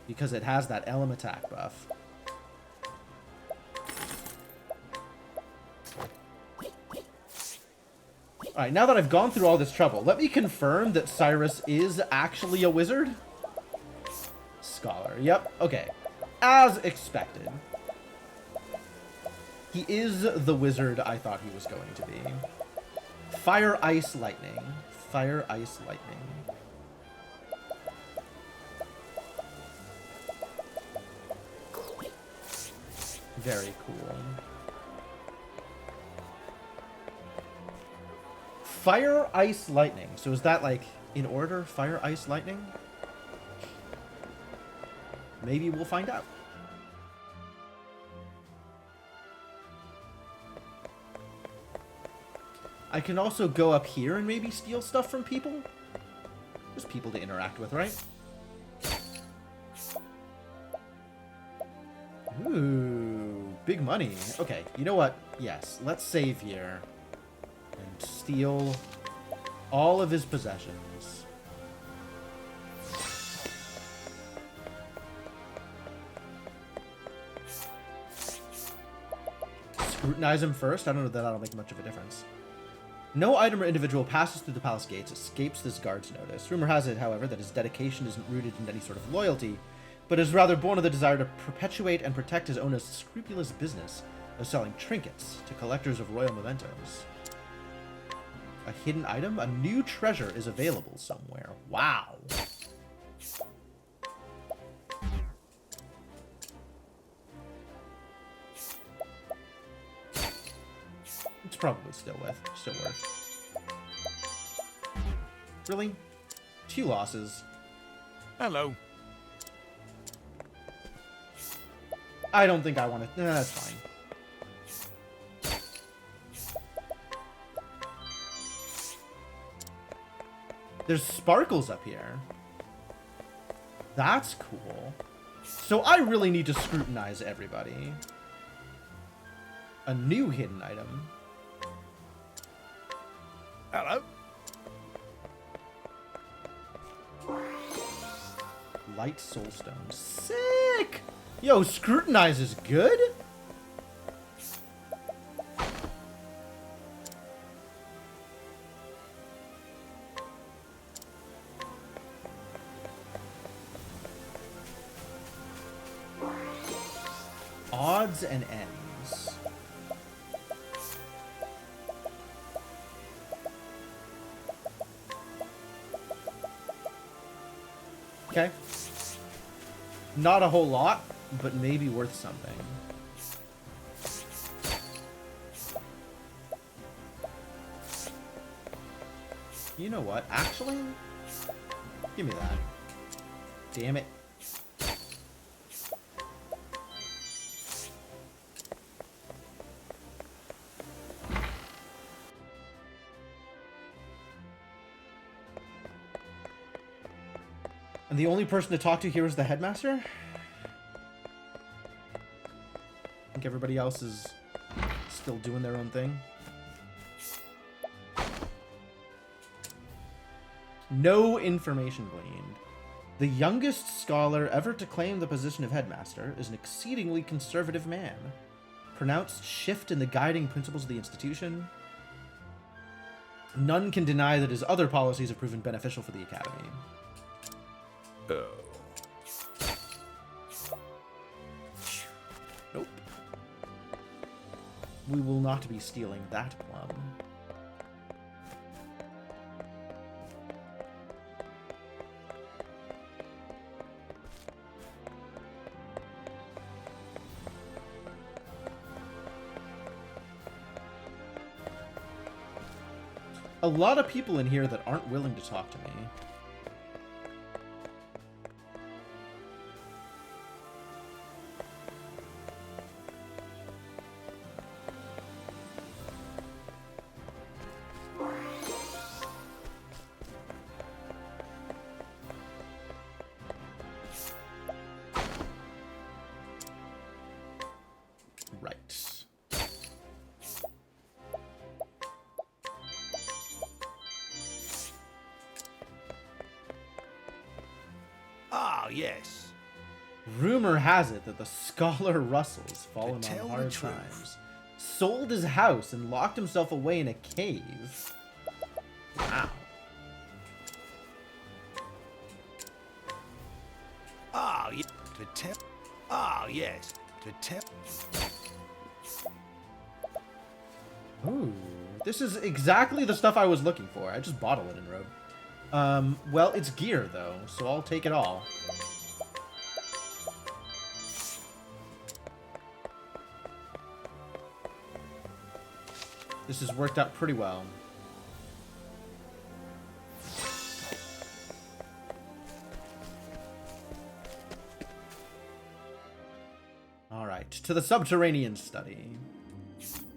Because it has that Elm attack buff. Alright, now that I've gone through all this trouble, let me confirm that Cyrus is actually a wizard. Scholar, yep, okay. As expected. He is the wizard I thought he was going to be. Fire, ice, lightning. Fire, ice, lightning. Very cool. Fire, ice, lightning. So is that like in order? Fire, ice, lightning? Maybe we'll find out. I can also go up here and maybe steal stuff from people. There's people to interact with, right? Ooh, big money. Okay, you know what? Yes, let's save here. And steal all of his possessions. Scrutinize him first? I don't know that that'll make much of a difference. No item or individual passes through the palace gates escapes this guard's notice. Rumor has it, however, that his dedication isn't rooted in any sort of loyalty, but is rather born of the desire to perpetuate and protect his own scrupulous business of selling trinkets to collectors of royal mementos. A hidden item? A new treasure is available somewhere. Wow. It's probably still worth. Really? 2 losses. Hello. I don't think I want to. Nah, that's fine. There's sparkles up here. That's cool. So I really need to scrutinize everybody. A new hidden item. Hello. Light soulstone. Sick! Yo, scrutinize is good? Odds and ends. Okay. Not a whole lot, but maybe worth something. You know what? Actually, give me that. Damn it. And the only person to talk to here is the headmaster? I think everybody else is still doing their own thing. No information gleaned. The youngest scholar ever to claim the position of headmaster is an exceedingly conservative man. Pronounced shift in the guiding principles of the institution. None can deny that his other policies have proven beneficial for the academy. Oh. Nope. We will not be stealing that plum. a lot of people in here that aren't willing to talk to me. Right. Ah, yes. Rumor has it that the scholar Russell's fallen on hard times, sold his house, and locked himself away in a cave. Wow. Ah, yes. Ah, yes. Ooh, this is exactly the stuff I was looking for. I just bought a linen robe. Well, it's gear, though, so I'll take it all. This has worked out pretty well. Alright, to the subterranean study.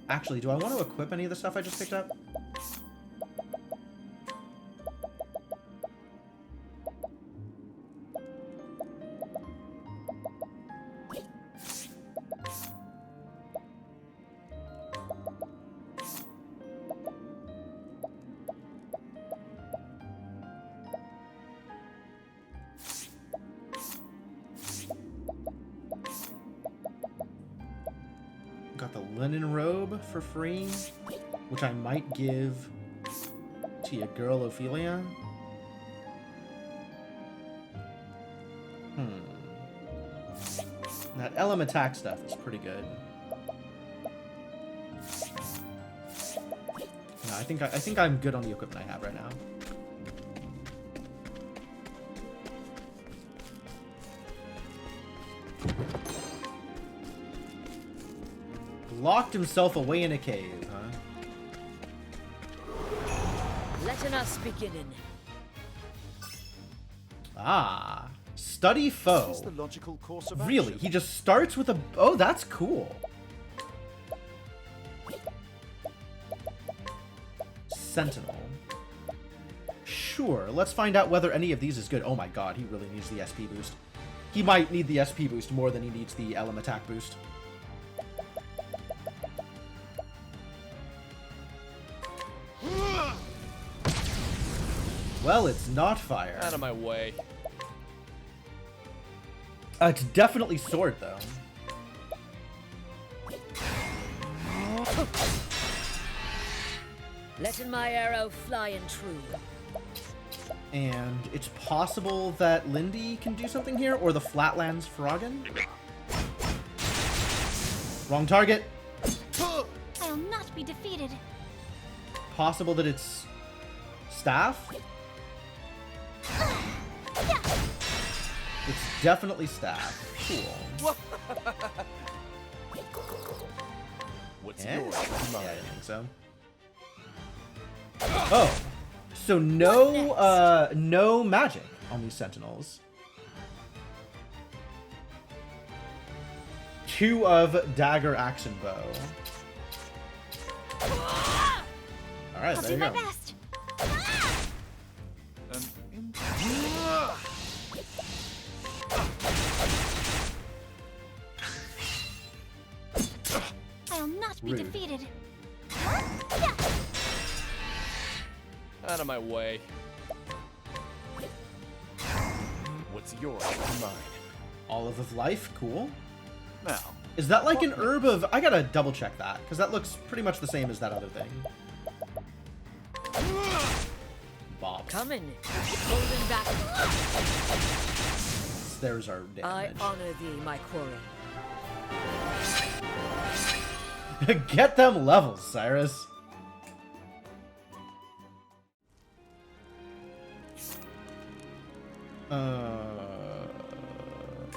Actually, do I want to equip any of the stuff I just picked up? Got the linen robe for free, which I might give to your girl Ophelia. That element attack stuff is pretty good. No, I think I'm good on the equipment I have right now. Locked himself away in a cave, huh? Letting us begin. Ah, study foe. Is this the logical course of Really? action? He just starts with a... Oh, that's cool. Sentinel. Sure, let's find out whether any of these is good. Oh my god, he really needs the SP boost. He might need the SP boost more than he needs the LM attack boost. Well, it's not fire. Out of my way. It's definitely sword, though. Letting my arrow fly and true. And it's possible that Lindy can do something here, or the Flatlands Froggen? Wrong target. I'll not be defeated. Possible that it's Staff? It's definitely Staff. Cool. What's Yeah? yours? Yeah, I think so. Oh. So no, no magic on these Sentinels. 2 of Dagger, Axe, and Bow. Alright, there you go. Best. I'll not be Rude. defeated. Out of my way. What's yours? Mine. Olive of Life, cool. Now, Is that like an herb of... I gotta double check that, because that looks pretty much the same as that other thing. Bob. Coming. Holding back. There's our I damage. honor thee, my quarry. Get them levels, Cyrus.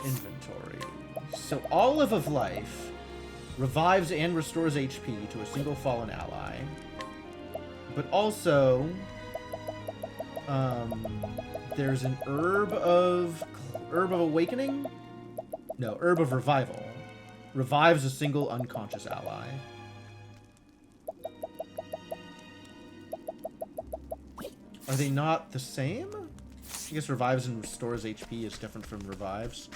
Inventory. So Olive of Life revives and restores HP to a single fallen ally. But also, there's an herb of awakening? No, herb of revival. Revives a single unconscious ally. Are they not the same? I guess revives and restores HP is different from revives.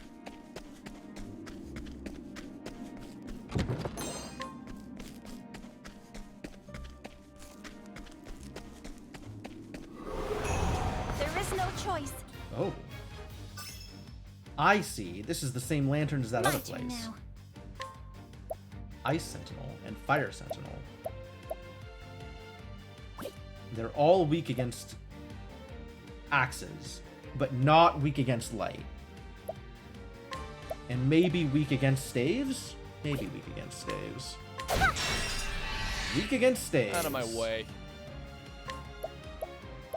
There is no choice. Oh. I see. This is the same lantern as that My other turn place. now. Ice Sentinel and Fire Sentinel. They're all weak against axes, but not weak against light. And maybe weak against staves? Maybe weak against staves. Weak against staves. Out of my way.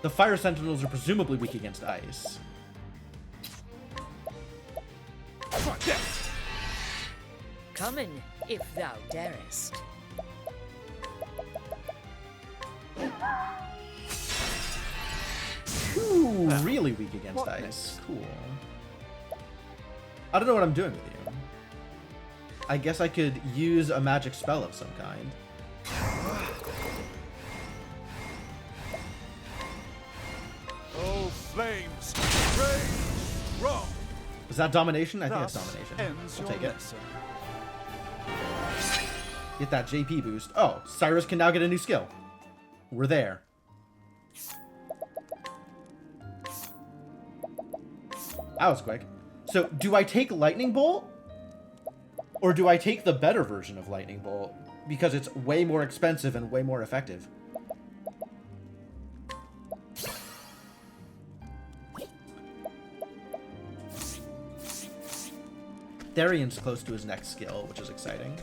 The Fire Sentinels are presumably weak against ice. Come in, if thou darest. Ooh, really weak against ice. Cool. I don't know what I'm doing with you. I guess I could use a magic spell of some kind. Oh, flames, rage strong. Is that domination? I think Thus that's domination. ends I'll your take it. lesson. Get that JP boost. Oh, Cyrus can now get a new skill. We're there. That was quick. So, do I take Lightning Bolt? Or do I take the better version of Lightning Bolt? Because it's way more expensive and way more effective. Therian's close to his next skill, which is exciting.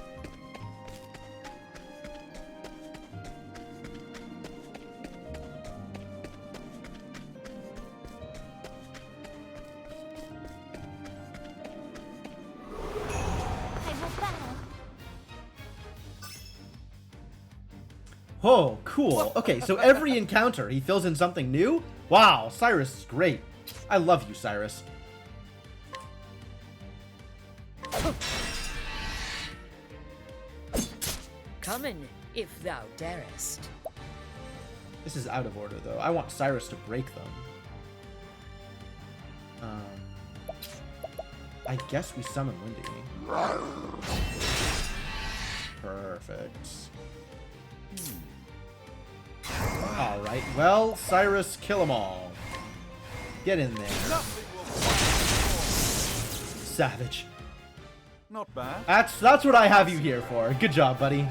Oh, cool. Okay, so every encounter, he fills in something new? Wow, Cyrus is great. I love you, Cyrus. Come in, if thou darest. This is out of order, though. I want Cyrus to break them. I guess we summon Windy. Perfect. Alright, well, Cyrus, kill them all. Get in there. Savage. Not bad. That's what I have you here for. Good job, buddy.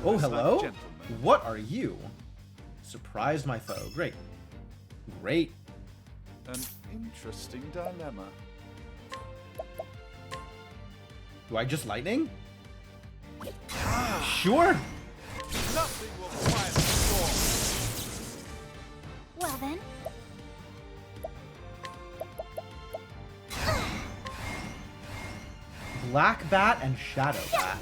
Oh, hello? What are you? Surprise my foe. Great. Great. An interesting dilemma. Do I just lightning? Sure. Nothing will quiet the storm. Well then. Black Bat and Shadow Bat.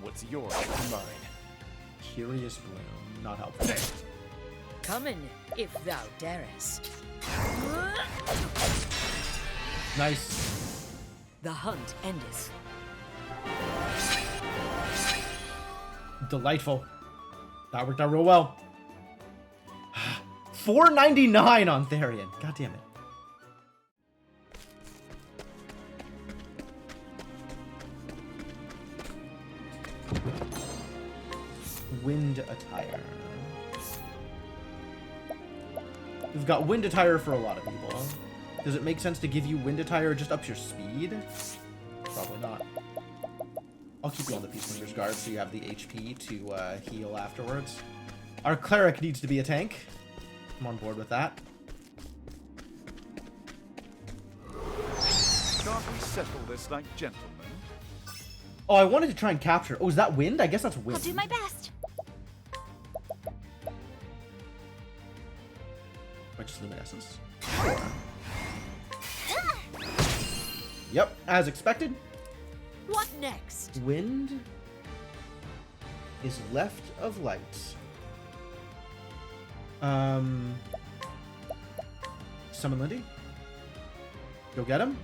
What's yours is mine. Curious Bloom. Not helpful. Come in, if thou darest. Nice. The hunt endeth. Delightful. That worked out real well. $4.99 on Therian. God damn it. Wind Attire. We've got Wind Attire for a lot of people. Does it make sense to give you Wind Attire just up your speed? Probably not. I'll keep you on the Peacemaker's Guard so you have the HP to heal afterwards. Our cleric needs to be a tank. I'm on board with that. Can't we settle this like gentlemen? Oh, I wanted to try and capture. Oh, is that wind? I guess that's wind. I'll do my best. Or just luminescence. Sure. Yep, as expected. What next? Wind is left of light. Summon Lindy. Go get him.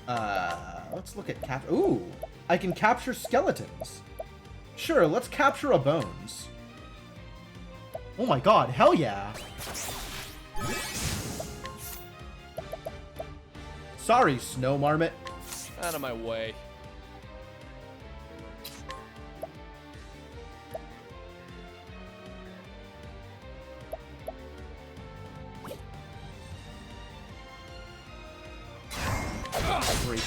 Let's look at cap. Ooh, I can capture skeletons. Sure, let's capture a bones. Oh my god, hell yeah. Sorry, Snow Marmot. Out of my way. Break you.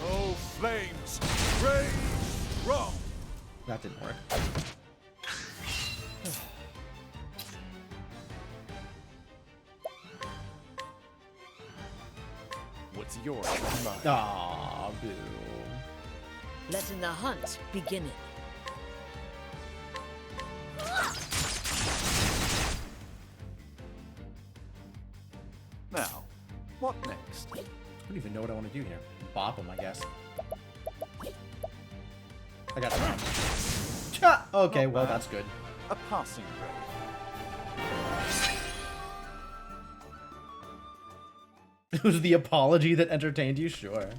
Oh, flames! Rage strong! That didn't work. What's yours? Mine. Aw, boo. Letting the hunt begin. Now, what next? I don't even know what I want to do here. Bop him, I guess. I got time. Cha! Okay, Not well, bad. that's good. A passing grade. It was the apology that entertained you? Sure.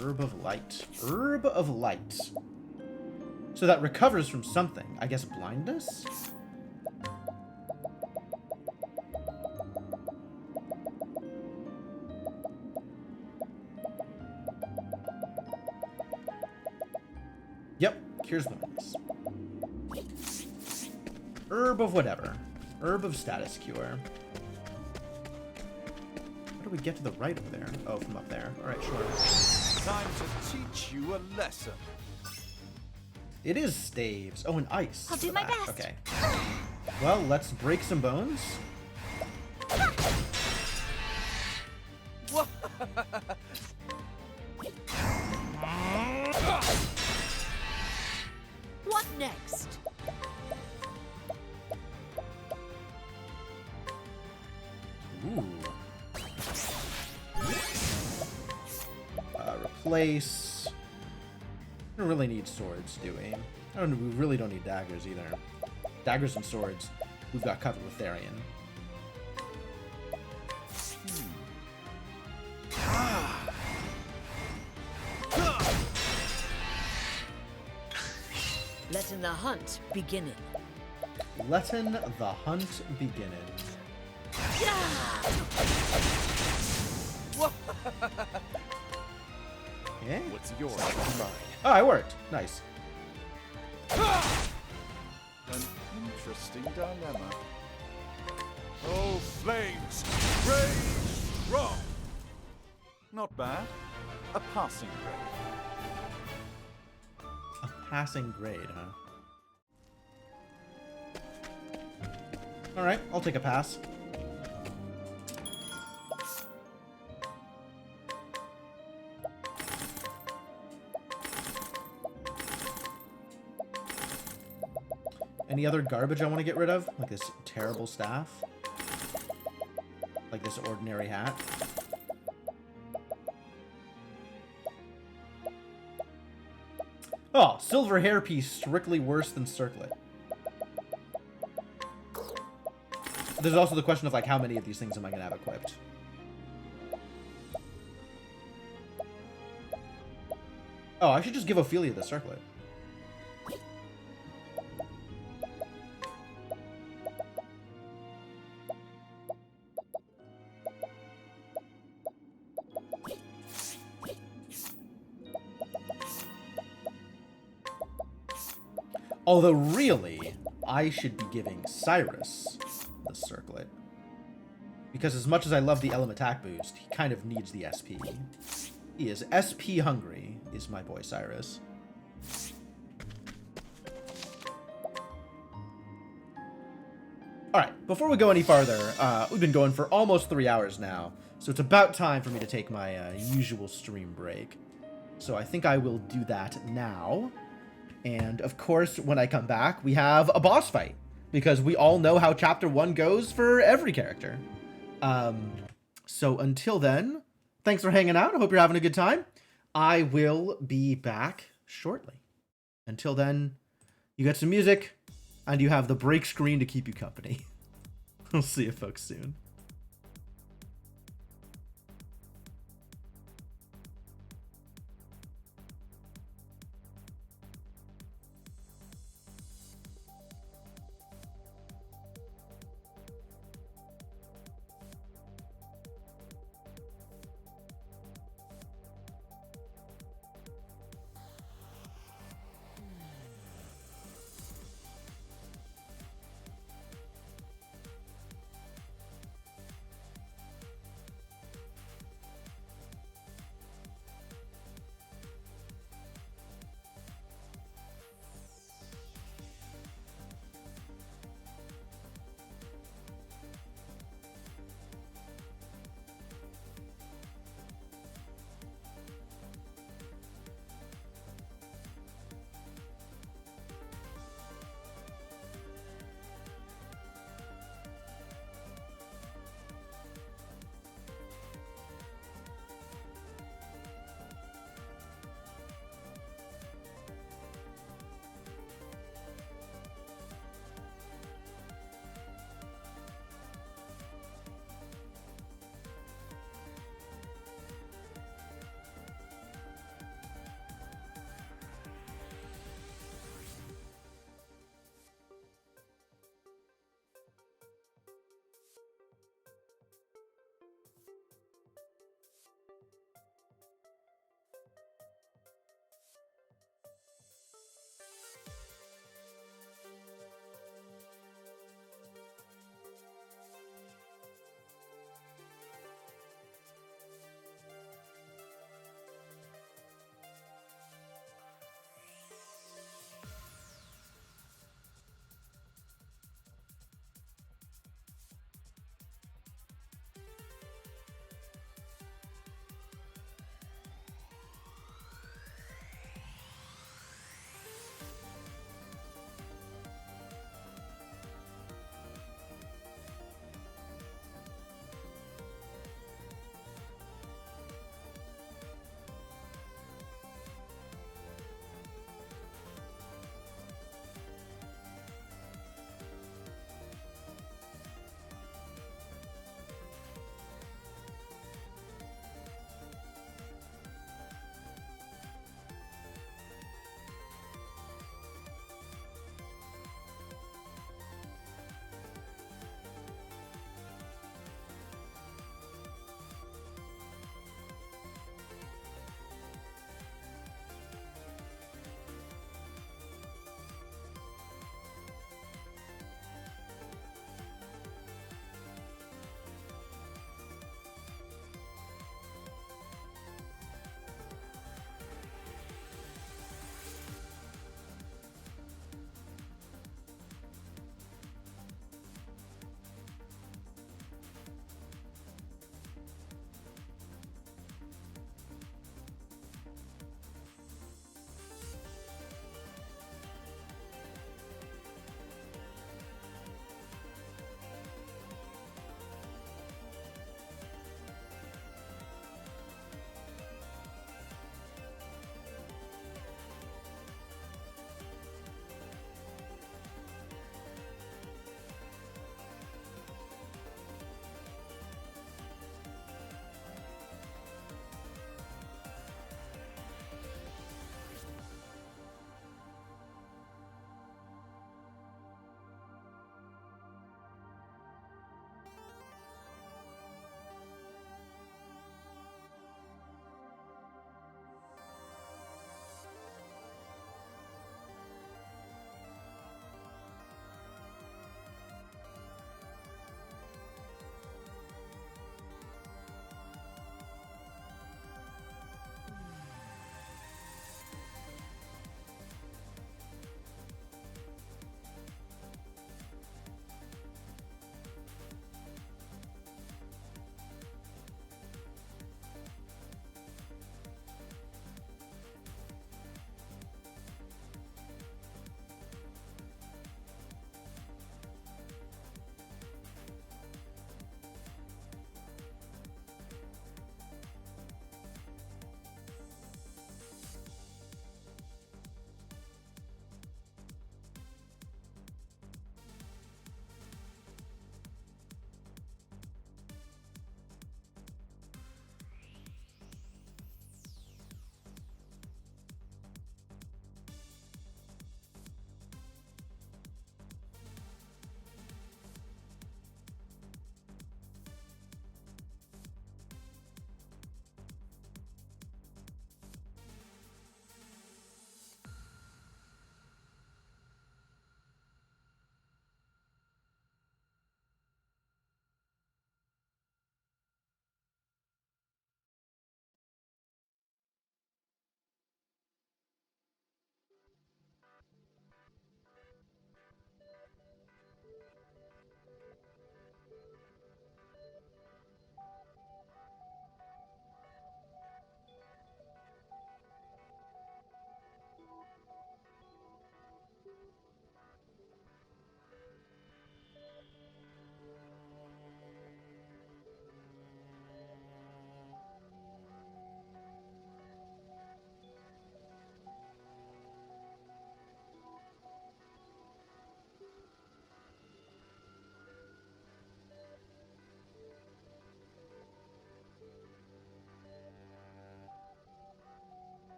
Herb of Light. Herb of Light. So that recovers from something. I guess blindness? Yep, cures blindness. Herb of whatever. Herb of status cure. How do we get to the right over there? Oh, from up there. Alright, sure. Time to teach you a lesson. It is staves. Oh, and ice. I'll do for my that. best. Okay. Well, let's break some bones. What next? Ooh. Replace. We don't really need swords, do we? We really don't need daggers either. Daggers and swords, we've got covered with Therian. Letting the hunt begin. Letting the hunt begin. Okay. What's yours? Mine. Oh, it worked. Nice. An interesting dilemma. Oh, flames! Rage strong! Not bad. A passing grade. A passing grade, huh? Alright, I'll take a pass. Any other garbage I want to get rid of? Like this terrible staff? Like this ordinary hat? Oh, silver hairpiece, strictly worse than circlet. There's also the question of like how many of these things am I going to have equipped? Oh, I should just give Ophelia the circlet. Although, really, I should be giving Cyrus the circlet. Because as much as I love the Elm attack boost, he kind of needs the SP. He is SP hungry, is my boy Cyrus. Alright, before we go any farther, we've been going for almost 3 hours now, so it's about time for me to take my usual stream break. So I think I will do that now. And of course, when I come back, we have a boss fight, because we all know how Chapter 1 goes for every character. So until then, thanks for hanging out. I hope you're having a good time. I will be back shortly. Until then, you get some music, and you have the break screen to keep you company. I'll see you folks soon.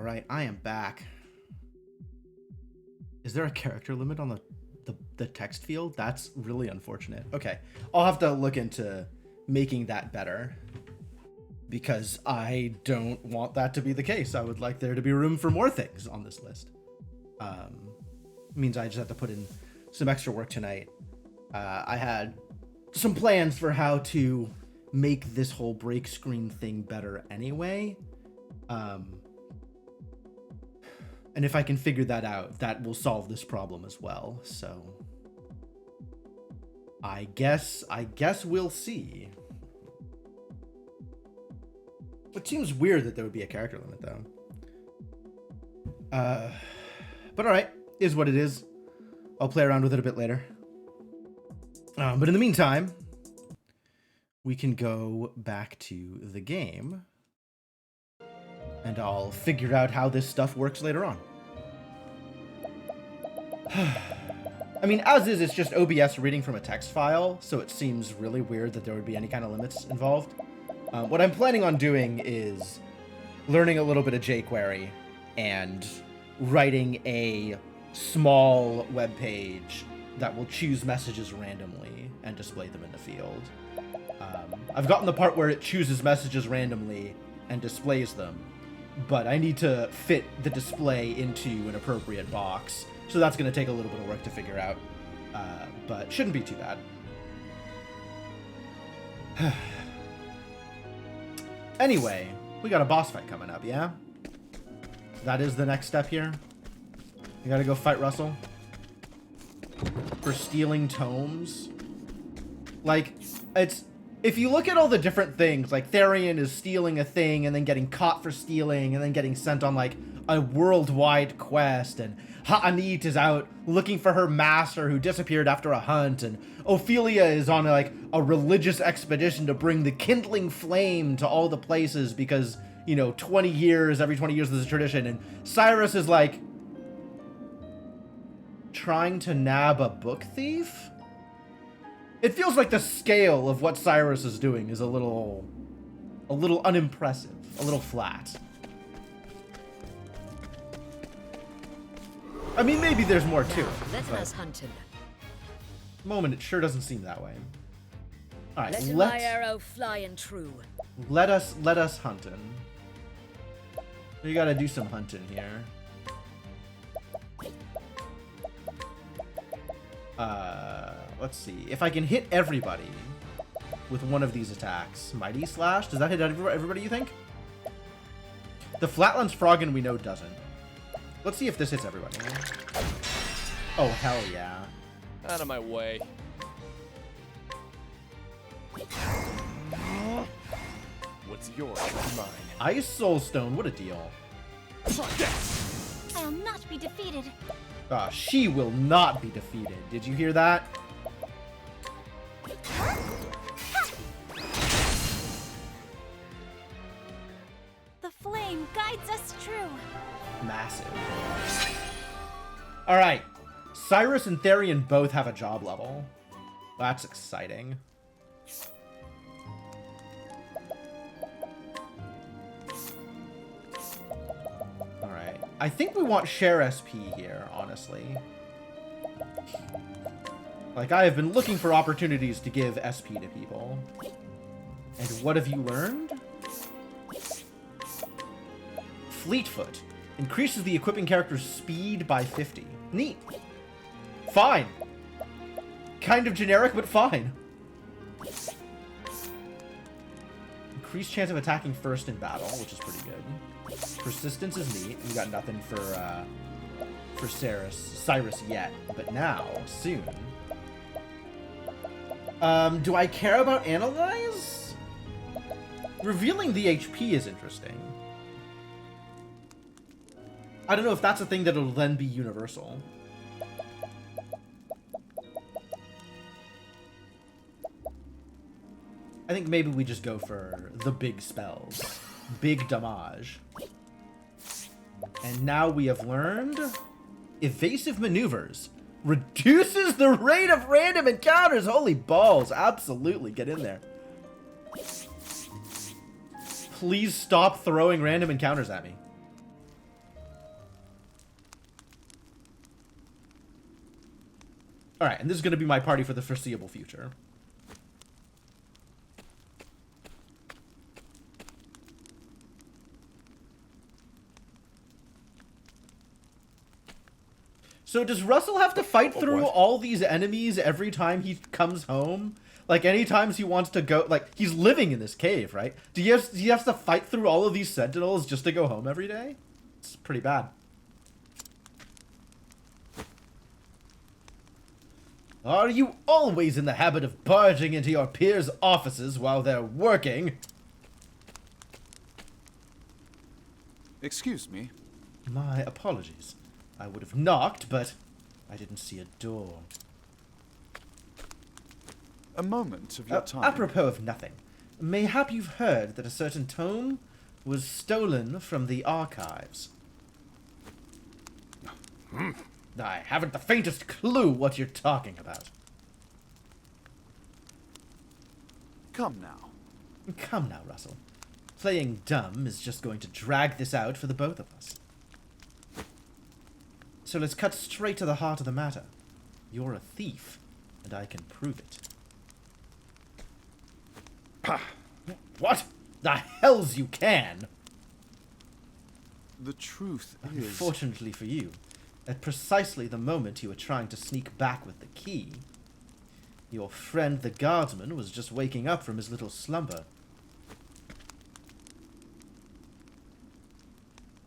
Alright, I am back. Is there a character limit on the text field? That's really unfortunate. Okay, I'll have to look into making that better, because I don't want that to be the case. I would like there to be room for more things on this list. Means I just have to put in some extra work tonight. I had some plans for how to make this whole break screen thing better anyway. And if I can figure that out, that will solve this problem as well. So I guess we'll see. It seems weird that there would be a character limit though. But alright, is what it is. I'll play around with it a bit later. But in the meantime, we can go back to the game, and I'll figure out how this stuff works later on. I mean, as is, it's just OBS reading from a text file, so it seems really weird that there would be any kind of limits involved. What I'm planning on doing is learning a little bit of jQuery and writing a small web page that will choose messages randomly and display them in the field. I've gotten the part where it chooses messages randomly and displays them, but I need to fit the display into an appropriate box, so that's going to take a little bit of work to figure out, but shouldn't be too bad. Anyway, we got a boss fight coming up, yeah? That is the next step here. We gotta go fight Russell for stealing tomes. Like, it's... If you look at all the different things, like Therian is stealing a thing and then getting caught for stealing and then getting sent on, like, a worldwide quest, and Ha'anit is out looking for her master who disappeared after a hunt, and Ophelia is on, like, a religious expedition to bring the kindling flame to all the places because, you know, every 20 years there's a tradition, and Cyrus is, like, trying to nab a book thief? It feels like the scale of what Cyrus is doing is a little unimpressive, a little flat. I mean, maybe there's more to it. Let us hunt him. Moment, it sure doesn't seem that way. All right, let my arrow fly and true. Let us hunt him. We gotta do some hunting here. Let's see if I can hit everybody with one of these attacks. Mighty Slash, does that hit everybody? You think? The Flatlands Froggen we know doesn't. Let's see if this hits everybody. Oh, hell yeah. Out of my way. What's yours is mine. Ice Soulstone, what a deal. I'll not be defeated. She will not be defeated. Did you hear that? The flame guides us true. Massive. All right. Cyrus and Therian both have a job level. That's exciting. All right. I think we want share SP here, honestly. Like, I have been looking for opportunities to give SP to people. And what have you learned? Fleetfoot. Increases the equipping character's speed by 50. Neat. Fine. Kind of generic, but fine. Increased chance of attacking first in battle, which is pretty good. Persistence is neat. We got nothing for Cyrus yet, but now, soon. Do I care about Analyze? Revealing the HP is interesting. I don't know if that's a thing that'll then be universal. I think maybe we just go for the big spells. Big damage. And now we have learned evasive maneuvers. Reduces the rate of random encounters. Holy balls. Absolutely. Get in there. Please stop throwing random encounters at me. Alright, and this is going to be my party for the foreseeable future. So does Russell have to fight through all these enemies every time he comes home? Like, anytime he wants to go... Like, he's living in this cave, right? Do you have to fight through all of these sentinels just to go home every day? It's pretty bad. Are you always in the habit of barging into your peers' offices while they're working? Excuse me. My apologies. I would have knocked, but I didn't see a door. A moment of your time. Apropos of nothing, mayhap you've heard that a certain tome was stolen from the archives. I haven't the faintest clue what you're talking about. Come now. Come now, Russell. Playing dumb is just going to drag this out for the both of us. So let's cut straight to the heart of the matter. You're a thief, and I can prove it. What? The hells you can! The truth is... Unfortunately for you, at precisely the moment you were trying to sneak back with the key, your friend the guardsman was just waking up from his little slumber.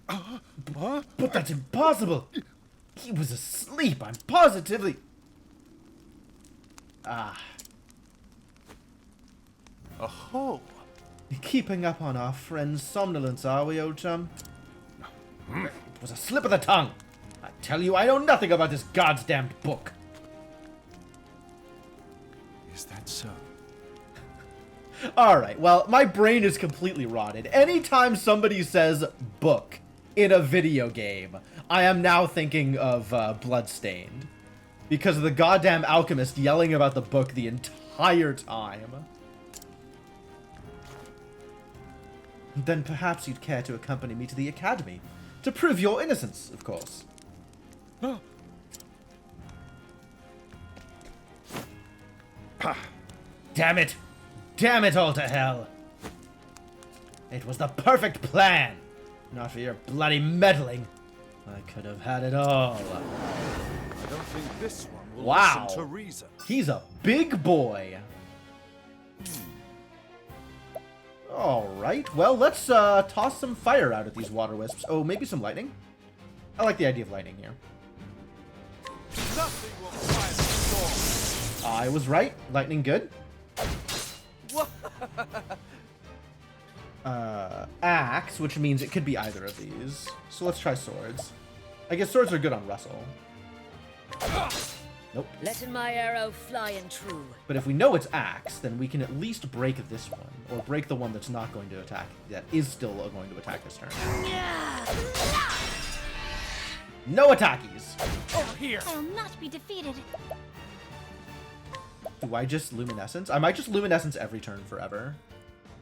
But that's impossible! He was asleep, I'm positively... Aho! Keeping up on our friend's somnolence, are we, old chum? It was a slip of the tongue! I tell you, I know nothing about this goddamned book! Is that so? Alright, well, my brain is completely rotted. Anytime somebody says book in a video game, I am now thinking of Bloodstained. Because of the goddamn alchemist yelling about the book the entire time. Then perhaps you'd care to accompany me to the academy. To prove your innocence, of course. Damn it! Damn it all to hell! It was the perfect plan! Not for your bloody meddling. I could have had it all. I don't think this one will Wow. listen to reason. He's a big boy. Alright, well, let's toss some fire out at these water wisps. Oh, maybe some lightning? I like the idea of lightning here. Nothing will quiet the storm. I was right. Lightning good. Axe, which means it could be either of these. So let's try swords. I guess swords are good on Russell. Nope. Letting my arrow fly and true. But if we know it's axe, then we can at least break this one. Or break the one that's not going to attack. That is still going to attack this turn. No attackies! Over here! I'll not be defeated. Do I just luminescence? I might just luminescence every turn forever.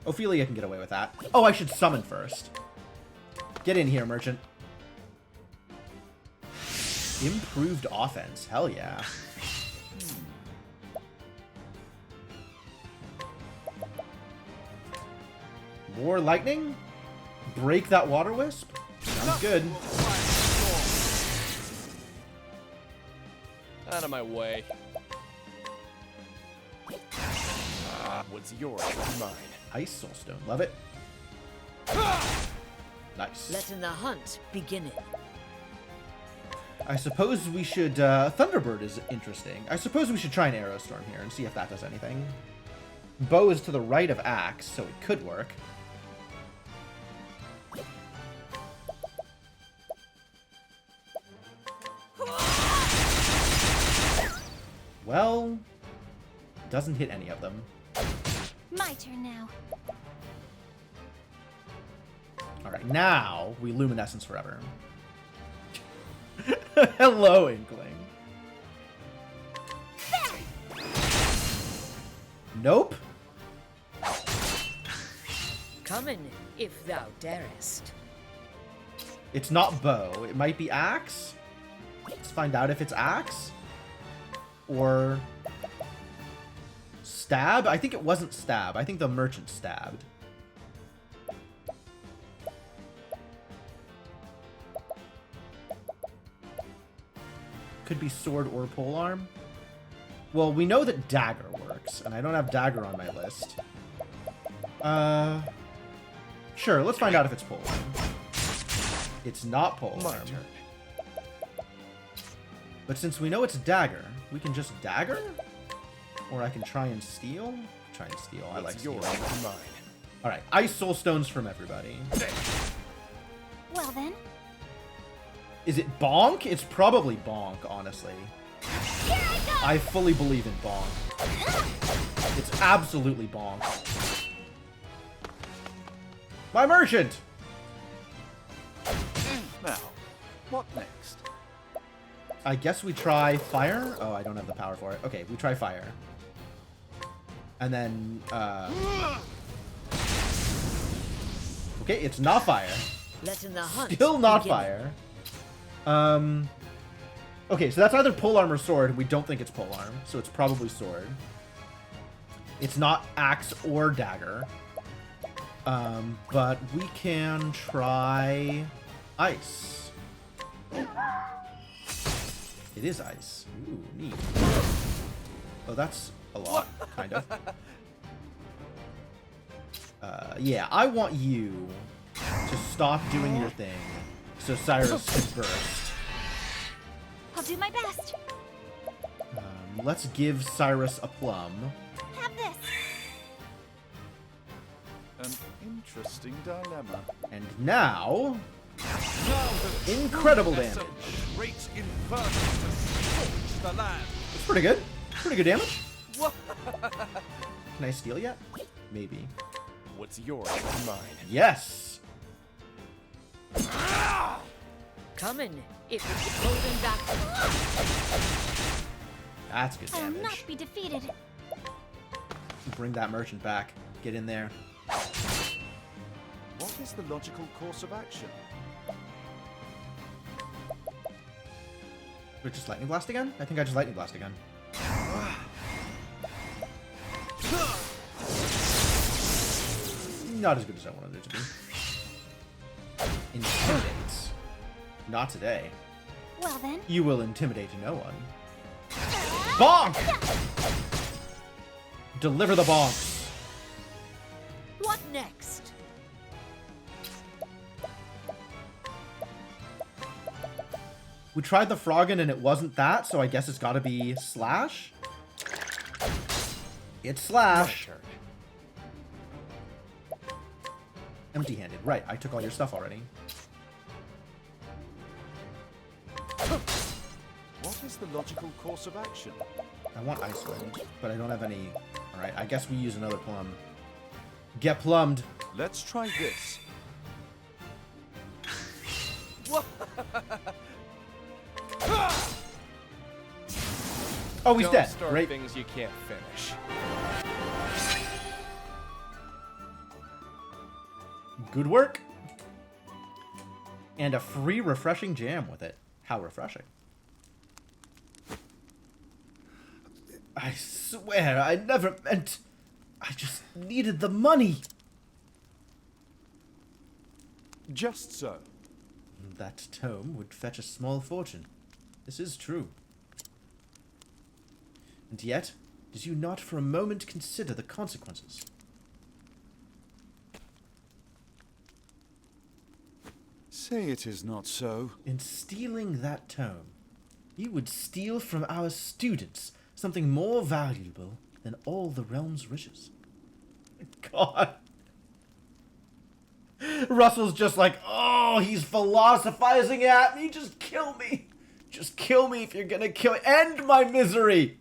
Ophelia can get away with that. Oh, I should summon first. Get in here, merchant. Improved offense. Hell yeah. More lightning? Break that water wisp? Sounds good. Out of my way. What's yours is mine. Ice soulstone. Love it. Nice. Letting the hunt begin. I suppose we should... Thunderbird is interesting. I suppose we should try an Arrowstorm here and see if that does anything. Bow is to the right of Axe, so it could work. Well... doesn't hit any of them. My turn now. Alright, now we luminescence forever. Hello, Inkling. Nope. Coming, if thou darest. It's not bow. It might be axe. Let's find out if it's axe. Or stab? I think it wasn't stab. I think the merchant stabbed. Could be sword or polearm. Well, we know that dagger works, and I don't have dagger on my list. Sure, let's find out if it's polearm. It's not polearm. But since we know it's dagger, we can just dagger? Or I can try and steal? Try and steal. I like steal. Alright, ice soul stones from everybody. Well then. Is it bonk? It's probably bonk, honestly. I fully believe in bonk. It's absolutely bonk. My merchant! Now, what next? I guess we try fire? Oh, I don't have the power for it. Okay, we try fire. And then, okay, it's not fire. Letting the hunt Still not begin. fire. Okay, so that's either polearm or sword. We don't think it's polearm, so it's probably sword. It's not axe or dagger. But we can try ice. It is ice. Ooh, neat. Oh, that's a lot, kind of. Yeah, I want you to stop doing your thing so Cyrus can burst. I'll do my best. Let's give Cyrus a plum. Have this. An interesting dilemma. And now... incredible damage. Great inferno to scorch the land. It's pretty good. Pretty good damage. Can I steal yet? Maybe. What's yours is mine. Yes! Coming if it's holding back. That's good I will damage. not be defeated. Bring that merchant back. Get in there. What is the logical course of action? Did I just lightning blast again? I think I just lightning blast again. Not as good as I wanted it to be. Intimidate. Not today. Well then. You will intimidate no one. Bonk! Deliver the bonks. What next? We tried the Froggen and it wasn't that, so I guess it's gotta be slash. It's slash. Empty-handed. Right, I took all your stuff already. What is the logical course of action? I want Icewind, but I don't have any... Alright, I guess we use another plum. Get plumbed. Let's try this. Oh, he's Don't dead. start Great. things you can't finish. Good work. And a free refreshing jam with it. How refreshing. I swear, I never meant... I just needed the money. Just so. That tome would fetch a small fortune. This is true. And yet, did you not for a moment consider the consequences? Say it is not so. In stealing that tome, you would steal from our students something more valuable than all the realm's riches. God. Russell's just like, oh, he's philosophizing at me. Just kill me. Just kill me if you're gonna kill me. End my misery.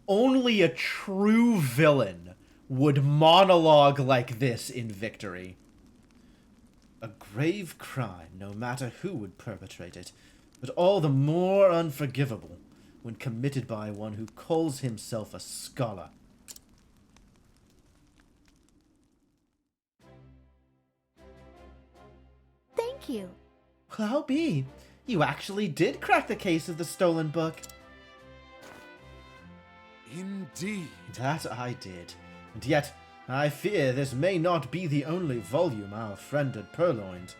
Only a true villain would monologue like this in victory. A grave crime, no matter who would perpetrate it, but all the more unforgivable when committed by one who calls himself a scholar. thank you. Well, I'll be. You actually did crack the case of the stolen book. Indeed. That I did. And yet, I fear this may not be the only volume our friend had purloined.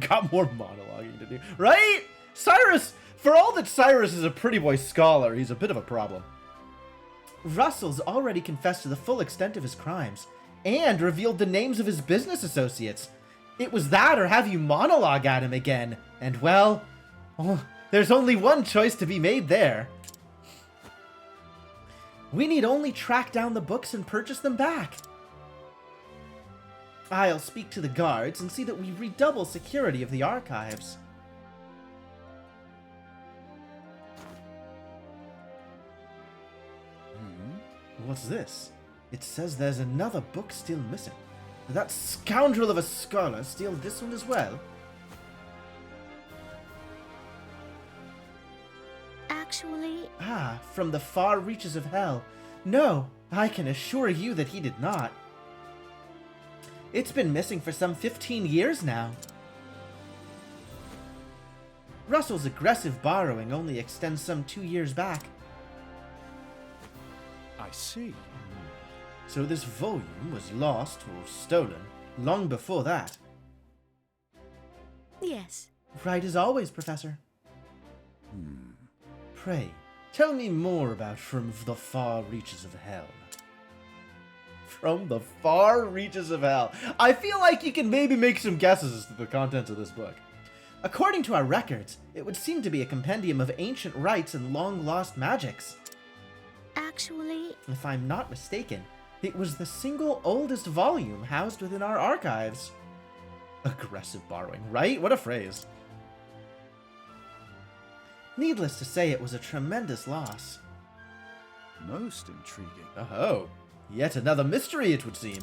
Got more monologuing to do. Right? Cyrus! For all that Cyrus is a pretty boy scholar, he's a bit of a problem. Russell's already confessed to the full extent of his crimes, and revealed the names of his business associates. It was that or have you monologue at him again. And well, there's only one choice to be made there. We need only track down the books and purchase them back. I'll speak to the guards and see that we redouble security of the archives. What's this? It says there's another book still missing. Did that scoundrel of a scholar steal this one as well? Actually... Ah, from the far reaches of hell. No, I can assure you that he did not. It's been missing for some 15 years now. Russell's aggressive borrowing only extends some 2 years back. I see. So this volume was lost or stolen long before that. Yes. Right as always, Professor. Pray, tell me more about From the Far Reaches of Hell. From the Far Reaches of Hell. I feel like you can maybe make some guesses as to the contents of this book. According to our records, it would seem to be a compendium of ancient rites and long-lost magics. Actually... If I'm not mistaken, it was the single oldest volume housed within our archives. Aggressive borrowing, right? What a phrase. Needless to say, it was a tremendous loss. Most intriguing. Oh, yet another mystery, it would seem.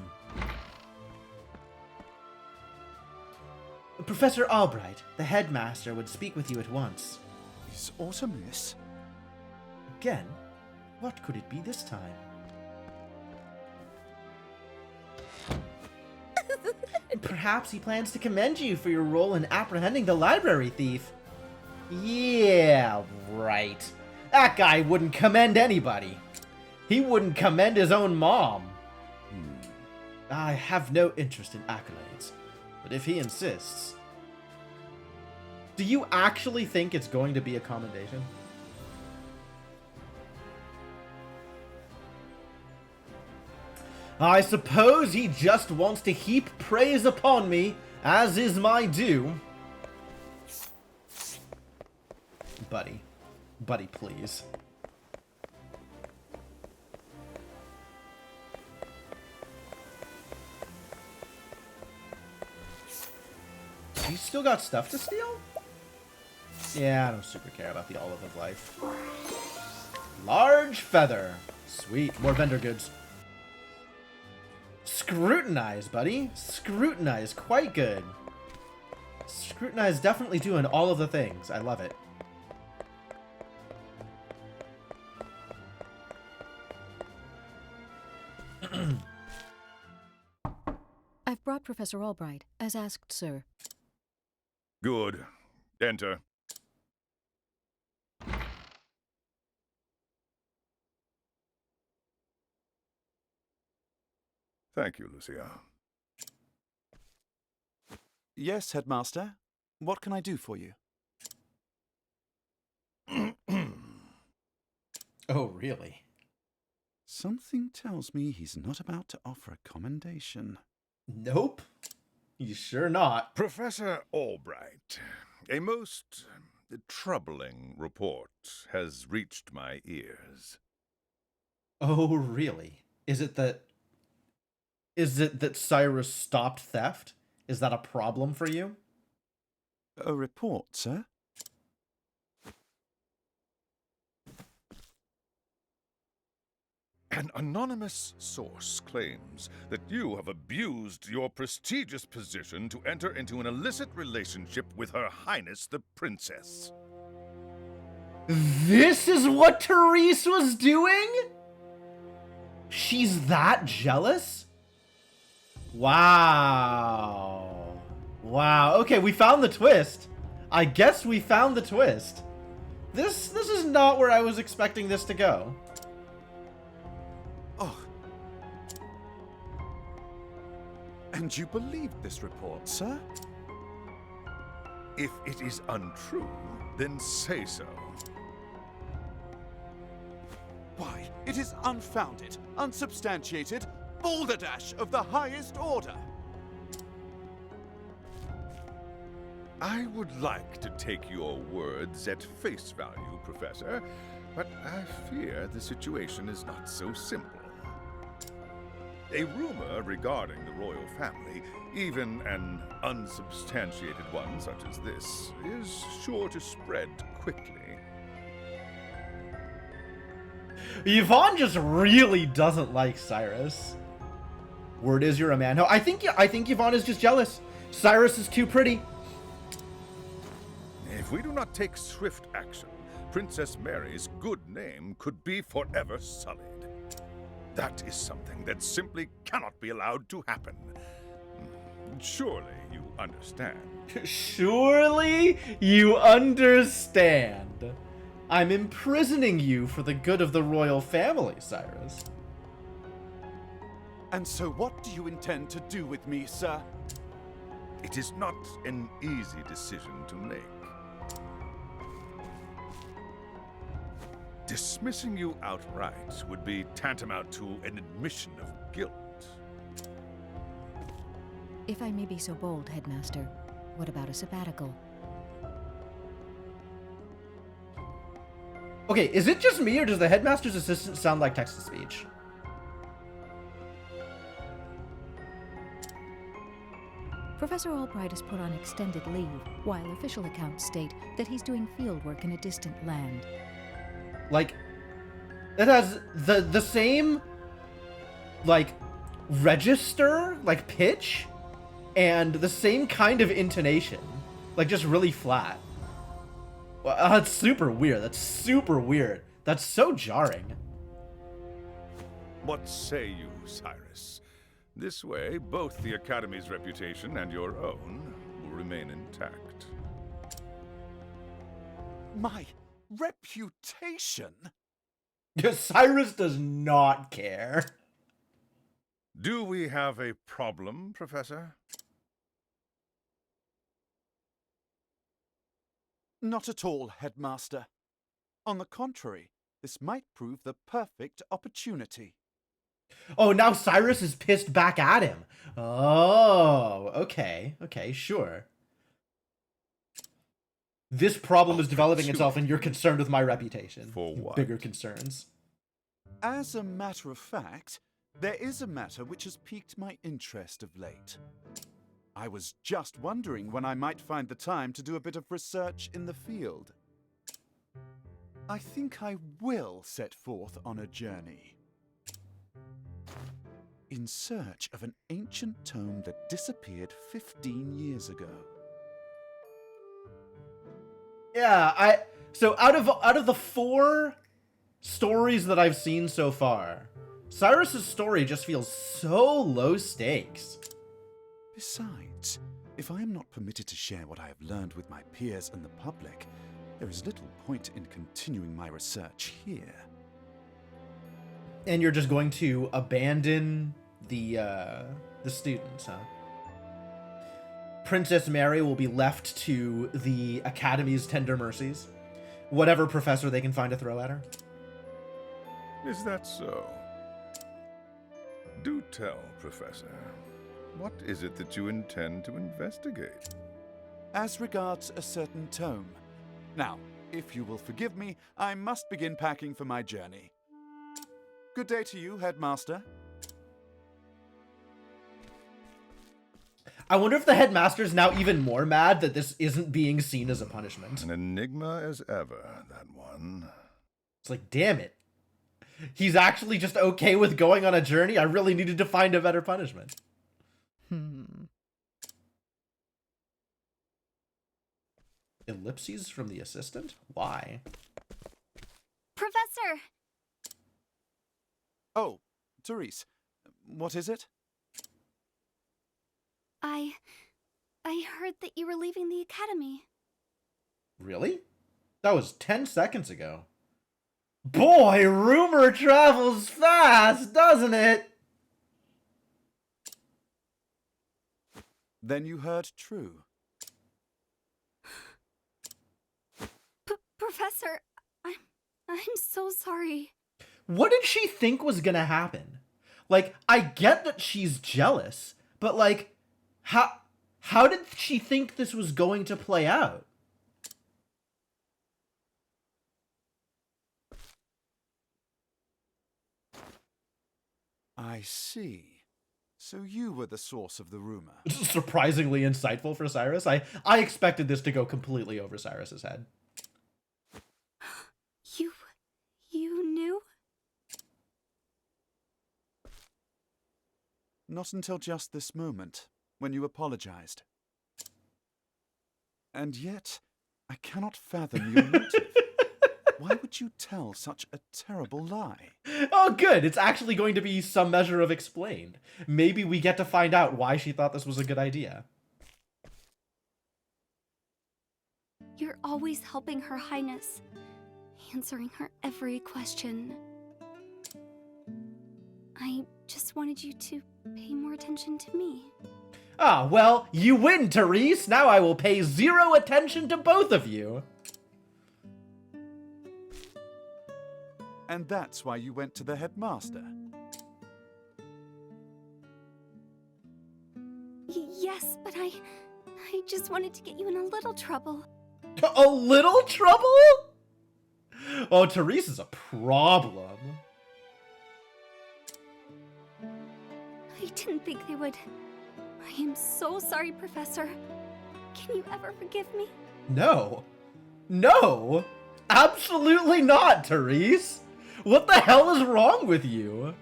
Professor Albright, the headmaster, would speak with you at once. Is aught amiss? Again? What could it be this time? Perhaps he plans to commend you for your role in apprehending the library thief. Yeah, right. That guy wouldn't commend anybody. He wouldn't commend his own mom. I have no interest in accolades, but if he insists... Do you actually think it's going to be a commendation? I suppose he just wants to heap praise upon me, as is my due. Buddy. Buddy, please. He's still got stuff to steal? Yeah, I don't super care about the olive of life. Large feather. Sweet. More vendor goods. Scrutinize, buddy. Scrutinize. Quite good. Scrutinize definitely doing all of the things. I love it. I've brought Professor Albright, as asked, sir. Good. Enter. Thank you, Lucia. Yes, Headmaster. What can I do for you? Oh, really? Something tells me he's not about to offer a commendation. Nope. He's sure not. Professor Albright, a most troubling report has reached my ears. Oh, really? Is it that Cyrus stopped theft? Is that a problem for you? A report, sir? An anonymous source claims that you have abused your prestigious position to enter into an illicit relationship with Her Highness the Princess. This is what Therese was doing? She's that jealous? Wow. Wow. Okay, we found the twist. I guess we found the twist. This is not where I was expecting this to go. Oh. And you believed this report, sir? If it is untrue, then say so. Why, it is unfounded, unsubstantiated, balderdash of the highest order. I would like to take your words at face value, Professor, but I fear the situation is not so simple. A rumor regarding the royal family, even an unsubstantiated one such as this, is sure to spread quickly. Yvonne just really doesn't like Cyrus. Word is you're a man. No, I think Yvonne is just jealous. Cyrus is too pretty. If we do not take swift action, Princess Mary's good name could be forever sullied. That is something that simply cannot be allowed to happen. Surely you understand. Surely you understand. I'm imprisoning you for the good of the royal family, Cyrus. And so what do you intend to do with me, sir? It is not an easy decision to make. Dismissing you outright would be tantamount to an admission of guilt. If I may be so bold, Headmaster, what about a sabbatical? Okay, is it just me or does the headmaster's assistant sound like text-to-speech? Professor Albright is put on extended leave, while official accounts state that he's doing field work in a distant land. Like, it has the same, like, register, like, pitch, and the same kind of intonation. Like, just really flat. Well, that's super weird. That's super weird. That's so jarring. What say you, Cyrus? This way, both the Academy's reputation and your own will remain intact. My reputation? Cyrus does not care. Do we have a problem, Professor? Not at all, Headmaster. On the contrary, this might prove the perfect opportunity. Oh, now Cyrus is pissed back at him. Oh, okay. Okay, sure. This problem is developing itself and you're concerned with my reputation. For what? Bigger concerns. As a matter of fact, there is a matter which has piqued my interest of late. I was just wondering when I might find the time to do a bit of research in the field. I think I will set forth on a journey. In search of an ancient tome that disappeared 15 years ago. Yeah, so out of the 4 stories that I've seen so far, Cyrus's story just feels so low stakes. Besides, if I am not permitted to share what I have learned with my peers and the public, there is little point in continuing my research here. And you're just going to abandon the students, huh? Princess Mary will be left to the Academy's tender mercies. Whatever professor they can find to throw at her. Is that so? Do tell, Professor. What is it that you intend to investigate? As regards a certain tome. Now, if you will forgive me, I must begin packing for my journey. Good day to you, Headmaster. I wonder if the headmaster's now even more mad that this isn't being seen as a punishment. An enigma as ever, that one. It's like, damn it. He's actually just okay with going on a journey? I really needed to find a better punishment. Ellipses from the assistant? Why? Professor! Oh, Therese, what is it? I heard that you were leaving the academy. Really? That was 10 seconds ago. Boy, rumor travels fast, doesn't it? Then you heard true. Professor, I'm so sorry. What did she think was gonna happen? Like, I get that she's jealous, but like, how did she think this was going to play out? I see. So you were the source of the rumor. Surprisingly insightful for Cyrus. I expected this to go completely over Cyrus's head. You knew? Not until just this moment, when you apologized. And yet, I cannot fathom your motive. Why would you tell such a terrible lie? Oh, good. It's actually going to be some measure of explained. Maybe we get to find out why she thought this was a good idea. You're always helping Her Highness, answering her every question. I just wanted you to pay more attention to me. Ah, well, you win, Therese. Now I will pay 0 attention to both of you. And that's why you went to the headmaster. Yes, but I just wanted to get you in a little trouble. A little trouble? Oh, Therese is a problem. I didn't think they would. I am so sorry, Professor. Can you ever forgive me? No. No. Absolutely not, Therese. What the hell is wrong with you?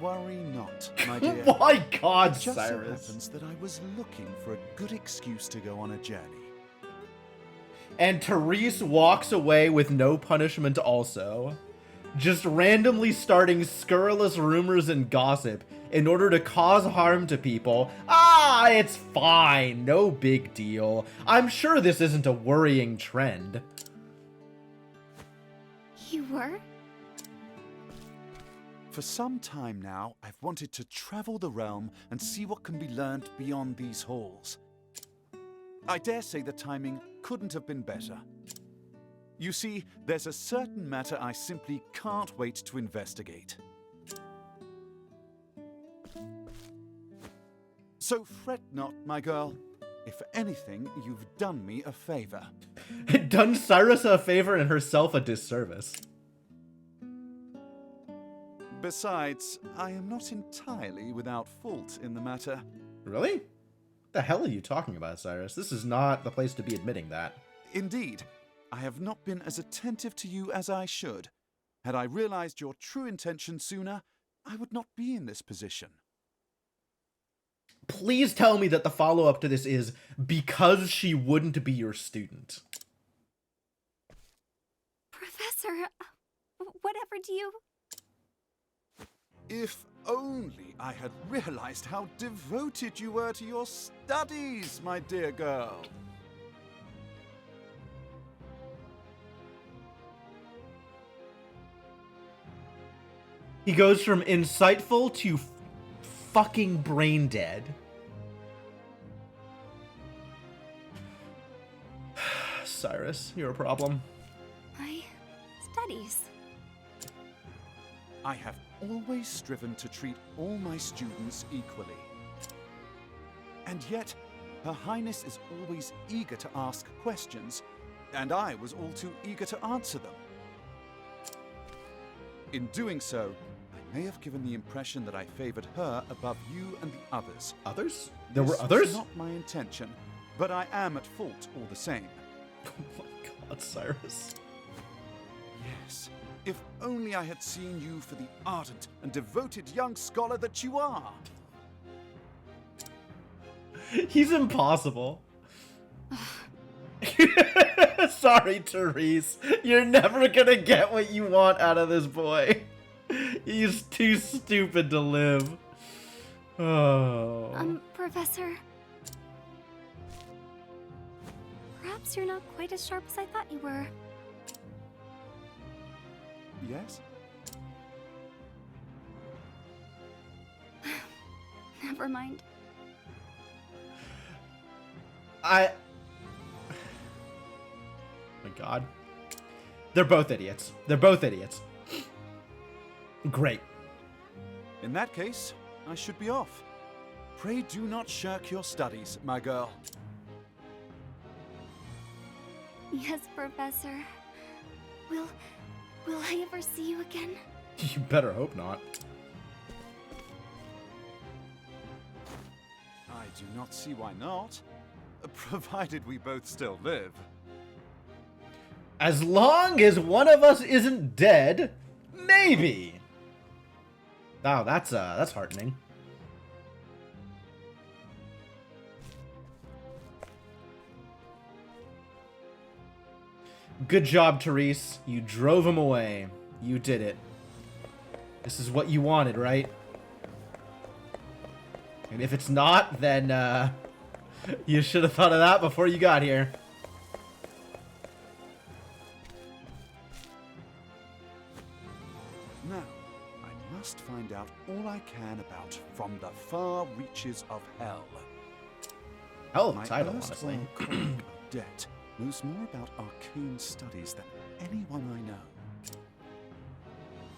Worry not, my dear. My God, it just Cyrus. so happens that I was looking for a good excuse to go on a journey. And Therese walks away with no punishment also. Just randomly starting scurrilous rumors and gossip in order to cause harm to people. Ah, it's fine. No big deal. I'm sure this isn't a worrying trend. You were? For some time now, I've wanted to travel the realm and see what can be learned beyond these halls. I dare say the timing couldn't have been better. You see, there's a certain matter I simply can't wait to investigate. So fret not, my girl. If anything, you've done me a favor. Done Cyrus a favor and herself a disservice. Besides, I am not entirely without fault in the matter. Really? What the hell are you talking about, Cyrus? This is not the place to be admitting that. Indeed, I have not been as attentive to you as I should. Had I realized your true intention sooner, I would not be in this position. Please tell me that the follow-up to this is because she wouldn't be your student. Professor, whatever do you... If only I had realized how devoted you were to your studies, my dear girl. He goes from insightful to fucking brain dead. Cyrus, you're a problem. My studies. I have always striven to treat all my students equally. And yet, Her Highness is always eager to ask questions, and I was all too eager to answer them. In doing so, I may have given the impression that I favored her above you and the others. Others? There were This others? was not my intention, but I am at fault all the same. Oh my God, Cyrus. Yes, if only I had seen you for the ardent and devoted young scholar that you are. He's impossible. Sorry, Therese. You're never gonna get what you want out of this boy. He's too stupid to live. Oh. Professor. Perhaps you're not quite as sharp as I thought you were. Yes? Never mind. My God. They're both idiots. They're both idiots. Great. In that case, I should be off. Pray do not shirk your studies, my girl. Yes, Professor. Will I ever see you again? You better hope not. I do not see why not, provided we both still live. As long as one of us isn't dead, maybe. Wow, that's heartening. Good job, Therese. You drove him away. You did it. This is what you wanted, right? And if it's not, then you should have thought of that before you got here. Now, I must find out all I can about From the Far Reaches of Hell. Hell of a My title, honestly. erstwhile colleague Odette knows more about arcane studies than anyone I know.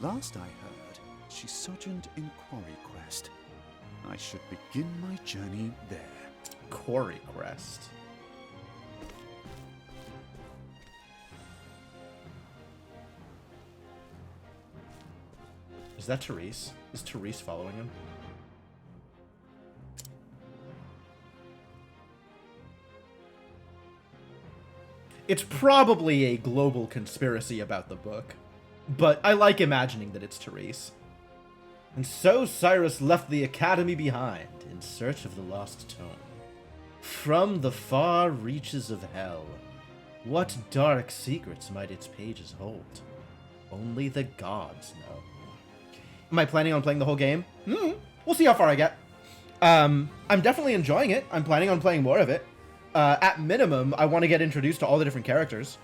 Last I heard, she sojourned in Quarry Quest. I should begin my journey there. Quarry Quest. Is that Therese? Is Therese following him? It's probably a global conspiracy about the book, but I like imagining that it's Therese. And so Cyrus left the academy behind in search of the lost tome. From the far reaches of hell, what dark secrets might its pages hold? Only the gods know. Am I planning on playing the whole game? We'll see how far I get. I'm definitely enjoying it. I'm planning on playing more of it. At minimum, I want to get introduced to all the different characters.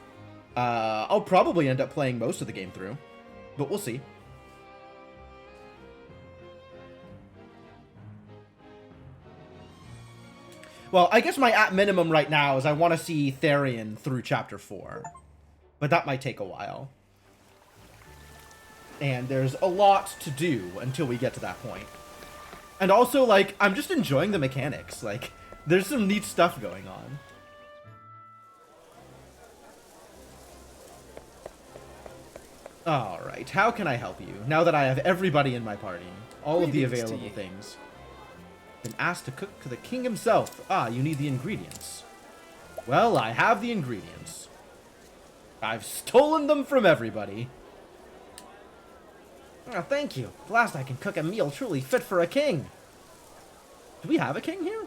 I'll probably end up playing most of the game through, but we'll see. Well, I guess my at minimum right now is I want to see Therion through Chapter 4. But that might take a while. And there's a lot to do until we get to that point. And also, like, I'm just enjoying the mechanics. Like, there's some neat stuff going on. Alright, how can I help you? Now that I have everybody in my party. All of the available things. Been asked to cook for the king himself. Ah, you need the ingredients. Well, I have the ingredients. I've stolen them from everybody. Oh, thank you. At last I can cook a meal truly fit for a king. Do we have a king here?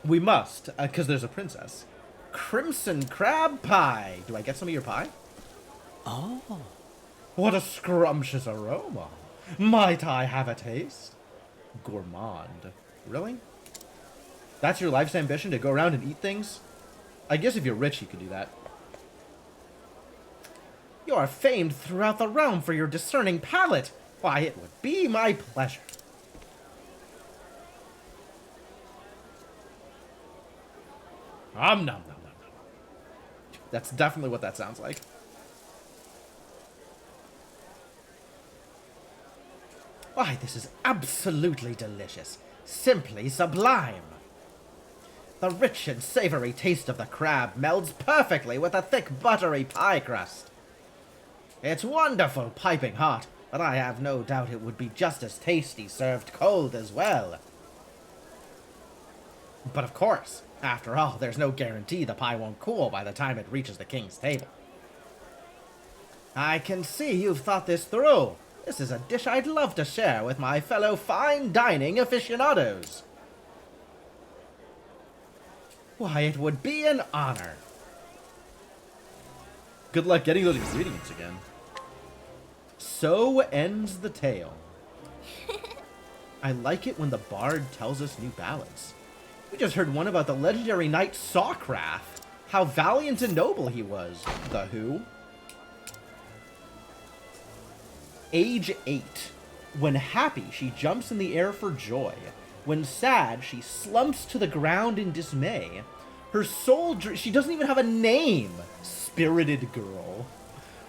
We must, because there's a princess. Crimson crab pie. Do I get some of your pie? Oh. What a scrumptious aroma. Might I have a taste? Gourmand. Really? That's your life's ambition, to go around and eat things? I guess if you're rich, you could do that. You are famed throughout the realm for your discerning palate. Why, it would be my pleasure. Nom nom nom nom. That's definitely what that sounds like. Why, this is absolutely delicious. Simply sublime. The rich and savory taste of the crab melds perfectly with the thick buttery pie crust. It's wonderful piping hot, but I have no doubt it would be just as tasty served cold as well. But of course, after all, there's no guarantee the pie won't cool by the time it reaches the king's table. I can see you've thought this through. This is a dish I'd love to share with my fellow fine dining aficionados. Why, it would be an honor. Good luck getting those ingredients again. So ends the tale. I like it when the bard tells us new ballads. We just heard one about the legendary knight Sawcraft. How valiant and noble he was. The who? Age 8. When happy, she jumps in the air for joy. When sad, she slumps to the ground in dismay. Her sole she doesn't even have a name. Spirited girl.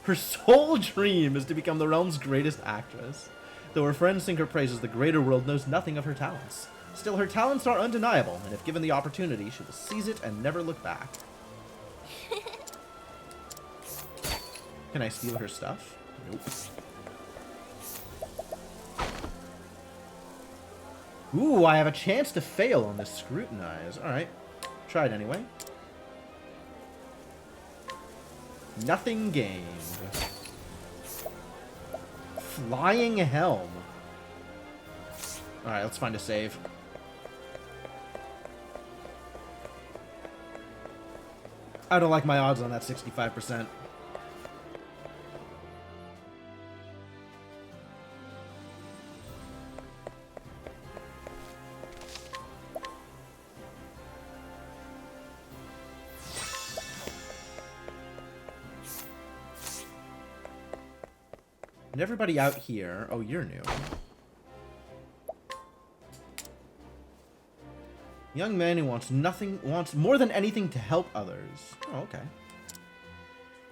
Her sole dream is to become the realm's greatest actress. Though her friends sing her praises, the greater world knows nothing of her talents. Still, her talents are undeniable, and if given the opportunity, she will seize it and never look back. Can I steal her stuff? Nope. Ooh, I have a chance to fail on this scrutinize. Alright. Try it anyway. Nothing gained. Flying Helm. Alright, let's find a save. I don't like my odds on that 65%. And everybody out here... Oh, you're new. Young man who wants more than anything to help others. Oh, okay.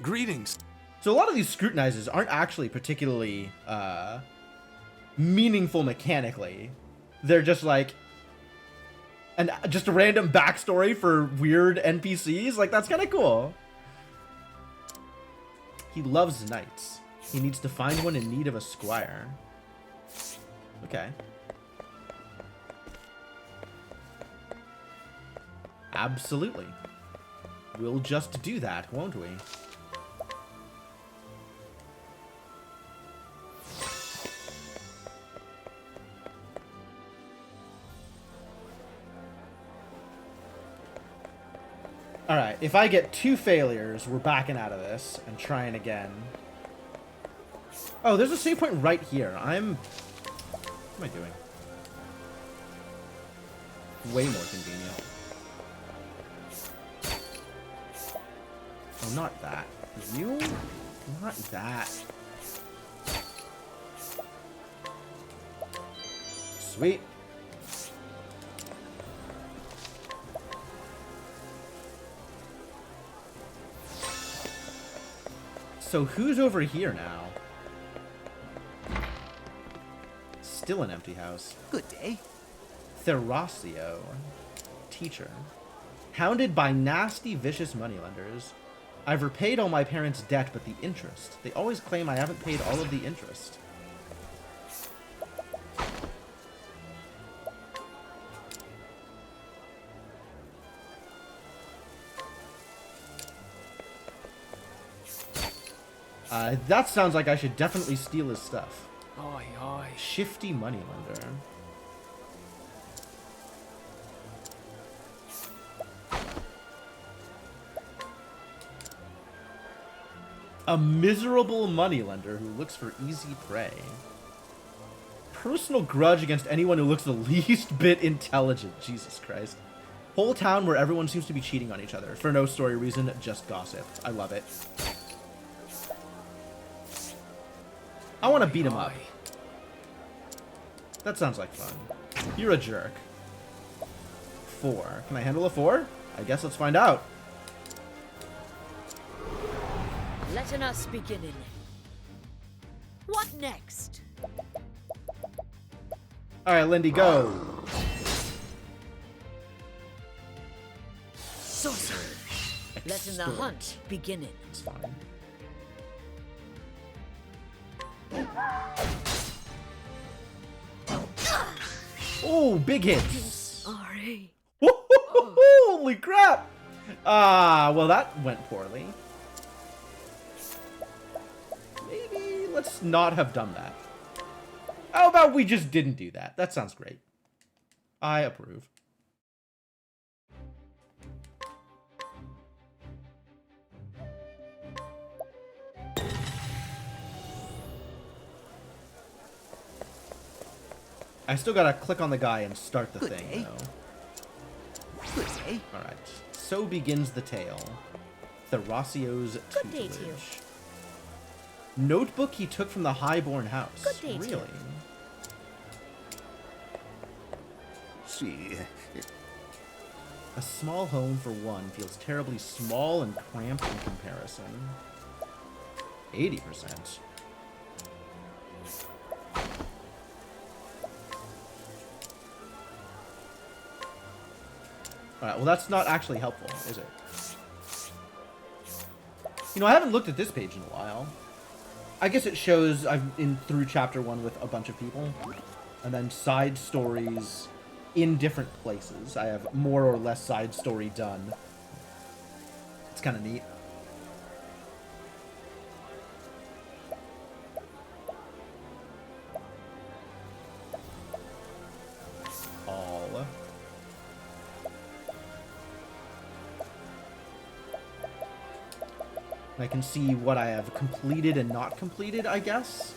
Greetings. So a lot of these scrutinizers aren't actually particularly meaningful mechanically. They're just like just a random backstory for weird NPCs. Like, that's kind of cool. He loves knights. He needs to find one in need of a squire. Okay. Absolutely. We'll just do that, won't we? Alright, if I get 2 failures, we're backing out of this and trying again. Oh, there's a save point right here. What am I doing? Way more convenient. Oh, not that. You? Not that. Sweet. So who's over here now? Still an empty house. Good day. Therasio. Teacher. Hounded by nasty, vicious moneylenders. I've repaid all my parents' debt, but the interest. They always claim I haven't paid all of the interest. That sounds like I should definitely steal his stuff. Oi, oi. Shifty moneylender. A miserable moneylender who looks for easy prey. Personal grudge against anyone who looks the least bit intelligent. Jesus Christ. Whole town where everyone seems to be cheating on each other. For no story reason, just gossip. I love it. I want to beat him up. That sounds like fun. You're a jerk. 4. Can I handle a 4? I guess let's find out. Letting us beginning. What next? Alright, Lindy, go. Sorcery. Letting the hunt beginning. It's fine. Oh, big hits. Sorry. Holy crap. Well, that went poorly. Maybe let's not have done that. How about we just didn't do that? That sounds great. I approve. I still gotta click on the guy and start the Good thing, day. though. Good day. Alright. So begins the tale. Theracio's Good day to you. tutelage. Notebook he took from the highborn house. Good day to you. Really? See, A small home for one feels terribly small and cramped in comparison. 80%. Alright, well that's not actually helpful, is it? You know, I haven't looked at this page in a while. I guess it shows I've been through chapter 1 with a bunch of people. And then side stories in different places. I have more or less side story done. It's kind of neat. All. I can see what I have completed and not completed, I guess.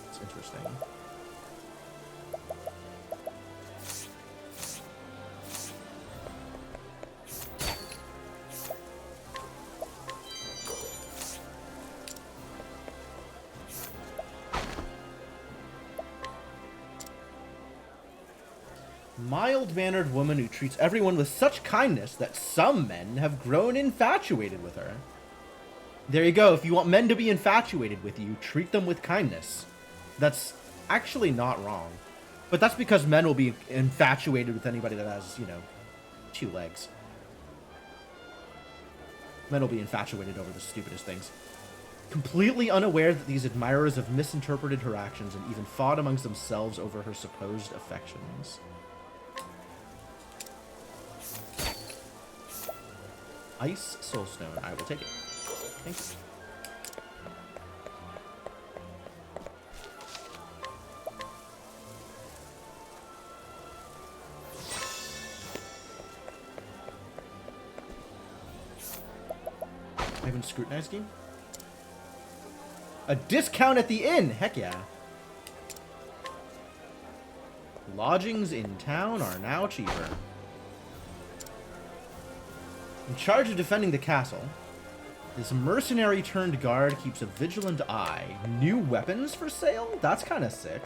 It's interesting. Mild-mannered woman who treats everyone with such kindness that some men have grown infatuated with her. There you go. If you want men to be infatuated with you, treat them with kindness. That's actually not wrong. But that's because men will be infatuated with anybody that has, you know, 2 legs. Men will be infatuated over the stupidest things. Completely unaware that these admirers have misinterpreted her actions and even fought amongst themselves over her supposed affections. Ice Soulstone. I will take it. Thank you. I haven't scrutinized you. A discount at the inn! Heck yeah. Lodgings in town are now cheaper. In charge of defending the castle, this mercenary turned guard keeps a vigilant eye. New weapons for sale? That's kind of sick.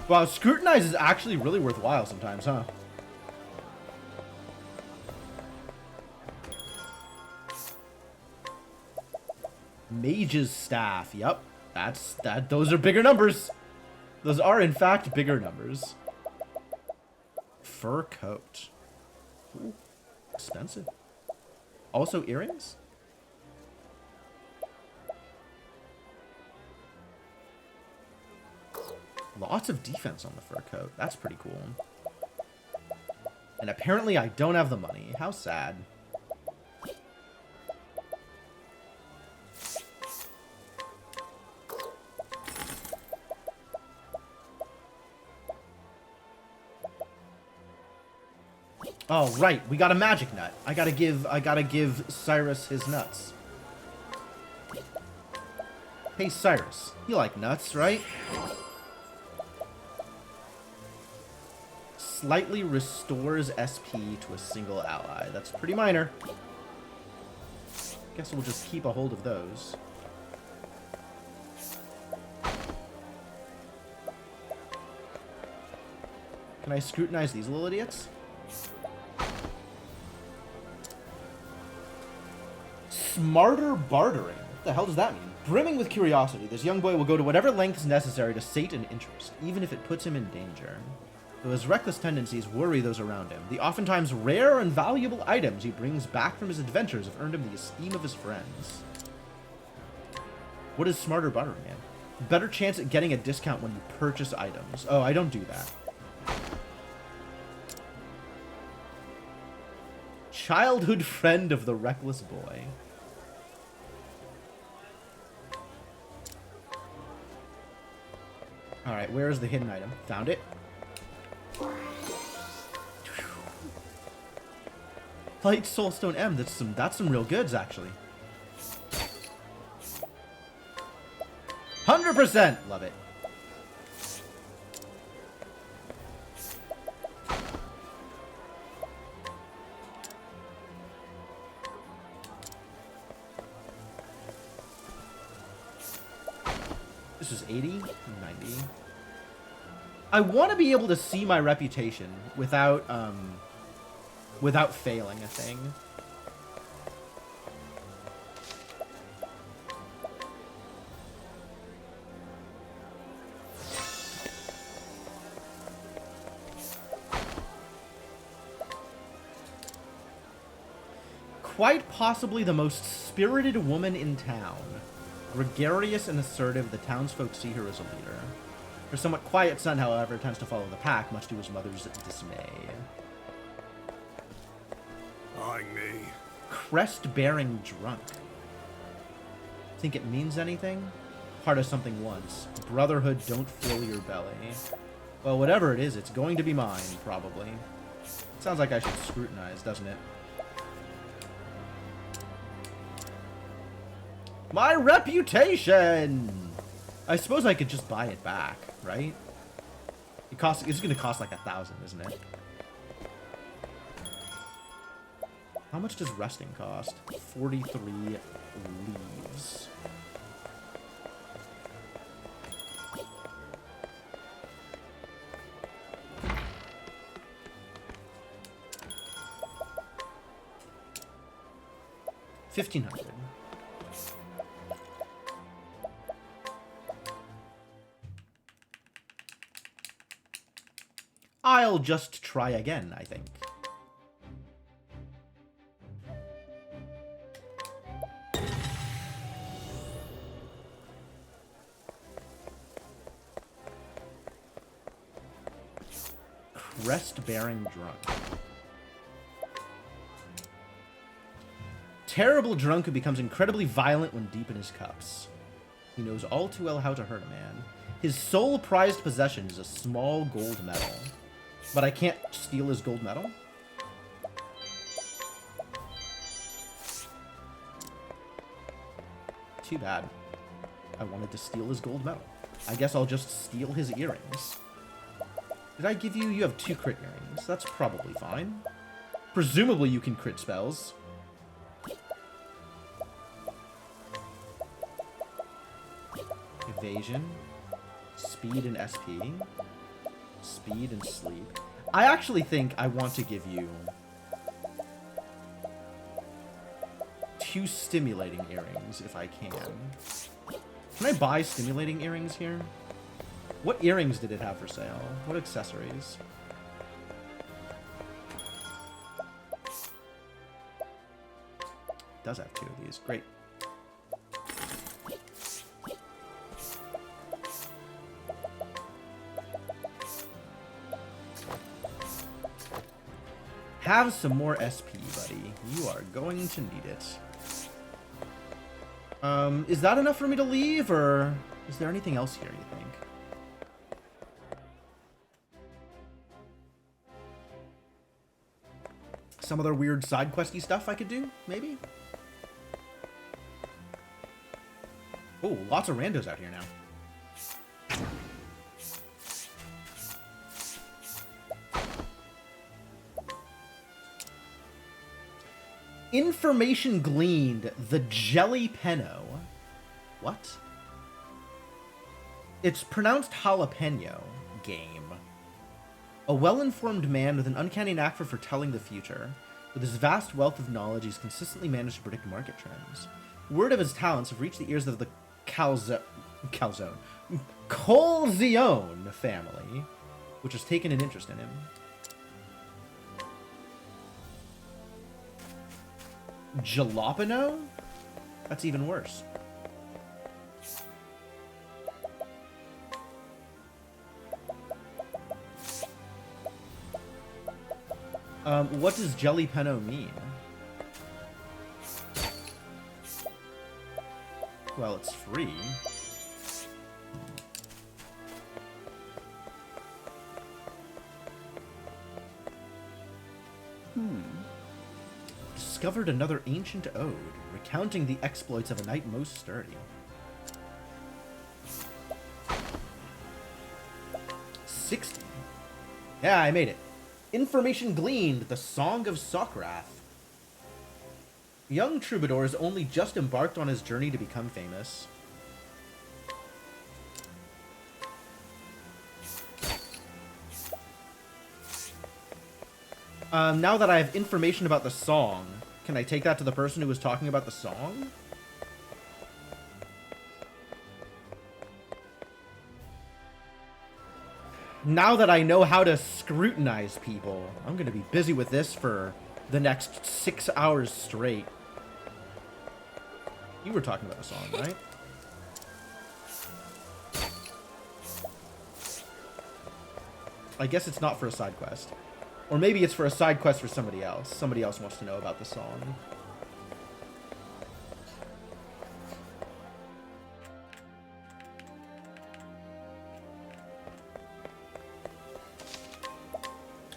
Wow, scrutinize is actually really worthwhile sometimes, huh? Mage's staff. Yep. Those are bigger numbers. Those are in fact bigger numbers. Fur coat. Ooh, expensive. Also earrings? Lots of defense on the fur coat. That's pretty cool. And apparently I don't have the money. How sad. Oh, right. We got a magic nut. I gotta give Cyrus his nuts. Hey, Cyrus. You like nuts, right? Slightly restores SP to a single ally. That's pretty minor. Guess we'll just keep a hold of those. Can I scrutinize these little idiots? Smarter bartering. What the hell does that mean? Brimming with curiosity, this young boy will go to whatever lengths necessary to sate an interest, even if it puts him in danger. Though his reckless tendencies worry those around him, the oftentimes rare and valuable items he brings back from his adventures have earned him the esteem of his friends. What is smarter bartering in? Better chance at getting a discount when you purchase items. Oh, I don't do that. Childhood friend of the reckless boy. Alright, where is the hidden item? Found it. Light Soulstone M, that's some real goods, actually. 100%! Love it. This is 80, 90. I want to be able to see my reputation without failing a thing. Quite possibly the most spirited woman in town. Gregarious and assertive, the townsfolk see her as a leader. Her somewhat quiet son, however, tends to follow the pack, much to his mother's dismay. Eyeing me. Crest-bearing drunk. Think it means anything? Part of something once. Brotherhood, don't fill your belly. Well, whatever it is, it's going to be mine, probably. Sounds like I should scrutinize, doesn't it? My reputation! I suppose I could just buy it back, right? It's gonna cost like 1,000, isn't it? How much does resting cost? 43 leaves. $1,500. I'll just try again, I think. Crest-bearing drunk. Terrible drunk who becomes incredibly violent when deep in his cups. He knows all too well how to hurt a man. His sole prized possession is a small gold medal. But I can't steal his gold medal? Too bad. I wanted to steal his gold medal. I guess I'll just steal his earrings. Did I give you... You have 2 crit earrings. That's probably fine. Presumably you can crit spells. Evasion. Speed and SP. Speed and sleep. I actually think I want to give you 2 stimulating earrings if I can. Can I buy stimulating earrings here? What earrings did it have for sale? What accessories? It does have 2 of these. Great. Have some more SP, buddy. You are going to need it. Is that enough for me to leave, or is there anything else here, you think? Some other weird side questy stuff I could do, maybe? Oh, lots of randos out here now. Information gleaned. The Jelly Penno. What? It's pronounced jalapeno. Game. A well-informed man with an uncanny knack for foretelling the future. With his vast wealth of knowledge, he's consistently managed to predict market trends. Word of his talents have reached the ears of the Colzione family, which has taken an interest in him. Jalapeno? That's even worse. What does Jellypenno mean? Well, it's free. Discovered another ancient ode, recounting the exploits of a knight most sturdy. 60. Yeah, I made it. Information gleaned, the Song of Sokrath. Young troubadour has only just embarked on his journey to become famous. Now that I have information about the song, can I take that to the person who was talking about the song? Now that I know how to scrutinize people, I'm gonna be busy with this for the next 6 hours straight. You were talking about a song, right? I guess it's not for a side quest. Or maybe it's for a side quest for somebody else. Somebody else wants to know about the song.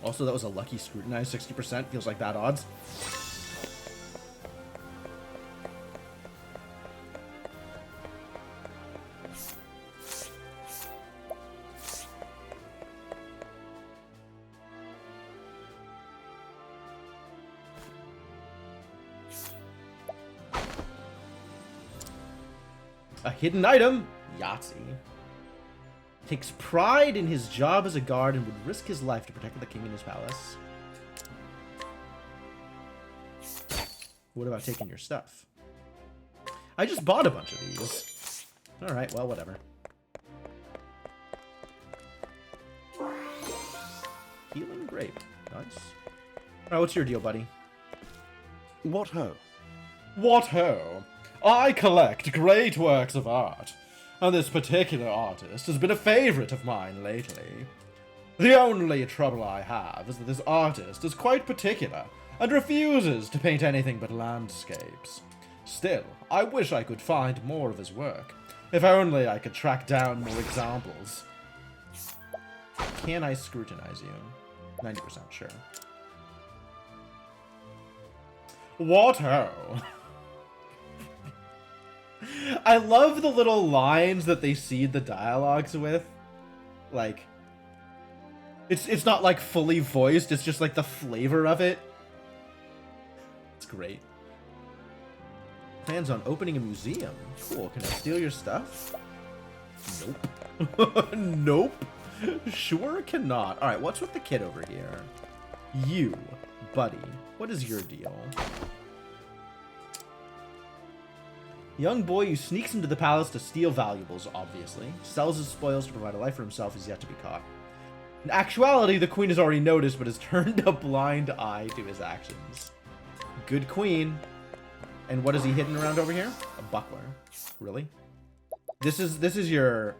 Also, that was a lucky scrutinize. 60% feels like bad odds. A hidden item? Yahtzee. Takes pride in his job as a guard and would risk his life to protect the king in his palace. What about taking your stuff? I just bought a bunch of these. Alright, well, whatever. Healing grape. Nice. Alright, what's your deal, buddy? What ho? What ho? I collect great works of art, and this particular artist has been a favorite of mine lately. The only trouble I have is that this artist is quite particular and refuses to paint anything but landscapes. Still, I wish I could find more of his work. If only I could track down more examples. Can I scrutinize you? 90% sure. What ho? I love the little lines that they seed the dialogues with. Like, it's not like fully voiced, it's just like the flavor of it. It's great. Plans on opening a museum. Cool, can I steal your stuff? Nope. Nope. Sure cannot. Alright, what's with the kid over here? You, buddy. What is your deal? Young boy who sneaks into the palace to steal valuables, obviously. Sells his spoils to provide a life for himself is yet to be caught. In actuality, the queen has already noticed, but has turned a blind eye to his actions. Good queen. And what is he hidden around over here? A buckler. Really? This is your,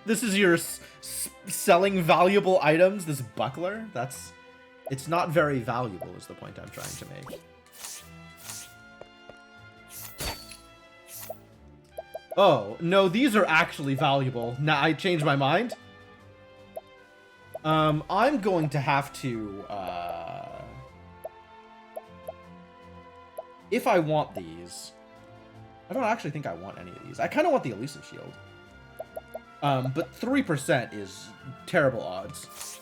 This is your selling valuable items, this buckler? It's not very valuable is the point I'm trying to make. Oh, no, these are actually valuable. Now, I changed my mind. I'm going to have to, if I want these... I don't actually think I want any of these. I kind of want the elusive shield. But 3% is terrible odds.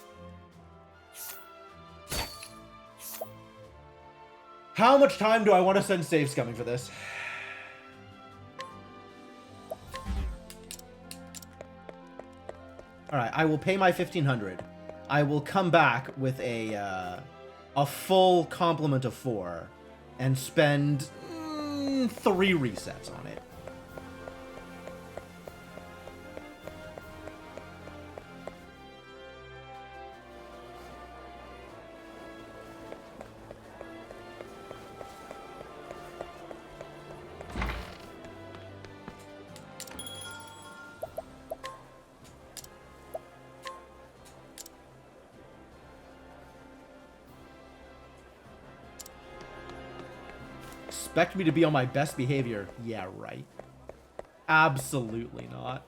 How much time do I want to send save scumming for this? Alright, I will pay my 1,500. I will come back with a full complement of 4 and spend 3 resets on it. Expect me to be on my best behavior? Yeah, right. Absolutely not.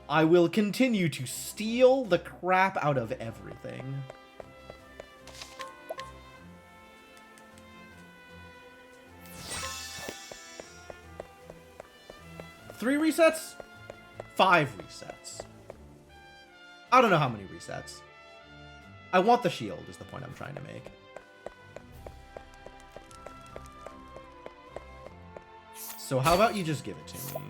I will continue to steal the crap out of everything. Three resets? 5 resets. I don't know how many resets. I want the shield is the point I'm trying to make. So how about you just give it to me?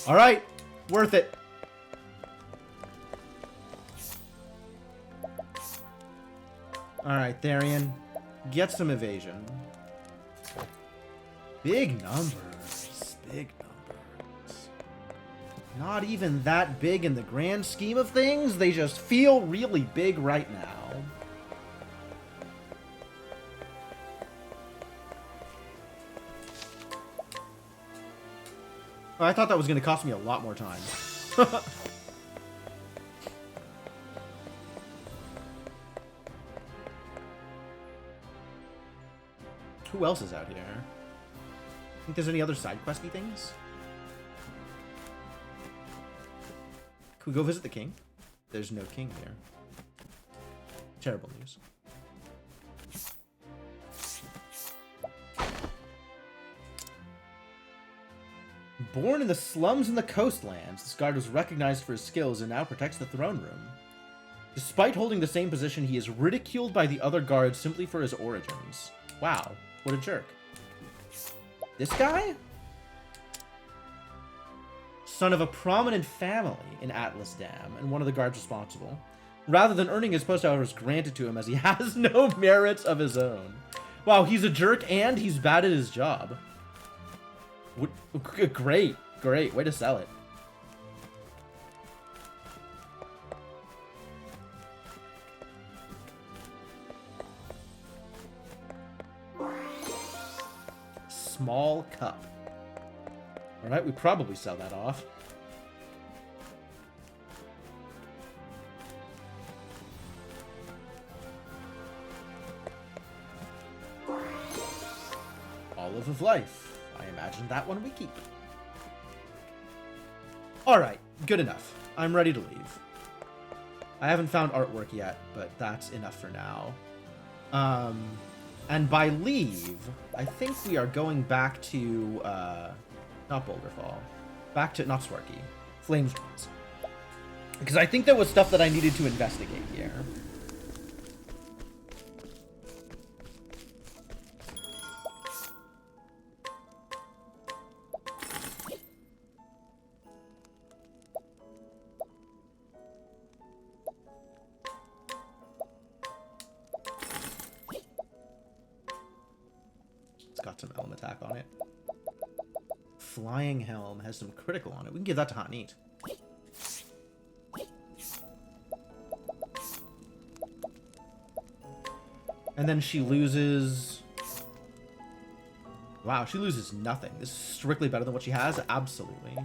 Alright, worth it. Alright, Therian, get some evasion. Big numbers. Big numbers. Not even that big in the grand scheme of things. They just feel really big right now. Oh, I thought that was going to cost me a lot more time. Who else is out here? Think there's any other side questy things? Can we go visit the king? There's no king here. Terrible news. Born in the slums and the coastlands, this guard was recognized for his skills and now protects the throne room. Despite holding the same position, he is ridiculed by the other guards simply for his origins. Wow, what a jerk. This guy? Son of a prominent family in Atlas Dam, and one of the guards responsible. Rather than earning his post, however, is granted to him as he has no merits of his own. Wow, he's a jerk and he's bad at his job. Great, great. Way to sell it. Small cup. Alright, we probably sell that off. Olive of Life. I imagine that one we keep. Alright, good enough. I'm ready to leave. I haven't found artwork yet, but that's enough for now. And by leave, I think we are going back to, not Boulderfall. Back to, not Swarky. Flameswoods. Because I think there was stuff that I needed to investigate here. Some elm attack on it. Flying Helm has some critical on it. We can give that to Hot Neat. And then she loses... Wow, she loses nothing. This is strictly better than what she has? Absolutely.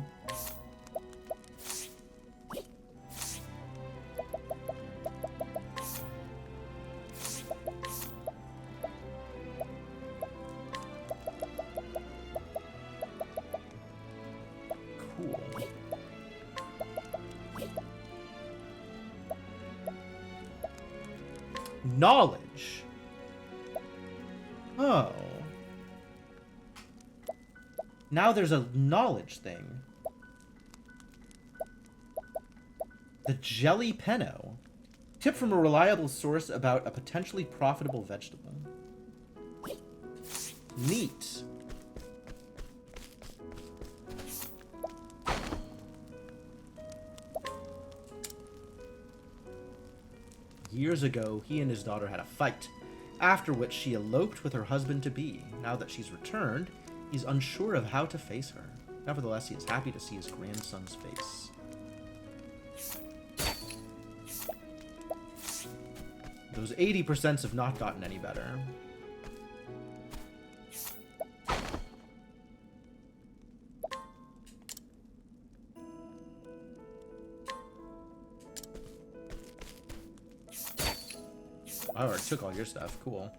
Knowledge. Oh. Now there's a knowledge thing. The Jelly Penno. Tip from a reliable source about a potentially profitable vegetable. Neat. Years ago, he and his daughter had a fight, after which she eloped with her husband-to-be. Now that she's returned, he's unsure of how to face her. Nevertheless, he is happy to see his grandson's face. Those 80% have not gotten any better. I already took all your stuff. Cool.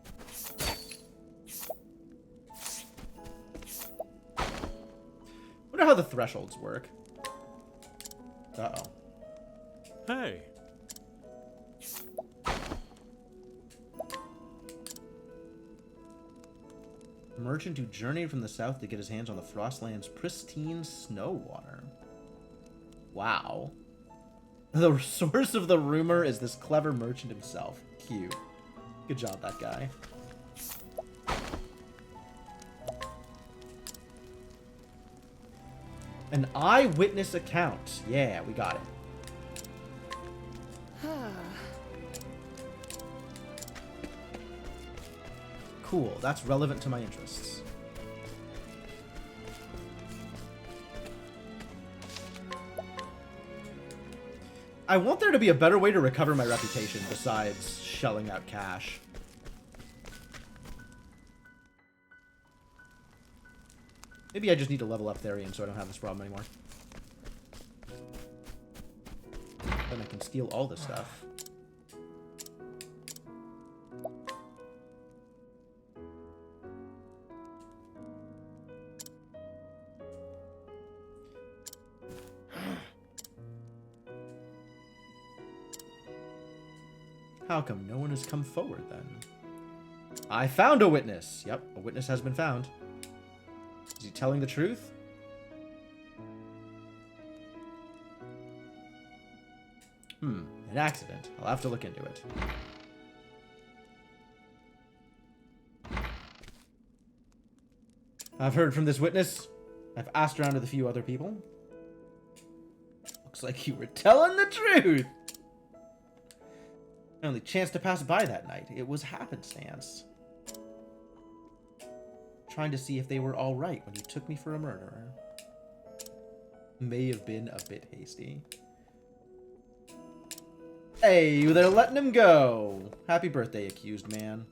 Wonder how the thresholds work. Uh-oh. Hey. Merchant who journeyed from the south to get his hands on the Frostland's pristine snow water. Wow. The source of the rumor is this clever merchant himself. Cute. Good job, that guy. An eyewitness account. Yeah, we got it. Cool, that's relevant to my interests. I want there to be a better way to recover my reputation besides shelling out cash. Maybe I just need to level up Therian so I don't have this problem anymore. Then I can steal all this stuff. How come no one has come forward then? I found a witness. Yep, a witness has been found. Is he telling the truth? An accident. I'll have to look into it. I've heard from this witness. I've asked around with a few other people. Looks like you were telling the truth. My only chance to pass by that night. It was happenstance. Trying to see if they were all right when you took me for a murderer. May have been a bit hasty. Hey, they're letting him go. Happy birthday, accused man.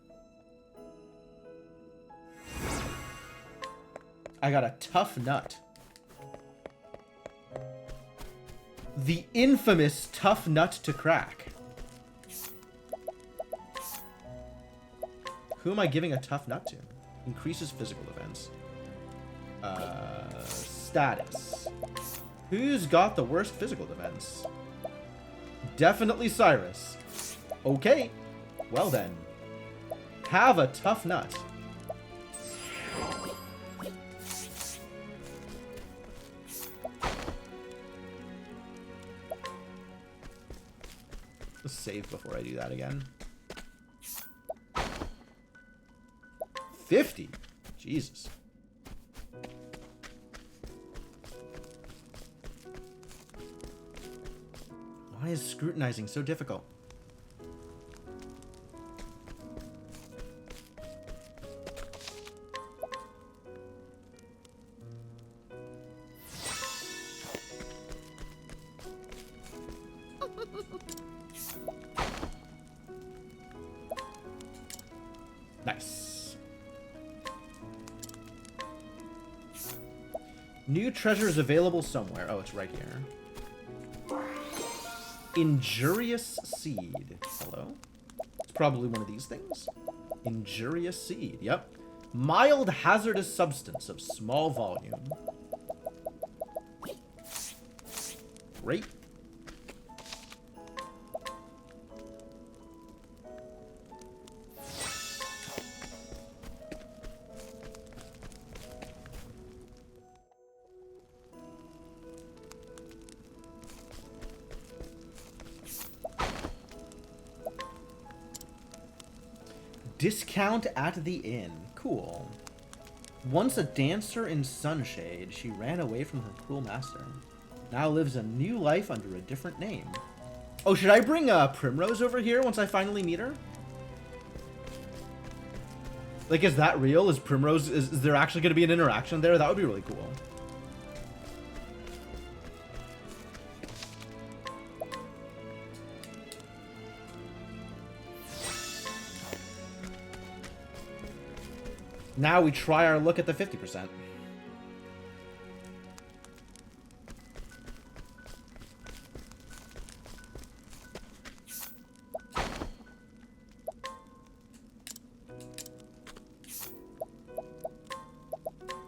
I got a tough nut. The infamous tough nut to crack. Who am I giving a tough nut to? Increases physical defense. Status. Who's got the worst physical defense? Definitely Cyrus. Okay. Well then. Have a tough nut. Let's save before I do that again. 50? Jesus. Why is scrutinizing so difficult? Nice. New treasures available somewhere. Oh, it's right here. Injurious seed. Hello? It's probably one of these things. Injurious seed. Yep. Mild hazardous substance of small volume. Great. Discount at the inn. Cool. Once a dancer in Sunshade, she ran away from her cruel master. Now lives a new life under a different name. Oh, should I bring Primrose over here once I finally meet her? Like, is that real? Is Primrose... Is there actually going to be an interaction there? That would be really cool. Now we try our look at the 50%.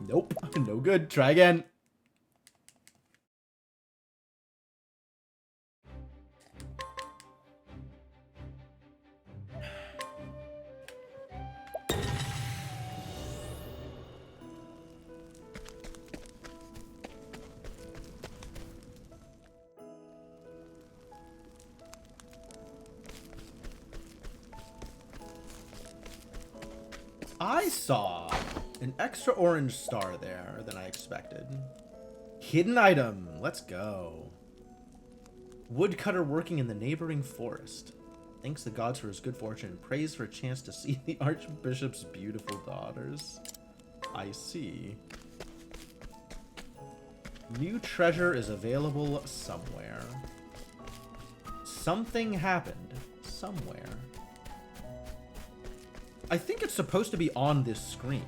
Nope, no good. Try again. I saw an extra orange star there than I expected. Hidden item. Let's go. Woodcutter working in the neighboring forest. Thanks the gods for his good fortune and prays for a chance to see the Archbishop's beautiful daughters. I see. New treasure is available somewhere. Something happened somewhere. I think it's supposed to be on this screen.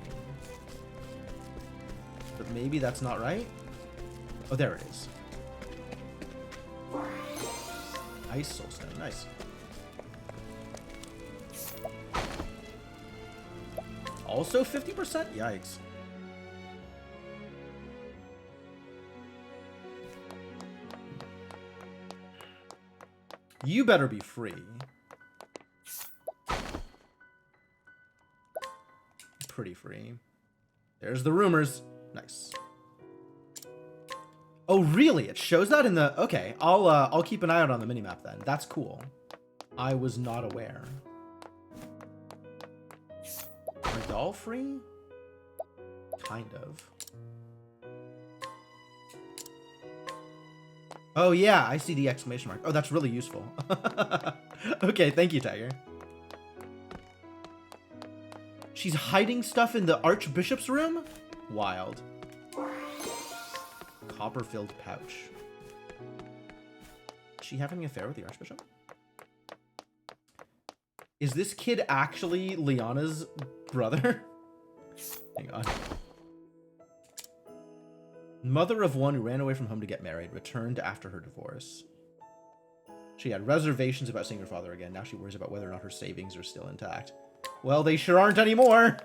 But maybe that's not right? Oh, there it is. Ice soulstone, nice. Also 50%? Yikes. You better be free. Pretty free. There's the rumors. Nice. Oh, really? It shows that in the... Okay, I'll keep an eye out on the minimap then. That's cool. I was not aware. Are doll free? Kind of. Oh yeah, I see the exclamation mark. Oh, that's really useful. Okay, thank you, Tiger. She's hiding stuff in the Archbishop's room? Wild. Copper-filled pouch. Is she having an affair with the Archbishop? Is this kid actually Liana's brother? Hang on. Mother of one who ran away from home to get married, returned after her divorce. She had reservations about seeing her father again. Now she worries about whether or not her savings are still intact. Well, they sure aren't anymore.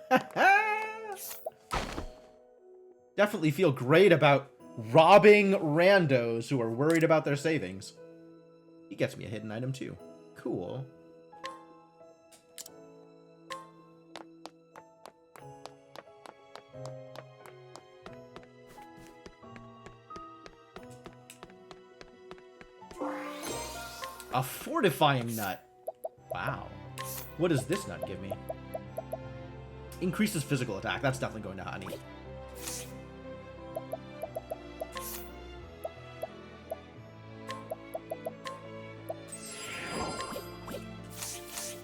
Definitely feel great about robbing randos who are worried about their savings. He gets me a hidden item too. Cool. A fortifying nut. Wow. What does this nut give me? Increases physical attack. That's definitely going to honey.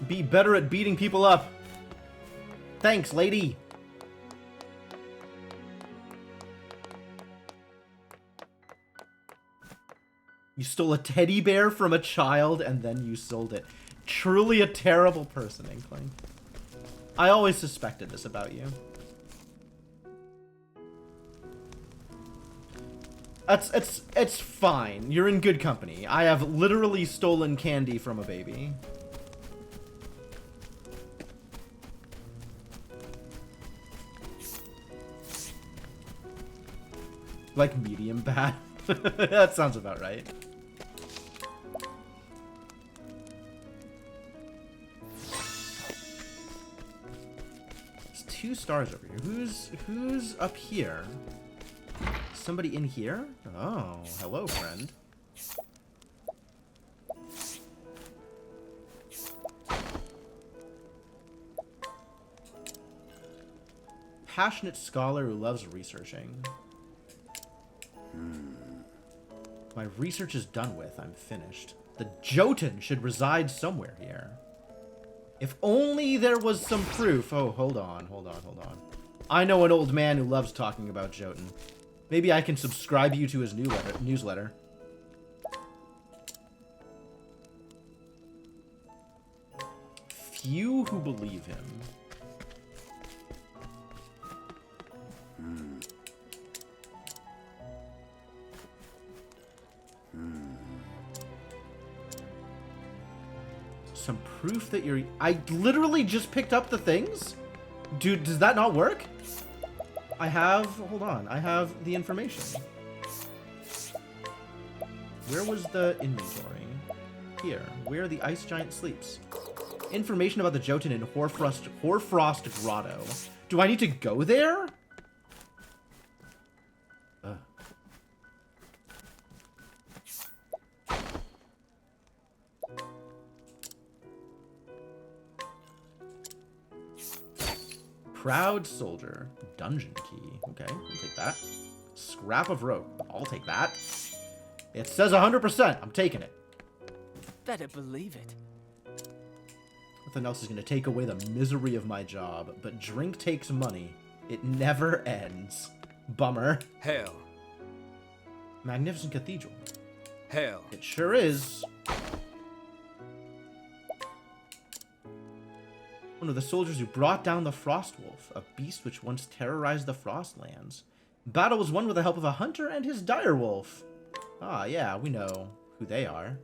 Be better at beating people up. Thanks, lady. You stole a teddy bear from a child and then you sold it. Truly a terrible person, Inkling. I always suspected this about you. It's fine. You're in good company. I have literally stolen candy from a baby. Like medium bad. That sounds about right. There's 2 stars over here. Who's up here? Somebody in here? Oh, hello, friend. Passionate scholar who loves researching. My research is done with. I'm finished. The Jotun should reside somewhere here. If only there was some proof. Oh, hold on. I know an old man who loves talking about Jotun. Maybe I can subscribe you to his newsletter. Few who believe him. Some proof that you're... I literally just picked up the things? Dude, does that not work? I have... Hold on. I have the information. Where was the inventory? Here. Where the ice giant sleeps. Information about the Jotun in Hoarfrost Grotto. Do I need to go there? Proud Soldier. Dungeon key. Okay, I'll take that. Scrap of rope. I'll take that. It says 100%. I'm taking it. Better believe it. Nothing else is going to take away the misery of my job, but drink takes money. It never ends. Bummer. Hail. Magnificent cathedral. Hail. It sure is. One of the soldiers who brought down the Frostwolf, a beast which once terrorized the Frostlands. Battle was won with the help of a hunter and his direwolf. Ah, yeah, we know who they are.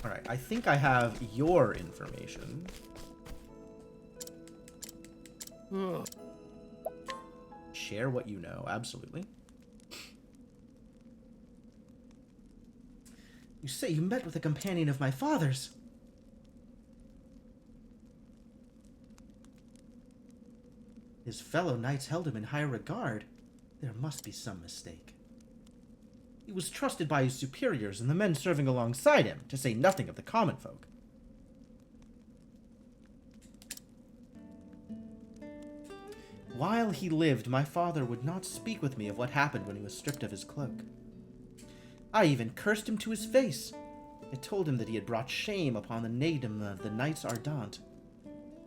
Alright, I think I have your information. Share what you know, absolutely. You say you met with a companion of my father's. His fellow knights held him in high regard. There must be some mistake. He was trusted by his superiors and the men serving alongside him, to say nothing of the common folk. While he lived, my father would not speak with me of what happened when he was stripped of his cloak. I even cursed him to his face. I told him that he had brought shame upon the name of the Knights Ardent.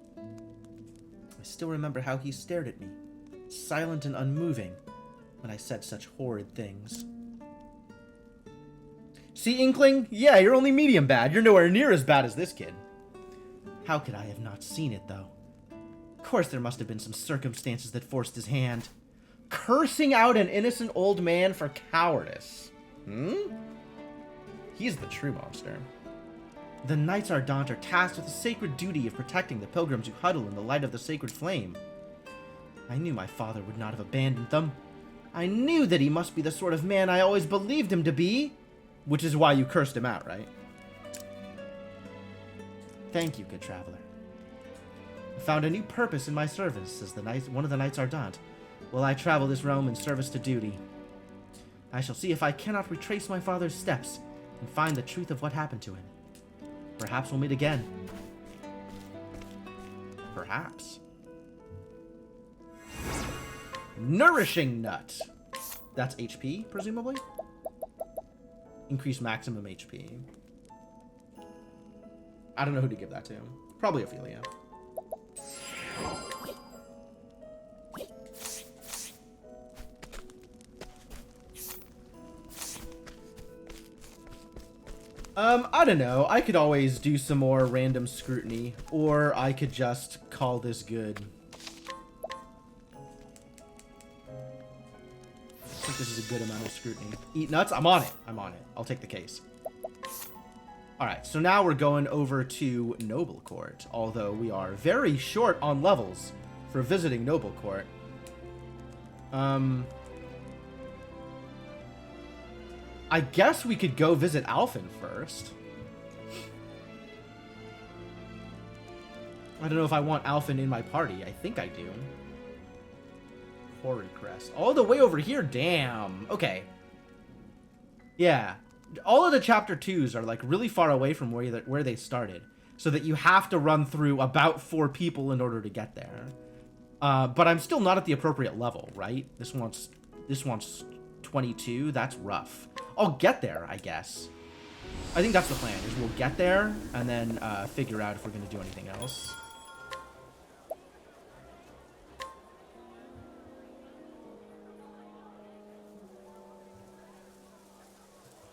I still remember how he stared at me, silent and unmoving, when I said such horrid things. See, Inkling? Yeah, you're only medium bad. You're nowhere near as bad as this kid. How could I have not seen it, though? Of course there must have been some circumstances that forced his hand. Cursing out an innocent old man for cowardice. He's the true monster. The Knights Ardent are tasked with the sacred duty of protecting the pilgrims who huddle in the light of the sacred flame. I knew my father would not have abandoned them. I knew that he must be the sort of man I always believed him to be. Which is why you cursed him out, right? Thank you, good traveler. I found a new purpose in my service as one of the Knights Ardent. While I travel this realm in service to duty, I shall see if I cannot retrace my father's steps and find the truth of what happened to him. Perhaps we'll meet again. Perhaps. Nourishing Nut. That's HP, presumably? Increase maximum HP. I don't know who to give that to. Probably Ophelia. I don't know. I could always do some more random scrutiny, or I could just call this good. I think this is a good amount of scrutiny. Eat nuts? I'm on it. I'm on it. I'll take the case. Alright, so now we're going over to Noble Court, although we are very short on levels for visiting Noble Court. I guess we could go visit Alphen first. I don't know if I want Alphen in my party. I think I do. Quarry Crest. All the way over here? Damn. Okay. Yeah. All of the chapter 2s are like really far away from where they started. So that you have to run through about 4 people in order to get there. But I'm still not at the appropriate level, right? This one's 22. That's rough. I'll get there, I guess. I think that's the plan, is we'll get there and then figure out if we're going to do anything else.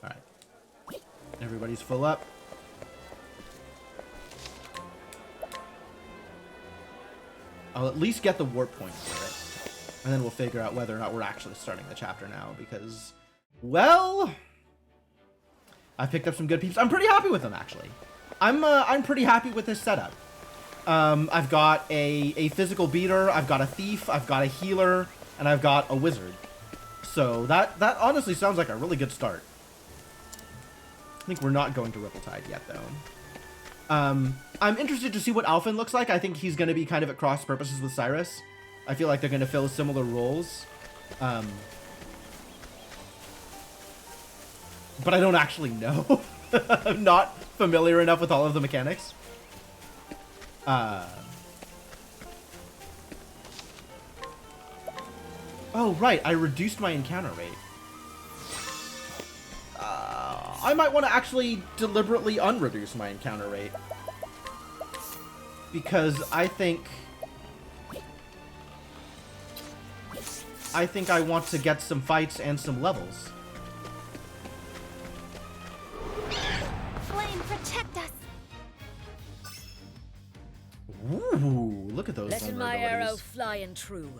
Alright. Everybody's full up. I'll at least get the warp point for it. And then we'll figure out whether or not we're actually starting the chapter now, because, well, I picked up some good peeps. I'm pretty happy with them, actually. I'm pretty happy with this setup. I've got a physical beater, I've got a thief, I've got a healer, and I've got a wizard. So that honestly sounds like a really good start. I think we're not going to Ripple-Tide yet, though. I'm interested to see what Alphen looks like. I think he's going to be kind of at cross purposes with Cyrus. I feel like they're going to fill similar roles. But I don't actually know. I'm not familiar enough with all of the mechanics. Oh, right. I reduced my encounter rate. I might want to actually deliberately unreduce my encounter rate. Because I think I want to get some fights and some levels. Flame, protect us! Ooh, look at those Letting my arrow vulnerabilities. fly and true.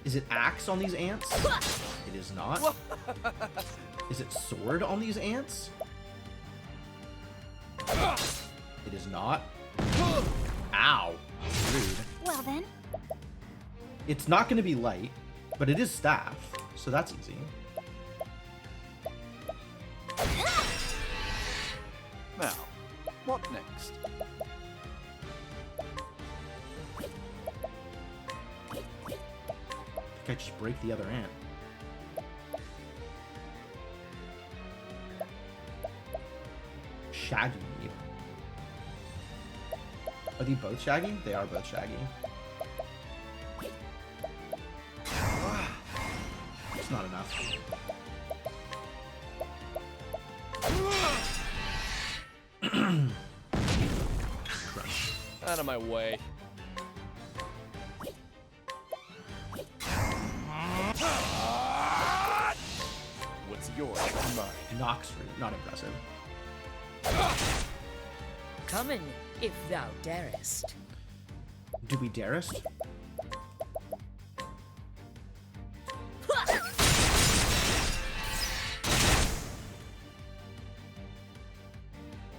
Is it axe on these ants? It is not. Is it sword on these ants? It is not. Ow. Rude. Well then. It's not going to be light, but it is staff, so that's easy. Now, what next? I think I just break the other ant. Shaggy. Are they both shaggy? They are both shaggy. It's not enough. Crunch. Out of my way. What's yours? Mine. Knocks root. Not impressive. Come in, if thou darest. Do we darest?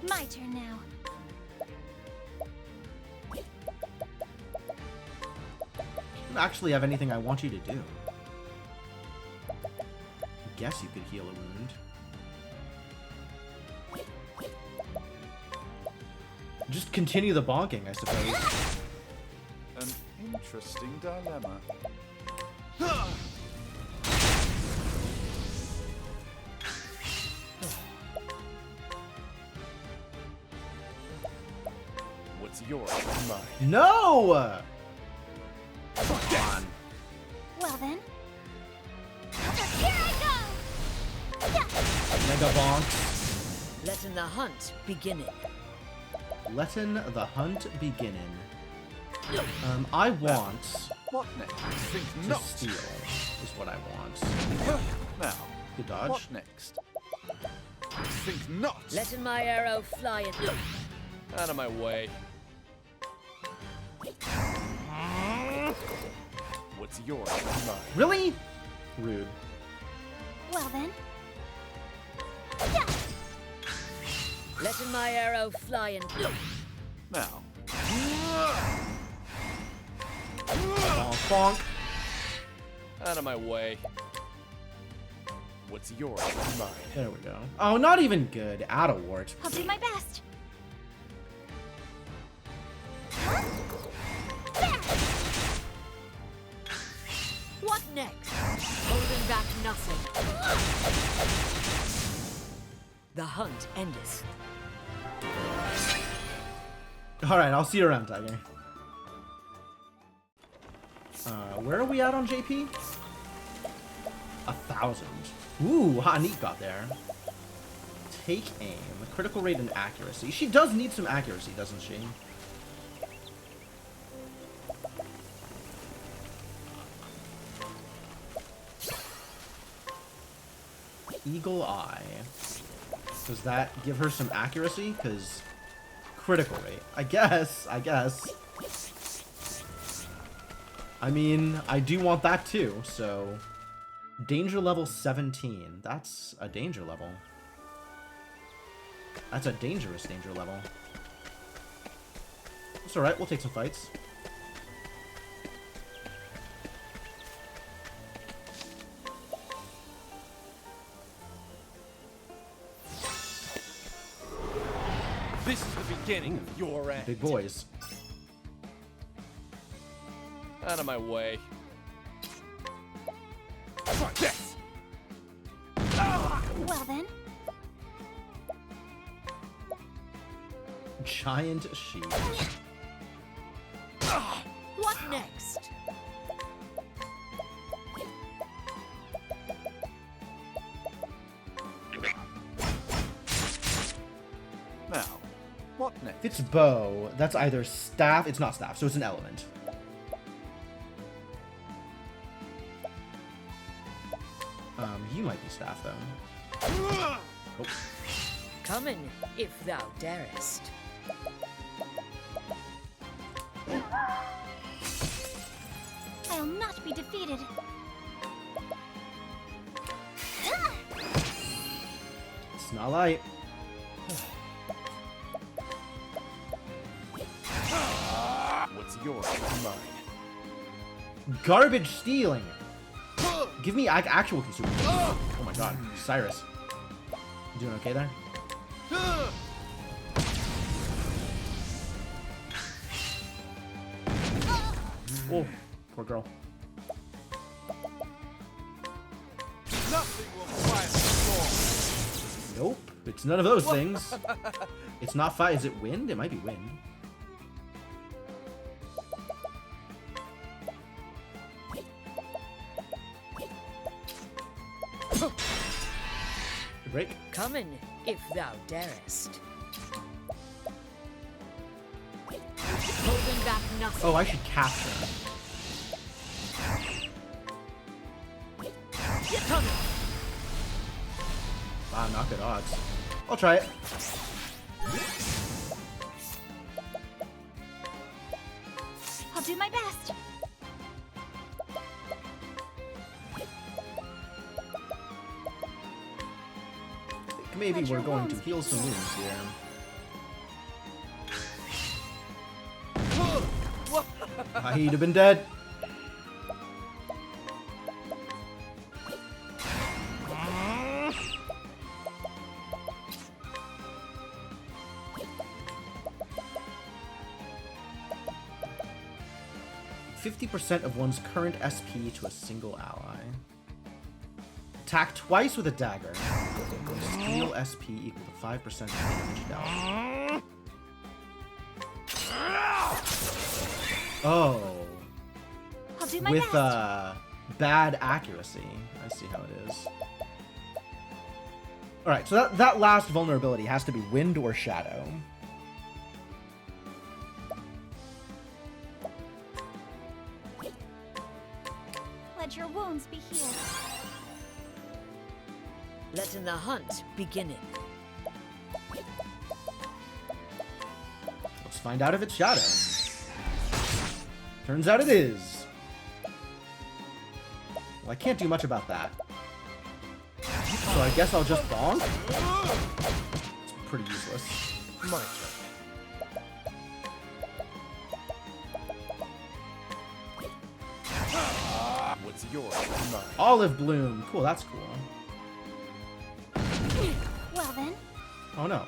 My turn now. I don't actually have anything I want you to do. I guess you could heal a wound. Just continue the bonking, I suppose. An interesting dilemma. What's yours? Mine. No! Come on. Well then. Here I go! Mega bonk. Letting the hunt beginning. Letting the hunt beginning. I want What next? Think to not. steal, is what I want. Now, Good dodge. what next? Think not. Letting my arrow fly and Out of my way. What's yours? Mine. Really? Rude. Well then. letting my arrow fly and Now. Bonk, bonk. Out of my way. What's yours? Mine. There we go. Oh, not even good. Addlewart. I'll do my best. what next? Holding back nothing. The hunt endeth. Alright, I'll see you around, Tiger. Where are we at on JP? 1,000. Ooh, Hanik got there. Take aim. Critical rate and accuracy. She does need some accuracy, doesn't she? Eagle Eye. Does that give her some accuracy? Because critical rate. I guess. I mean, I do want that too, so... Danger level 17. That's a danger level. That's a dangerous danger level. It's alright, we'll take some fights. This is the beginning of your end. Big boys. Out of my way. Try this. Well then. Giant sheep. What next? Now, what next? If it's bow, that's either staff. It's not staff, so it's an element. You might be staff though. Oh. Come in, if thou darest. I'll not be defeated. It's not light. What's yours is mine. Garbage stealing. Give me actual consumables. Oh my god, Cyrus. You doing okay there? Oh, poor girl. Nothing will quiet the storm. Nope, it's none of those things. It's not fire. Is it wind? It might be wind. Break. Come in, if thou darest. Holding back nothing. Oh, I should capture him. Come in. Wow, not good odds. I'll try it. I'll do my best. Maybe we're going to heal some wounds here. He'd have been dead. %50 of one's current SP to a single ally. Attack twice with a dagger. Steal SP equal to 5% of damage dealt. Oh. I'll do my With best. bad accuracy. I see how it is. Alright, so that last vulnerability has to be wind or shadow. Let your wounds be healed. Letting the hunt beginning. Let's find out if it's shadow. Turns out it is. Well, I can't do much about that. So I guess I'll just bonk? It's pretty useless. My turn. What's yours is mine. Olive bloom. Cool, that's cool. Well then. Oh no.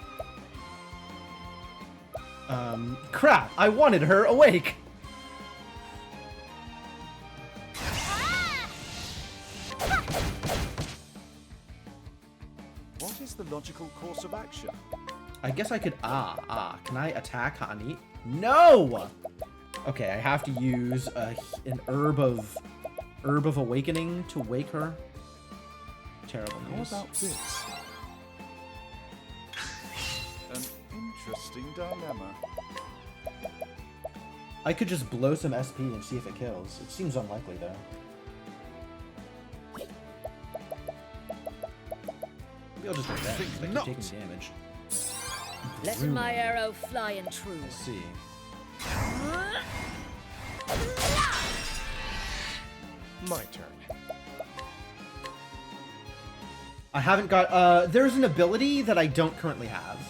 Crap! I wanted her awake! What is the logical course of action? I guess I could... Can I attack Hani? No! Okay, I have to use an herb of awakening to wake her. Terrible How news. about this? An interesting dilemma. I could just blow some SP and see if it kills. It seems unlikely, though. Maybe I'll just do that. I keep taking damage. Letting my arrow fly and true. Let's see. My turn. I haven't got... there's an ability that I don't currently have.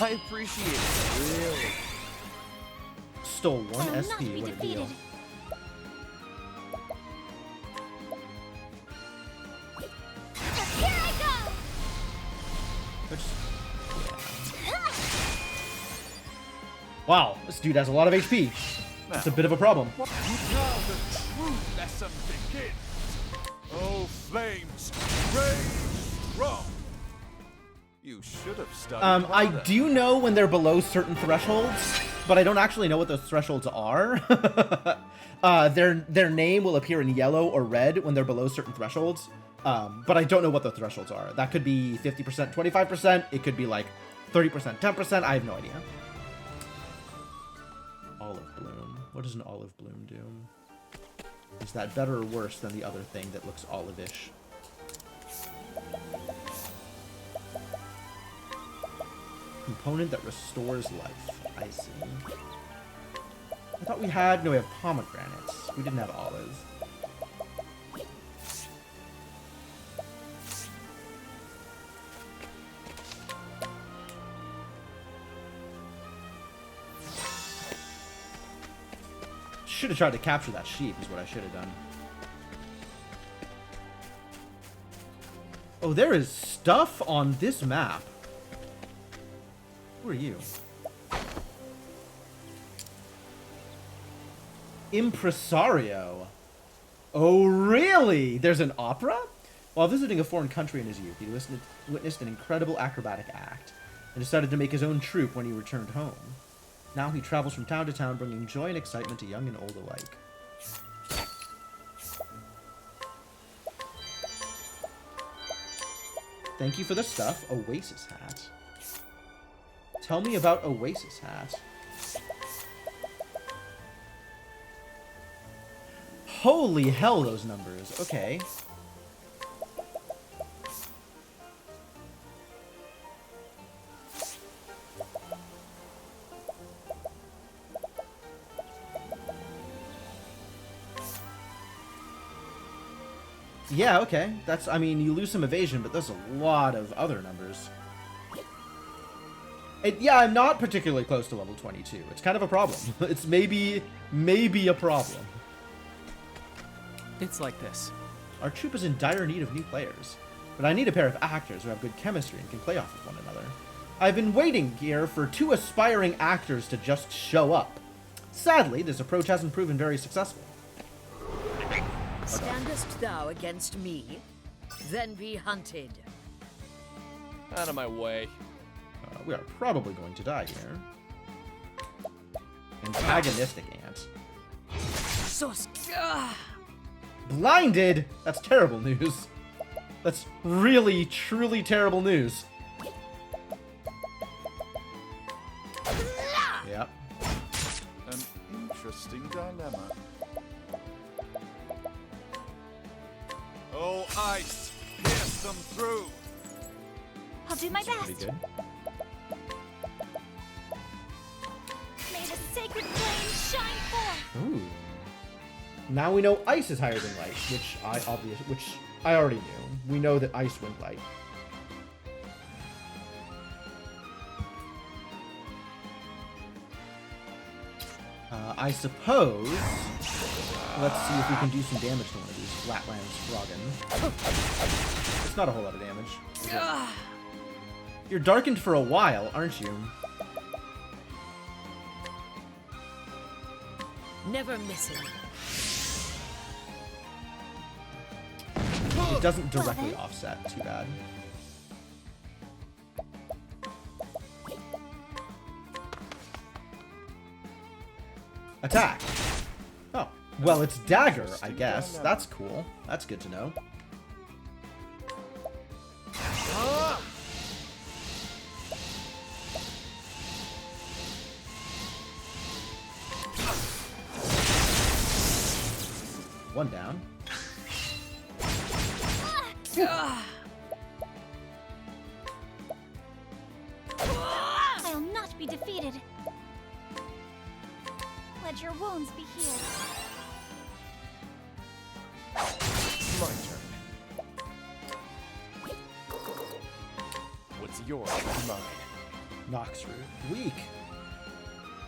I appreciate it. Really. Stole one I'll SP. not be What a deal. defeated. Wow, this dude has a lot of HP. That's a bit of a problem. Now the true lesson begins. Oh, flames, rage strong. You should have studied I harder. do know when they're below certain thresholds, but I don't actually know what those thresholds are. Their name will appear in yellow or red when they're below certain thresholds, but I don't know what the thresholds are. That could be 50%, 25%. It could be like 30%, 10%. I have no idea. Olive bloom. What does an olive bloom do? Is that better or worse than the other thing that looks olive-ish? Component that restores life. I see. I thought we had... No, we have pomegranates. We didn't have olives. Should have tried to capture that sheep is what I should have done. Oh, there is stuff on this map. Who are you? Impresario. Oh, really? There's an opera? While visiting a foreign country in his youth, he witnessed an incredible acrobatic act and decided to make his own troupe when he returned home. Now he travels from town to town, bringing joy and excitement to young and old alike. Thank you for the stuff. Oasis hat. Tell me about Oasis hat. Holy hell, those numbers. Okay. Yeah, okay. That's, I mean, you lose some evasion, but there's a lot of other numbers. Yeah, I'm not particularly close to level 22. It's kind of a problem. It's maybe a problem. It's like this. Our troupe is in dire need of new players, but I need a pair of actors who have good chemistry and can play off of one another. I've been waiting here for 2 aspiring actors to just show up. Sadly, this approach hasn't proven very successful. Standest thou against me? Then be hunted. Out of my way. We are probably going to die here. Antagonistic ant. Blinded? That's terrible news. That's really, truly terrible news. Yep. An interesting dilemma. Oh, ice! Pierce them through! I'll do my Pretty best. good. May the sacred flame shine forth. Ooh. Now we know ice is higher than light, which I already knew. We know that ice went light. I suppose. Let's see if we can do some damage to one of these Flatlands Froggen. It's not a whole lot of damage. You're darkened for a while, aren't you? Never missing. It doesn't directly offset. Too bad. Attack. Oh. Well, it's dagger, I guess. That's cool. That's good to know. One down. I'll not be defeated. Let your wounds be healed. My turn. What's yours is mine. Nox root. Weak.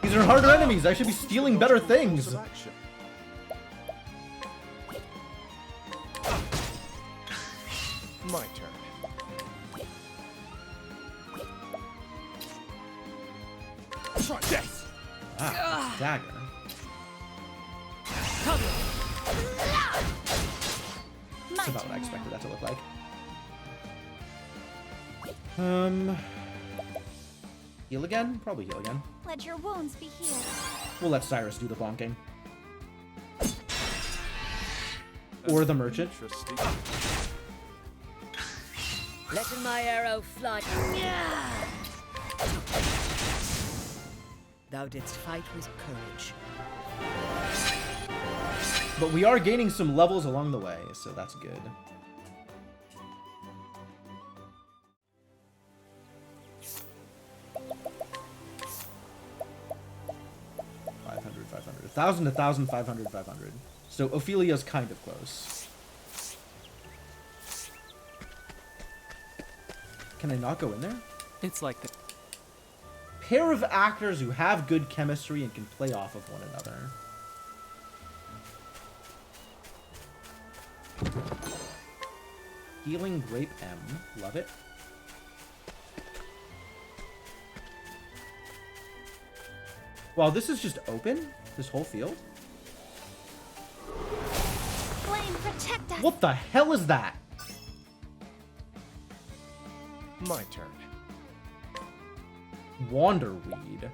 These are harder enemies. I should be stealing better things. My turn. Try this! Ah, dagger. That's about what I expected that to look like. Heal again? Probably heal again. Let your wounds be healed. We'll let Cyrus do the bonking. Or the merchant. Interesting. Letting my arrow fly. Thou didst fight with courage. But we are gaining some levels along the way, so that's good. $500, $500. 1,000, 1,000, 500, 500. So Ophelia's kind of close. Can I not go in there? It's like the Pair of actors who have good chemistry and can play off of one another. Healing Grape M. Love it. Wow, this is just open? This whole field? Flame, protect us! What the hell is that? my turn. Wanderweed.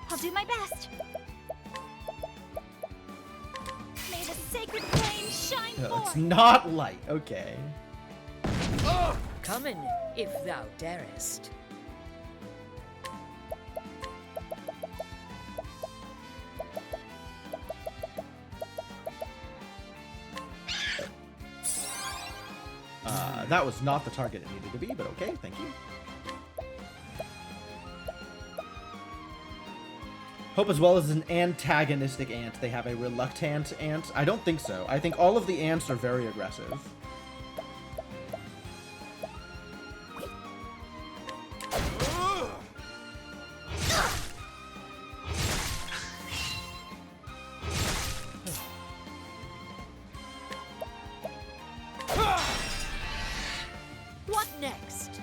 I'll do my best. May the sacred flame shine No, forth. it's not light. Okay. Come in, if thou darest. That was not the target it needed to be, but okay, thank you. Hope as well as an antagonistic ant. They have a reluctant ant. I don't think so. I think all of the ants are very aggressive. What next?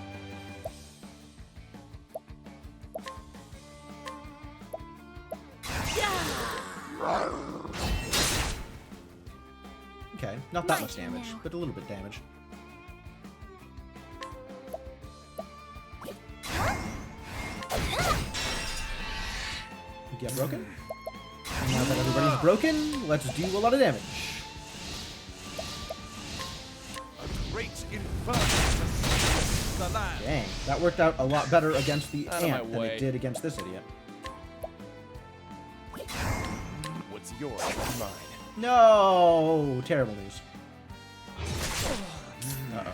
Okay, not that much damage, but a little bit damage. You get broken? And now that everybody's broken, let's do a lot of damage. A great inferno to sweep the land. Dang, that worked out a lot better against the Out of my ant than way. it did against this idiot. What's yours is mine. No! Terrible news. Uh-oh.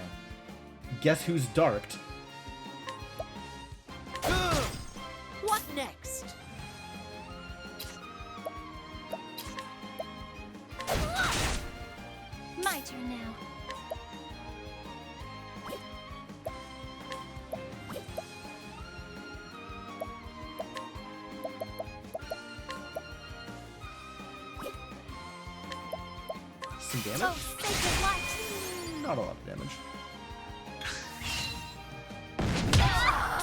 Guess who's darked? What next? My turn now. Some damage? Oh, sacred light. Not a lot of damage.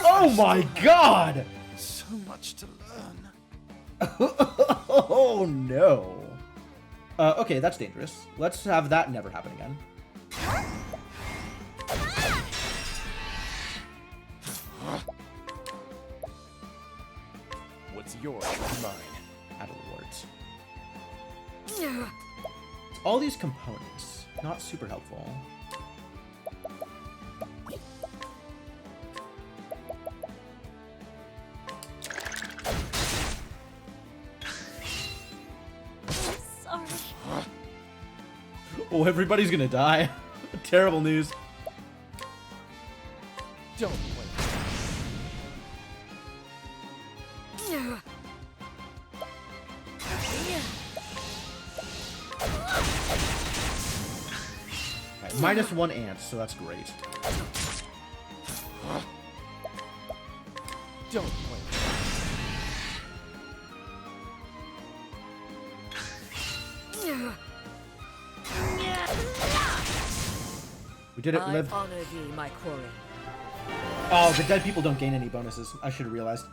Oh my god! So much to learn. Oh no. Okay, that's dangerous. Let's have that never happen again. What's yours is mine. Battle Awards. All these components, not super helpful. Sorry. Oh, everybody's gonna die. Terrible news. Don't wait. Right, -1 ant, so that's great. Don't wait. We did it, I Liv. honor thee, my quarry. Oh, the dead people don't gain any bonuses. I should have realized.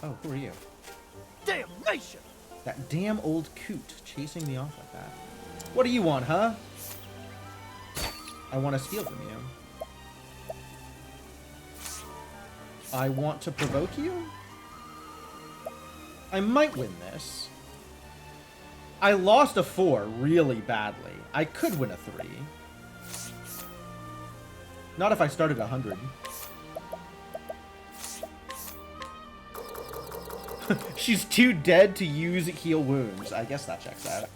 Oh, who are you? Damnation! That damn old coot chasing me off like that. What do you want, huh? I want to steal from you. I want to provoke you? I might win this. I lost a 4 really badly. I could win a 3. Not if I started 100. She's too dead to use heal wounds. I guess that checks out.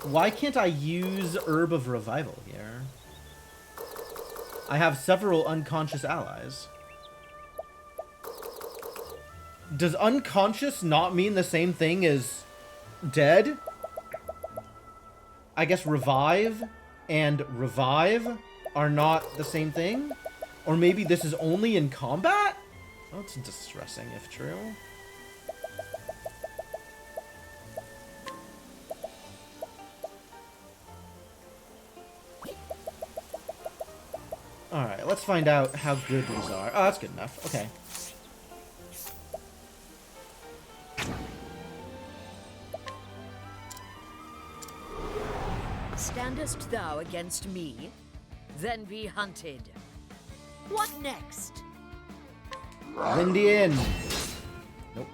Why can't I use Herb of Revival here? I have several unconscious allies. Does unconscious not mean the same thing as dead? I guess revive and revive are not the same thing? Or maybe this is only in combat? Oh, it's distressing if true. Alright, let's find out how good these are. Oh, that's good enough. Okay. Standest thou against me? Then be hunted. What next? Windy in. Nope.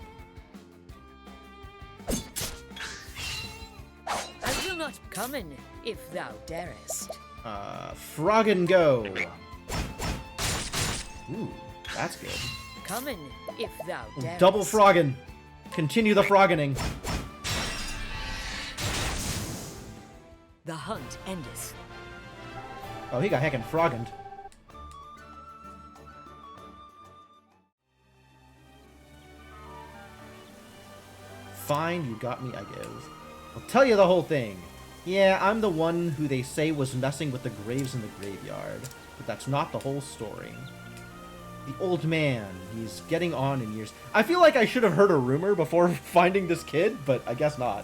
I will not come in if thou darest. Frog and go. Ooh, that's good. Come in if thou darest. Double frogging. Continue the froggening. The hunt endeth. Oh, he got heckin' froggened. Fine, you got me, I give. I'll tell you the whole thing. Yeah, I'm the one who they say was messing with the graves in the graveyard, but that's not the whole story. The old man, he's getting on in years. I feel like I should have heard a rumor before finding this kid, but I guess not.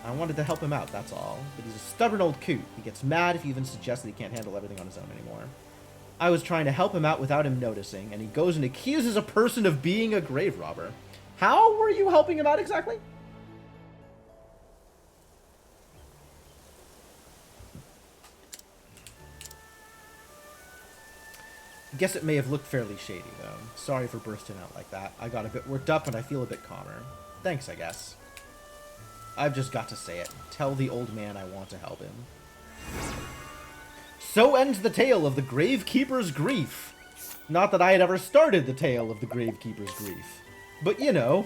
I wanted to help him out, that's all. But he's a stubborn old coot. He gets mad if you even suggest that he can't handle everything on his own anymore. I was trying to help him out without him noticing, and he goes and accuses a person of being a grave robber. How were you helping him out exactly? I guess it may have looked fairly shady, though. Sorry for bursting out like that. I got a bit worked up and I feel a bit calmer. Thanks, I guess. I've just got to say it. Tell the old man I want to help him. So ends the tale of the Gravekeeper's grief. Not that I had ever started the tale of the Gravekeeper's grief. But, you know.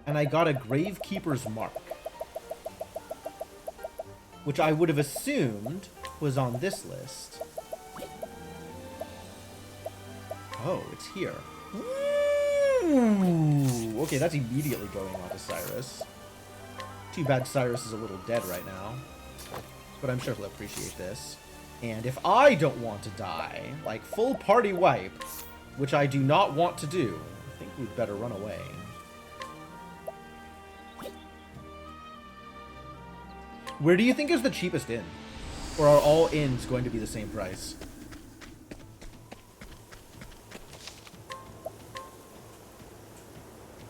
And I got a Gravekeeper's mark. Which I would have assumed was on this list. Oh, it's here. Ooh, okay, that's immediately going on to Cyrus. Too bad Cyrus is a little dead right now. But I'm sure he'll appreciate this. And if I don't want to die, like full party wipe, which I do not want to do, I think we'd better run away. Where do you think is the cheapest inn? Or are all inns going to be the same price?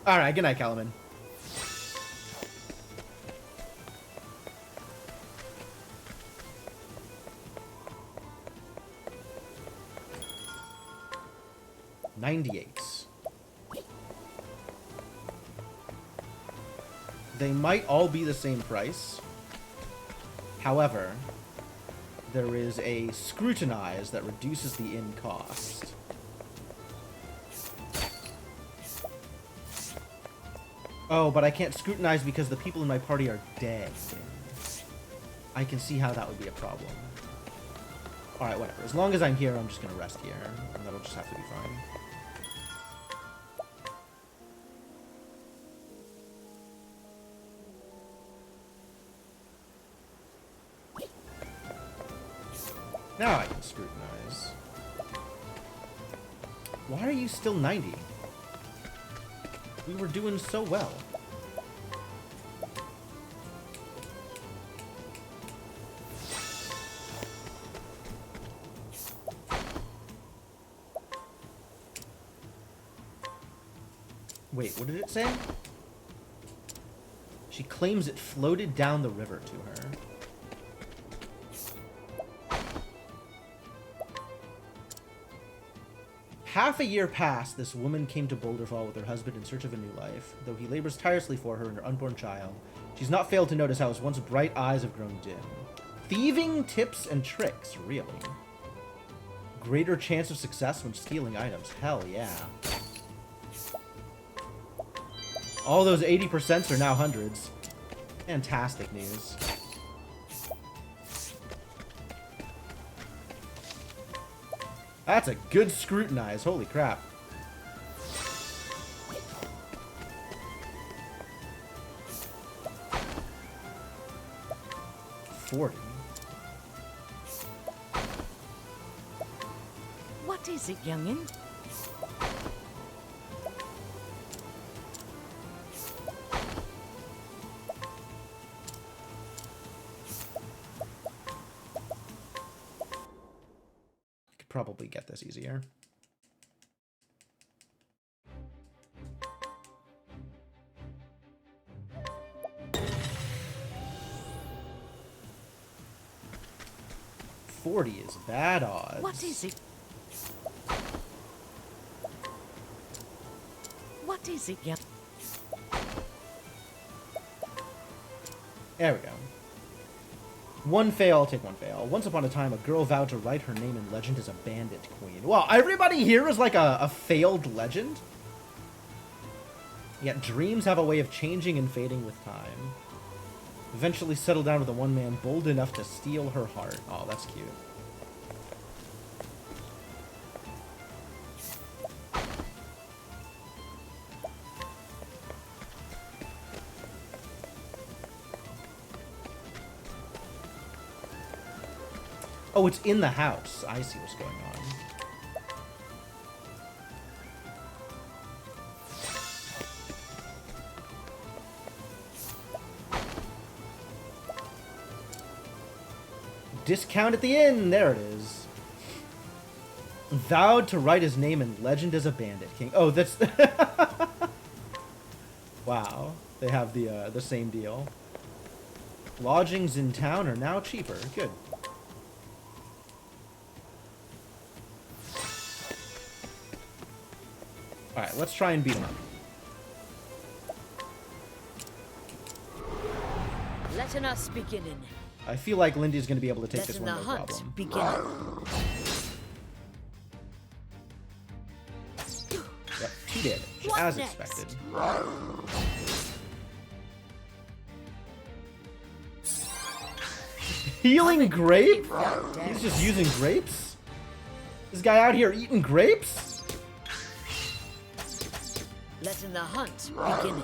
Alright, good night, Calaman. $98. They might all be the same price. However, there is a scrutinize that reduces the inn cost. Oh, but I can't scrutinize because the people in my party are dead. I can see how that would be a problem. Alright, whatever. As long as I'm here, I'm just gonna rest here. And that'll just have to be fine. Now I can scrutinize. Why are you still 90? We were doing so well. Wait, what did it say? She claims it floated down the river to her. Half a year passed, this woman came to Boulder Fall with her husband in search of a new life. Though he labors tirelessly for her and her unborn child, she's not failed to notice how his once bright eyes have grown dim. Thieving tips and tricks, really. Greater chance of success when stealing items. Hell yeah. All those 80% are now hundreds. Fantastic news. That's a good scrutinize. Holy crap. $40. What is it, youngin? Probably get this easier. $40 is bad odds. What is it? What is it, young? There we go. One fail, I'll take one fail. Once upon a time, a girl vowed to write her name in legend as a bandit queen. Well, everybody here is like a failed legend. Yet dreams have a way of changing and fading with time. Eventually settle down with a one man bold enough to steal her heart. Oh, that's cute. Oh, it's in the house. I see what's going on. Discount at the inn. There it is. Vowed to write his name in legend as a bandit king. Oh, that's... Wow. They have the same deal. Lodgings in town are now cheaper. Good. Alright, let's try and beat him up. Letting us beginning. I feel like Lindy's going to be able to take this one, no hunt problem. begin. Yep, 2 damage, as expected. Healing grape? He's just using grapes? This guy out here eating grapes? Letting the hunt beginning.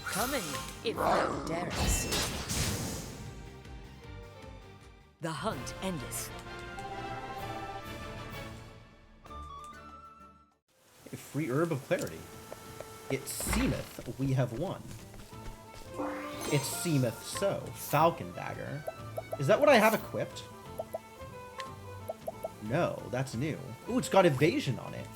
Coming, if thou darest. The hunt endeth. A free herb of clarity. It seemeth we have won. It seemeth so. Falcon dagger. Is that what I have equipped? No, that's new. Ooh, it's got evasion on it.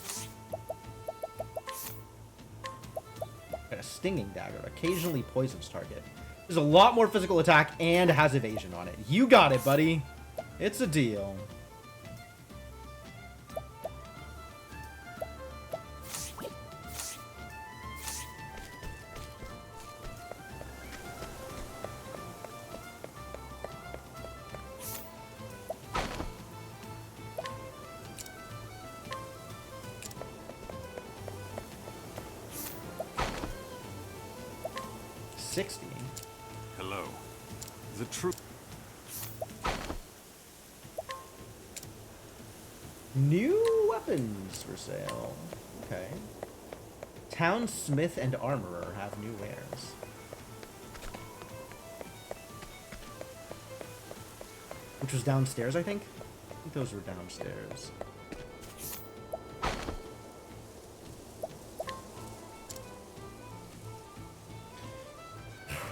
Got a stinging dagger. Occasionally poisons target. There's a lot more physical attack and has evasion on it. You got it, buddy. It's a deal. Hello. The truth. New weapons for sale. Okay. Town smith and armorer have new wares. Which was downstairs, I think? I think those were downstairs.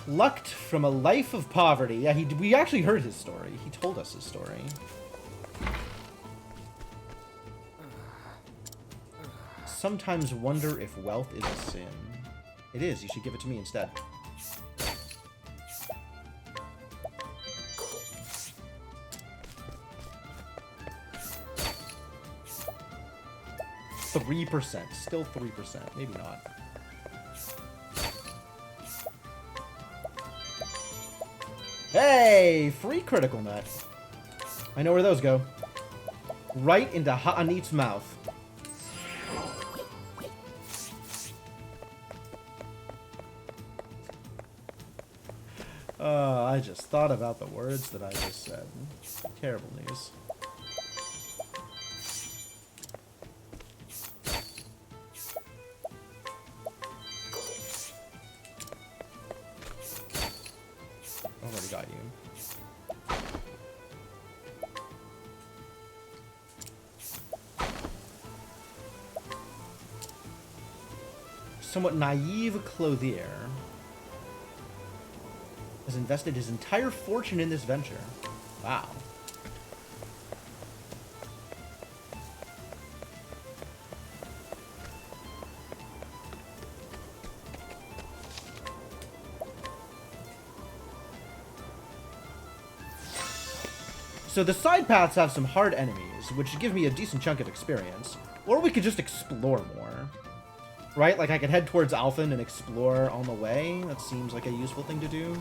Lucked from a life of poverty. Yeah, we actually heard his story. He told us his story. Sometimes wonder if wealth is a sin. It is. You should give it to me instead. %. Still 3%. Maybe not. Hey! Free critical nut. I know where those go. Right into Ha'anit's mouth. I just thought about the words that I just said. Terrible news. Already got you. Somewhat naive clothier has invested his entire fortune in this venture. Wow. So the side paths have some hard enemies, which give me a decent chunk of experience. Or we could just explore more. Right? Like I could head towards Alphen and explore on the way. That seems like a useful thing to do.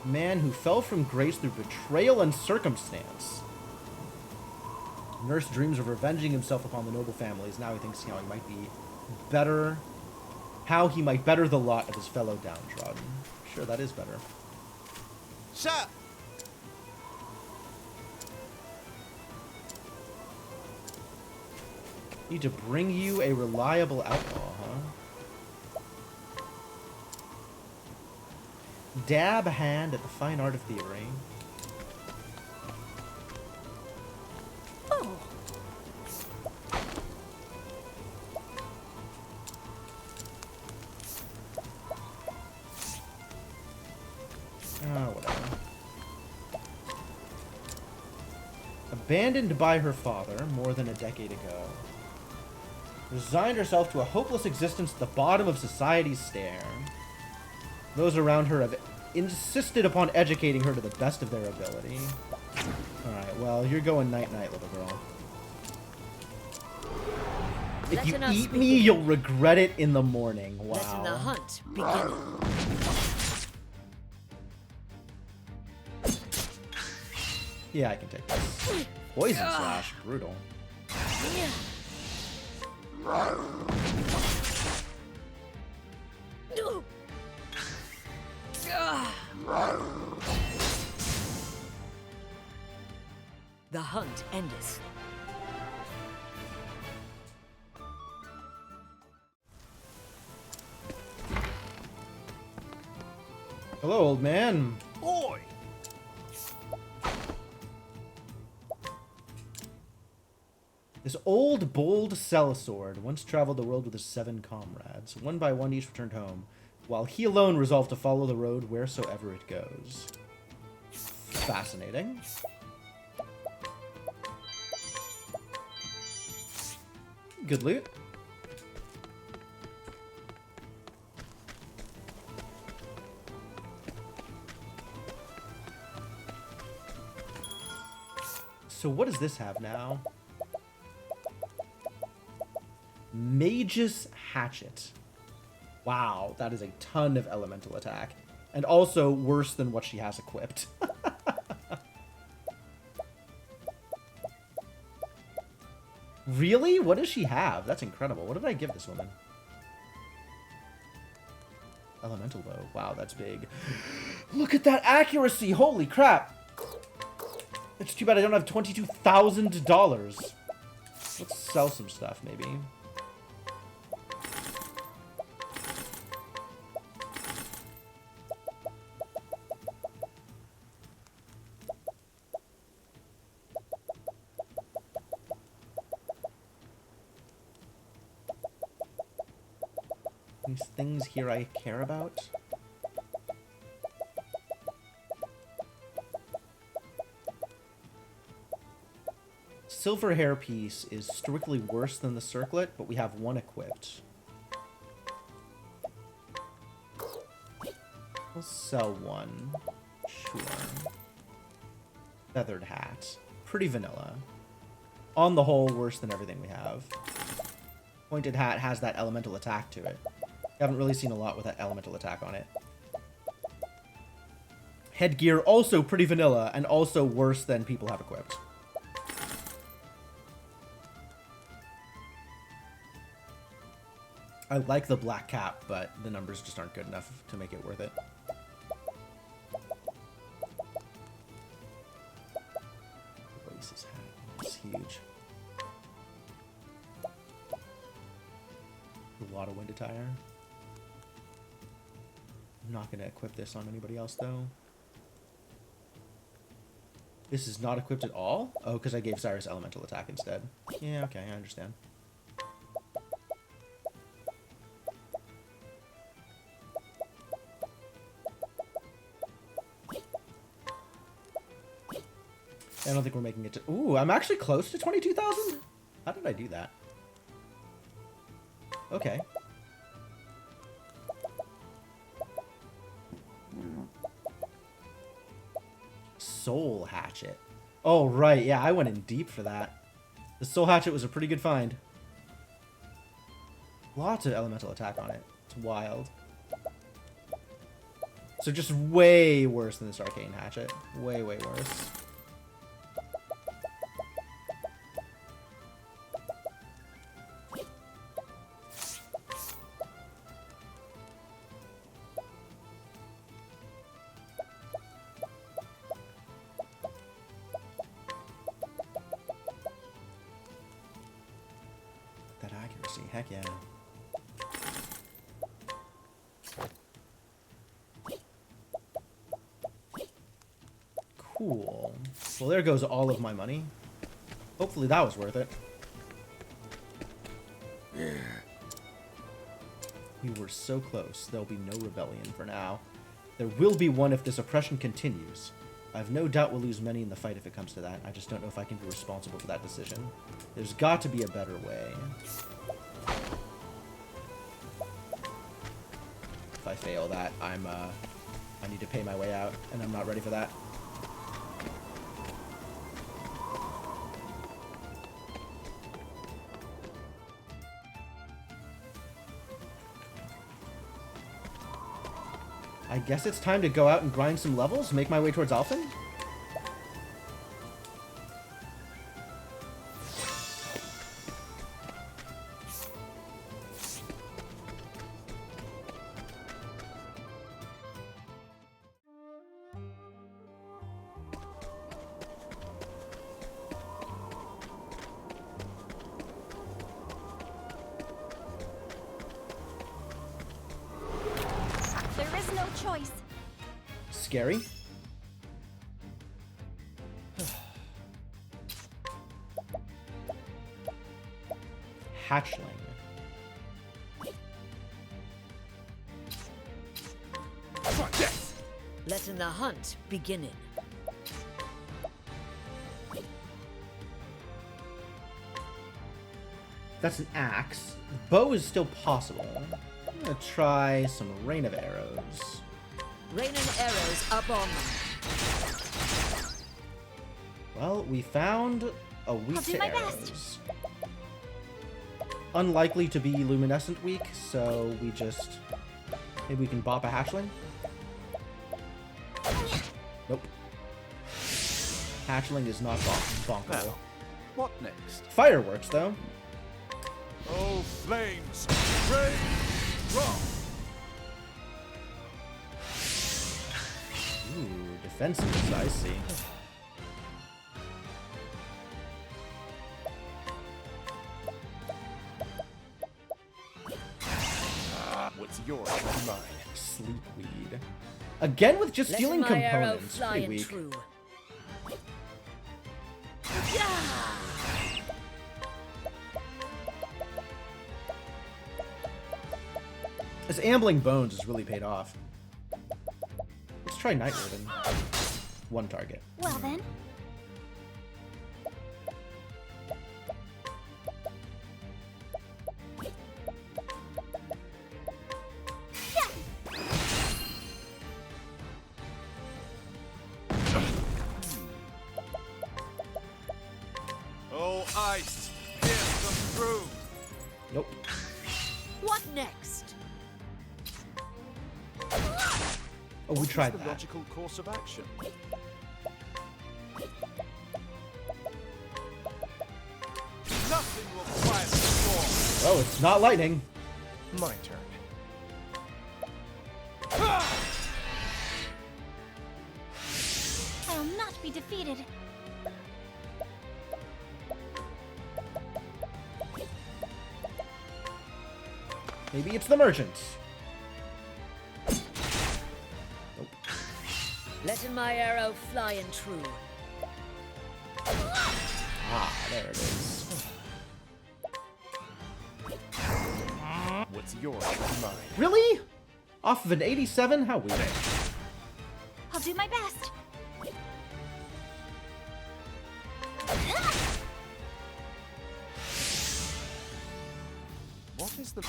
Man who fell from grace through betrayal and circumstance. Nurse dreams of revenging himself upon the noble families. Now he thinks how he might be better. How he might better the lot of his fellow downtrodden. Sure, that is better. Sir! Need to bring you a reliable outlaw, huh? Dab a hand at the fine art of thievery. Oh. Oh, whatever. Abandoned by her father more than a decade ago. Resigned herself to a hopeless existence at the bottom of society's stare. Those around her have insisted upon educating her to the best of their ability. Alright, well, you're going night-night, little girl. If you eat me, you'll regret it in the morning. Wow. Letting the hunt begin. Yeah, I can take this. Poison slash. Brutal. The hunt endeth. Hello, old man. Oi! This old, bold sellsword once traveled the world with his 7 comrades. One by one, each returned home, while he alone resolved to follow the road wheresoever it goes. Fascinating. Good loot. So what does this have now? Mage's Hatchet. Wow, that is a ton of elemental attack. And also worse than what she has equipped. Really? What does she have? That's incredible. What did I give this woman? Elemental bow. Wow, that's big. Look at that accuracy! Holy crap! It's too bad I don't have $22,000. Let's sell some stuff, maybe. These things here I care about. Silver hairpiece is strictly worse than the circlet, but we have one equipped. We'll sell one. Sure. Feathered hat. Pretty vanilla. On the whole, worse than everything we have. Pointed hat has that elemental attack to it. Haven't really seen a lot with that elemental attack on it. Headgear also pretty vanilla, and also worse than people have equipped. I like the black cap, but the numbers just aren't good enough to make it worth it. Oasis hat. It's huge. A lot of wind attire. I'm not going to equip this on anybody else, though. This is not equipped at all? Oh, because I gave Cyrus elemental attack instead. Yeah, okay, I understand. I don't think we're making it to... Ooh, I'm actually close to 22,000? How did I do that? Okay. Soul Hatchet. Oh, right. Yeah, I went in deep for that. The Soul Hatchet was a pretty good find. Lots of elemental attack on it. It's wild. So just way worse than this Arcane Hatchet. Way, way worse. That accuracy, heck yeah. Cool. Well, there goes all of my money. Hopefully that was worth it. Yeah. We were so close. There'll be no rebellion for now. There will be one if this oppression continues. I've no doubt we'll lose many in the fight if it comes to that. I just don't know if I can be responsible for that decision. There's got to be a better way. If I fail that, I need to pay my way out, and I'm not ready for that. I guess it's time to go out and grind some levels, make my way towards Alphen? Choice. Scary. Hatchling. Letting the hunt begin. That's an axe. Bow is still possible. I'm gonna try some rain of arrows. Raining arrows up on them. Well, we found a weak to arrows. Unlikely to be luminescent weak, so we just... Maybe we can bop a hatchling? Nope. Hatchling is not bonkable. Now, what next? Fireworks, though. Oh, flames! Rain! Drop! Ooh, defenses, I see. What's yours is mine. Sleep weed. Again with just stealing Let my arrow components. fly Pretty and weak. true. Yeah! This ambling bones has really paid off. Let's try Night Raven. One target. Well then. Oh, ice! Pierce them through! Nope. What next? Oh, we tried the that. logical course of action? Nothing will quiet the storm! Oh, it's not lightning. My turn. I'll not be defeated. Maybe it's the merchants. Nope. Letting my arrow fly and true. Ah, there it is. What's yours is mine. Really? Off of an 87? How weird. I'll do my best. What is the...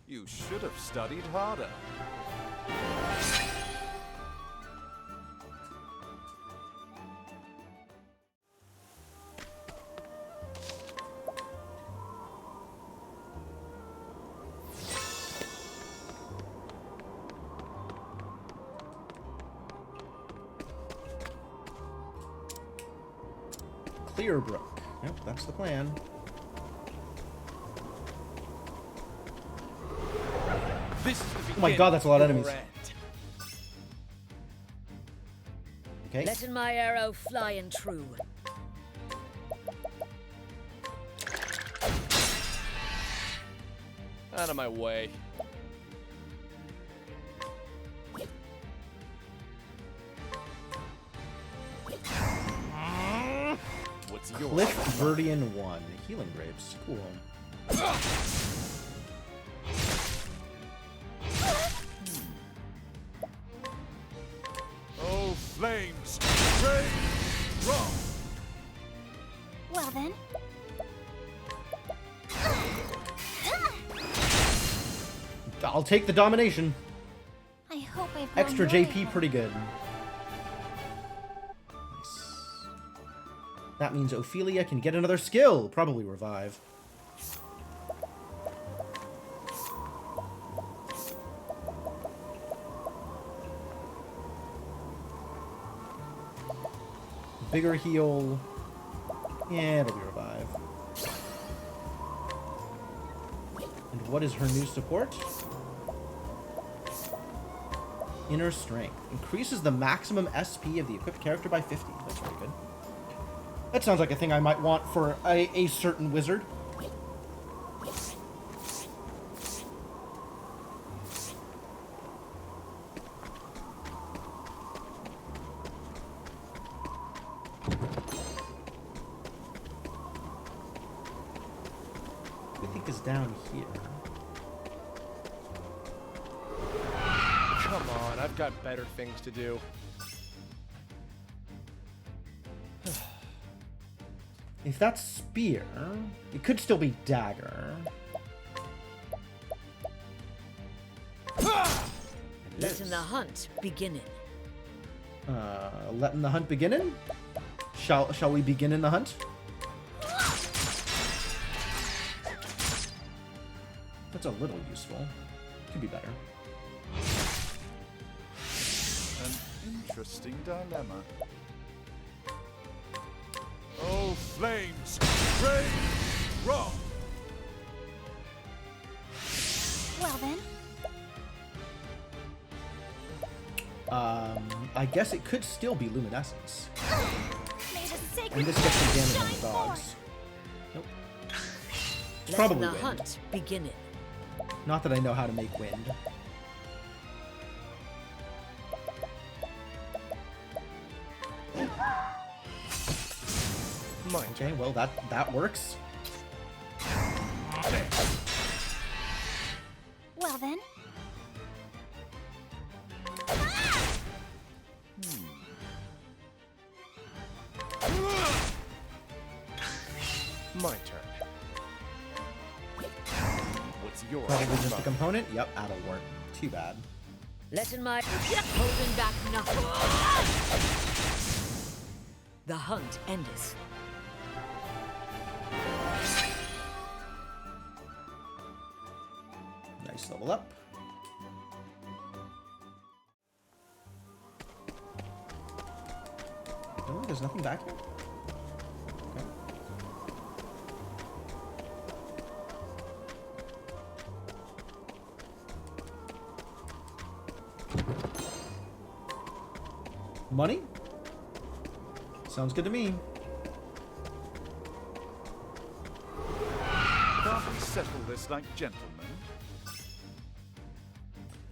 You should have studied harder. Clearbrook. Yep, that's the plan. This is the Oh my god, that's a lot of enemies. Okay. Letting my arrow fly and true. Out of my way. What's yours? Cliff Verdian 1. Healing grapes. Cool. Oh, flames! Rain! Rock! Well then. I'll take the domination. I hope I've Extra grown JP pretty good. Nice. That means Ophelia can get another skill. Probably revive. Bigger heal. Yeah, it'll be revive. And what is her new support? Inner Strength. Increases the maximum SP of the equipped character by 50. That's pretty good. That sounds like a thing I might want for a certain wizard. I think is down here. Come on, I've got better things to do. If that's spear, it could still be dagger. Letting the hunt begin. Letting the hunt beginnin'? Shall we begin in the hunt? That's a little useful. Could be better. An interesting dilemma. Oh, flames! Rain! Rock! Well then. I guess it could still be luminescence. May the sacred And this gets some damage on shine the dogs. Nope. Let Probably the wind. hunt begin. Not that I know how to make wind. Okay, well that works. Well then. My turn. What's yours? Probably just a component. Yep, that'll work. Too bad. Letting my holding back nothing. The hunt endeth. Nice level up. No, there's nothing back here. Okay. Money? Sounds good to me. Can't we settle this like gentlemen?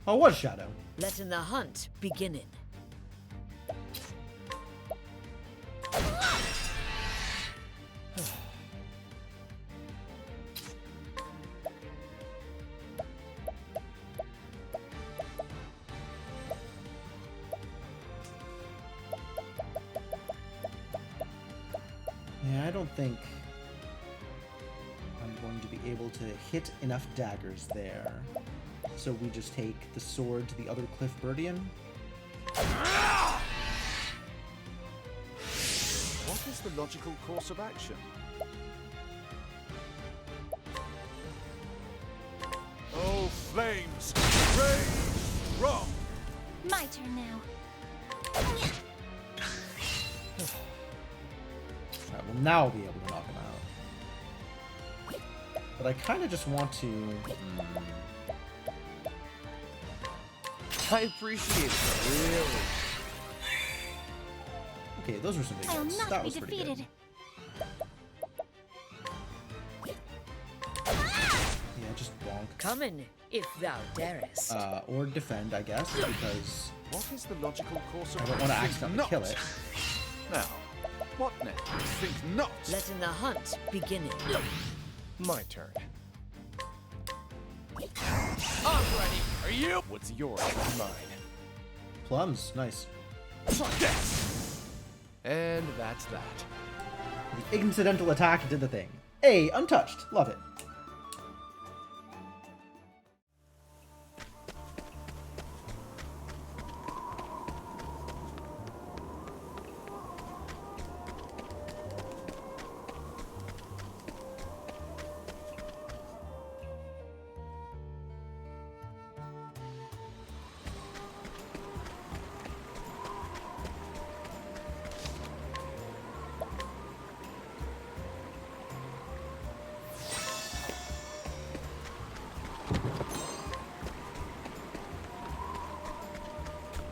Oh, what Shadow? Letting the hunt begin. Yeah, I don't think I'm going to be able to hit enough daggers there. So we just take the sword to the other Cliff Birdian. What is the logical course of action? Oh, flames! Rage strong! My turn now. Alright, well now I'll be able to knock him out. But I kind of just want to... I appreciate it, really. Okay, those were some big I will hits. not That be was pretty good. defeated. Yeah, just bonk. Coming, if thou darest. Or defend, I guess, because What is the logical course of I action? don't want to accidentally Not. kill it. Now, what next? Think not! Letting the hunt begin. My turn. I'm ready. Are you? What's yours is mine. Plums, nice. Yes. And that's that. The incidental attack did the thing. Hey, untouched. Love it.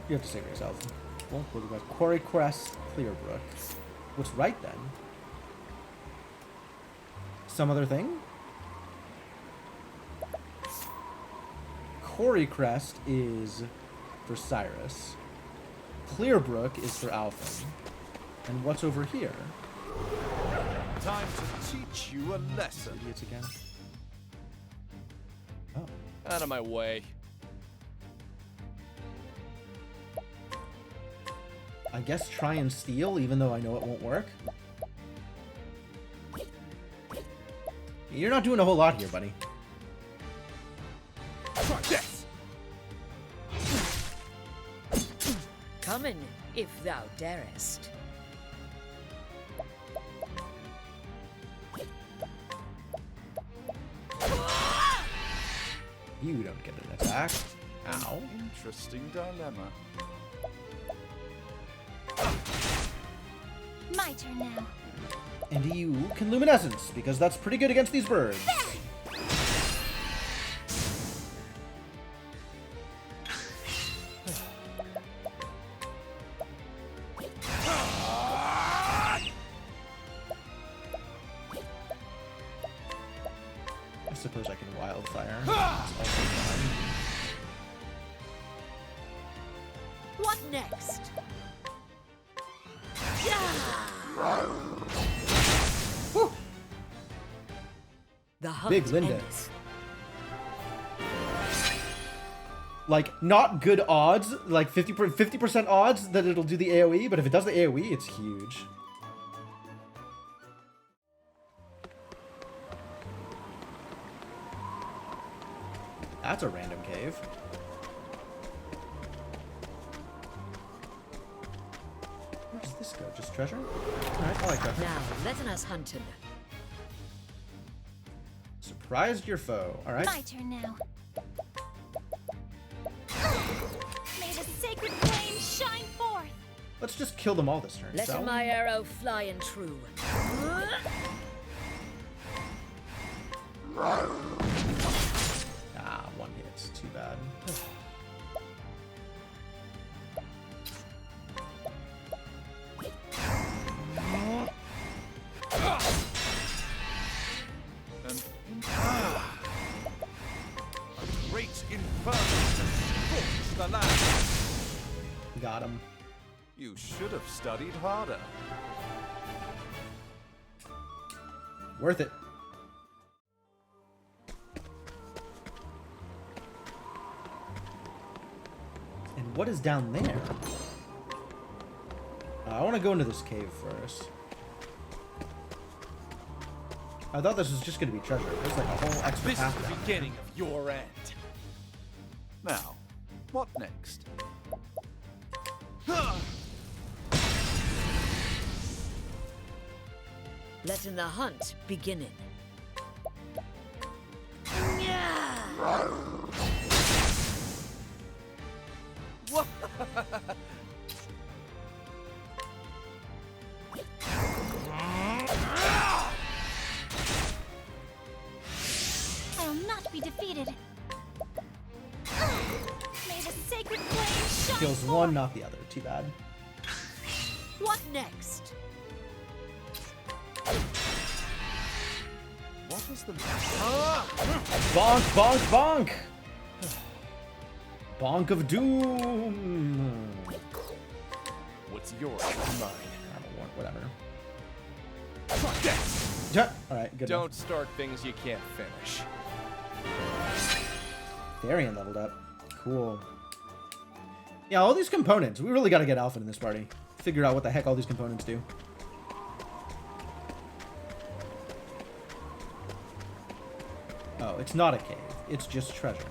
You have to save yourself. Well, we'll go Quarry Crest, Clearbrook. What's right then? Some other thing? Quarry Crest is for Cyrus. Clearbrook is for Alphen. And what's over here? Time to teach you a lesson. Idiots again. Oh. Out of my way. I guess try and steal, even though I know it won't work. You're not doing a whole lot here, buddy. Try this! Coming, if thou darest. You don't get an attack. Ow. Interesting dilemma. My turn now. And you can Luminescence, because that's pretty good against these birds. fire. That's also fine. What next? Woo! The hunt Big Linda. ends. Like, not good odds, like 50% odds that it'll do the AoE, but if it does the AoE, it's huge. That's a random cave. Where does this go? Just treasure? Alright, I like treasure. Now, let us hunt him. Surprised your foe. Alright. My turn now. May the sacred flame shine forth. Let's just kill them all this turn. Let so. my arrow fly and true. Ah, one hit. Too bad. A great inferno to scorch the land. Got him. You should have studied harder. Worth it. And what is down there? I want to go into this cave first. I thought this was just going to be treasure. There's like a whole extra This is path the down there. beginning of your end. Now, what next? Letting the hunt begin. I'll not be defeated. May the sacred flame shine Kills forth. one, not the other. Too bad. What next? What is the... Bonk, bonk, bonk! Bonk of doom! What's yours is mine. I don't want whatever. Fuck this! Yeah, alright, good Don't start things you can't finish. enough. Therian leveled up. Cool. Yeah, all these components. We really gotta get Alpha in this party. Figure out what the heck all these components do. Oh, it's not a cave. It's just treasure.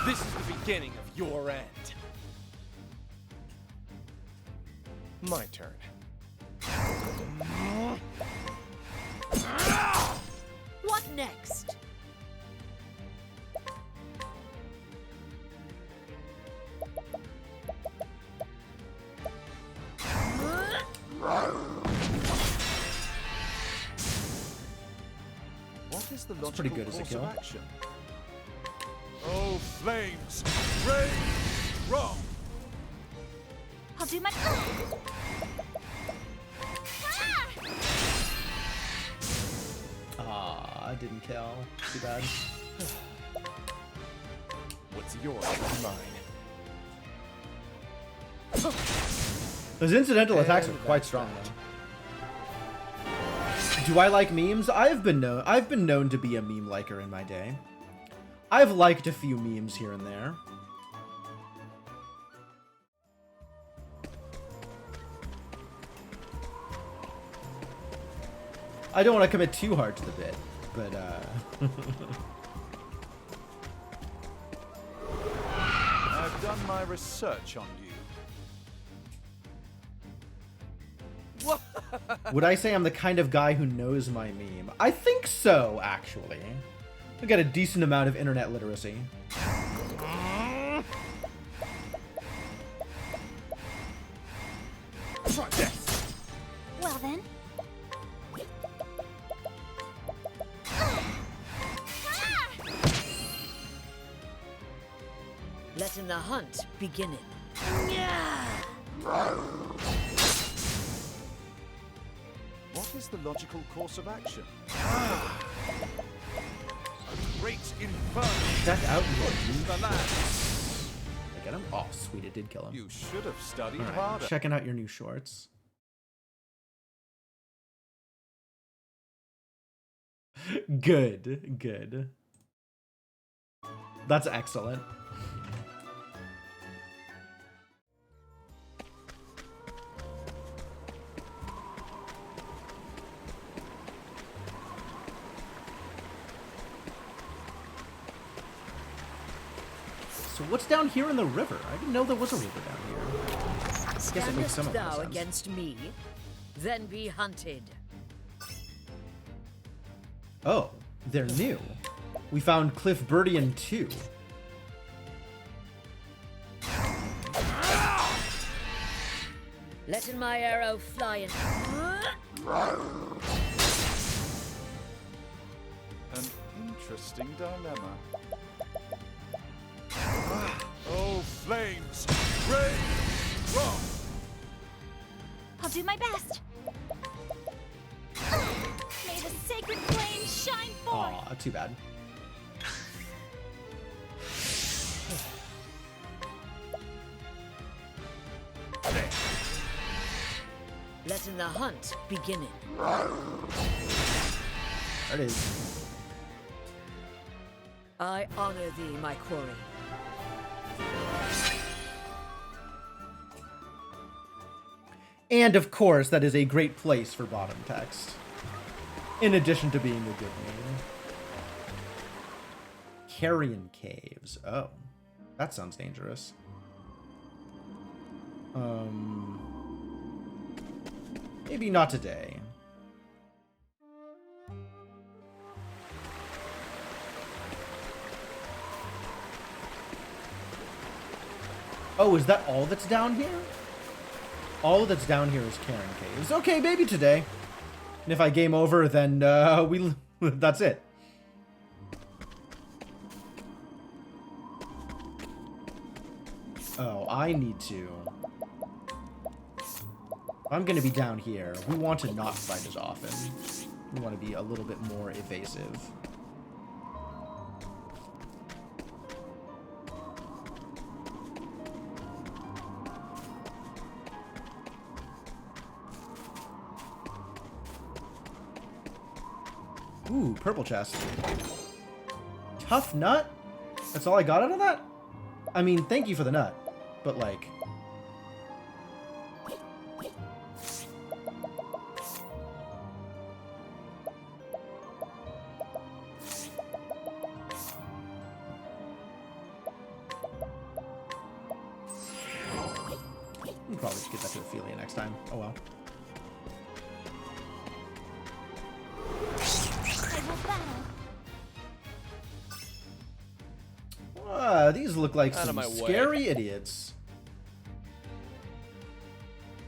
This is the beginning of your end. My turn. What next? What is the That's logical pretty good as a course kill. of action? Oh, flames, rain, wrong. I'll do my. Ah, I didn't kill. Too bad. What's yours is mine. Those incidental attacks are And quite that's strong, that. though. Do I like memes? I've been known to be a meme liker in my day. I've liked a few memes here and there. I don't want to commit too hard to the bit, but I've done my research on you. would I say I'm the kind of guy who knows my meme? I think so, actually. I got a decent amount of internet literacy. Try this! Well then. Letting the hunt begin. What is the logical course of action? A great inferno Check out your pushes the land. I get him? Oh, sweet, it did kill him. You should have studied All right, harder. checking out your new shorts. Good, good. That's excellent. So what's down here in the river? I didn't know there was a river down here. I guess it makes some Standest of thou sense. against me, then be hunted. Oh, they're new. We found Cliff Birdian 2. Letting my arrow fly in. An interesting dilemma. Oh, flames! Rain! Wrath! I'll do my best. May the sacred flame shine forth. Aw, too bad. Letting the hunt begin. There it is. I honor thee, my quarry. And of course, that is a great place for bottom text. In addition to being a good name. Carrion Caves. Oh, that sounds dangerous. Maybe not today. Oh, is that all that's down here? All that's down here is Carrion Caves. Okay, maybe today. And if I game over, then that's it. Oh, I need to. I'm gonna be down here. We want to not fight as often. We want to be a little bit more evasive. Ooh, purple chest. Tough nut? That's all I got out of that? I mean, thank you for the nut. But, like... we'll probably just get that to Ophelia next time. Oh well. These look like some scary idiots.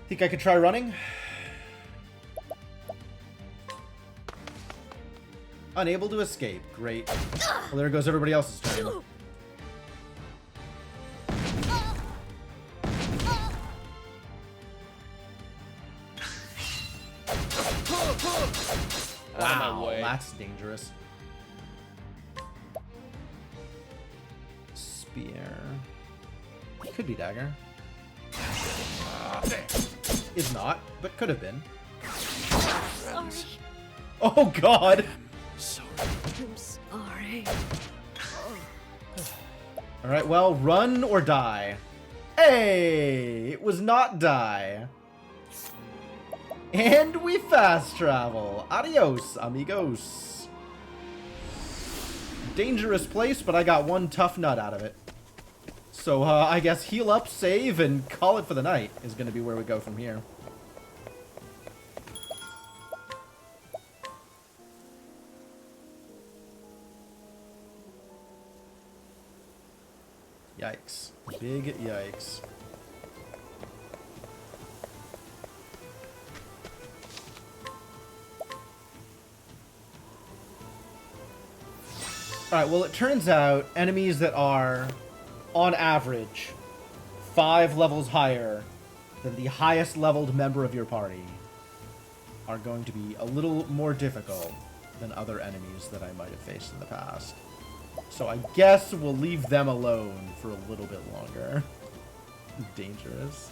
Think I could try running? Unable to escape. Great. Well, there goes everybody else's turn. Wow, that's dangerous. Spear. Could be dagger. Is not, but could have been. Sorry. Oh god! I'm sorry. Alright, well, run or die. Hey! It was not die. And we fast travel. Adios, amigos. Dangerous place, but I got one tough nut out of it. So, I guess heal up, save, and call it for the night is going to be where we go from here. Yikes. Big yikes. Alright, well, it turns out enemies that are, on average, 5 levels higher than the highest leveled member of your party are going to be a little more difficult than other enemies that I might have faced in the past. So I guess we'll leave them alone for a little bit longer. Dangerous.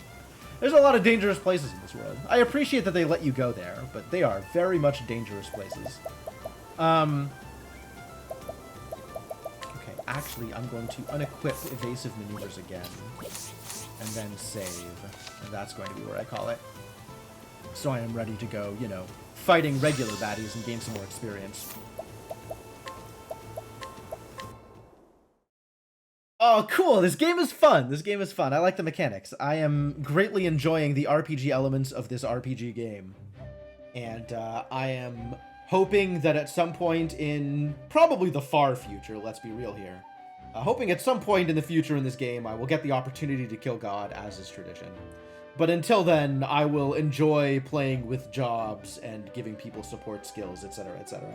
There's a lot of dangerous places in this world. I appreciate that they let you go there, but they are very much dangerous places. Okay, actually, I'm going to unequip evasive maneuvers again, and then save, and that's going to be where I call it. So I am ready to go, you know, fighting regular baddies and gain some more experience. Oh, cool! This game is fun! This game is fun. I like the mechanics. I am greatly enjoying the RPG elements of this RPG game. And I am hoping that at some point in probably the far future, let's be real here, hoping at some point in the future in this game I will get the opportunity to kill God, as is tradition. But until then, I will enjoy playing with jobs and giving people support skills, etc., etc.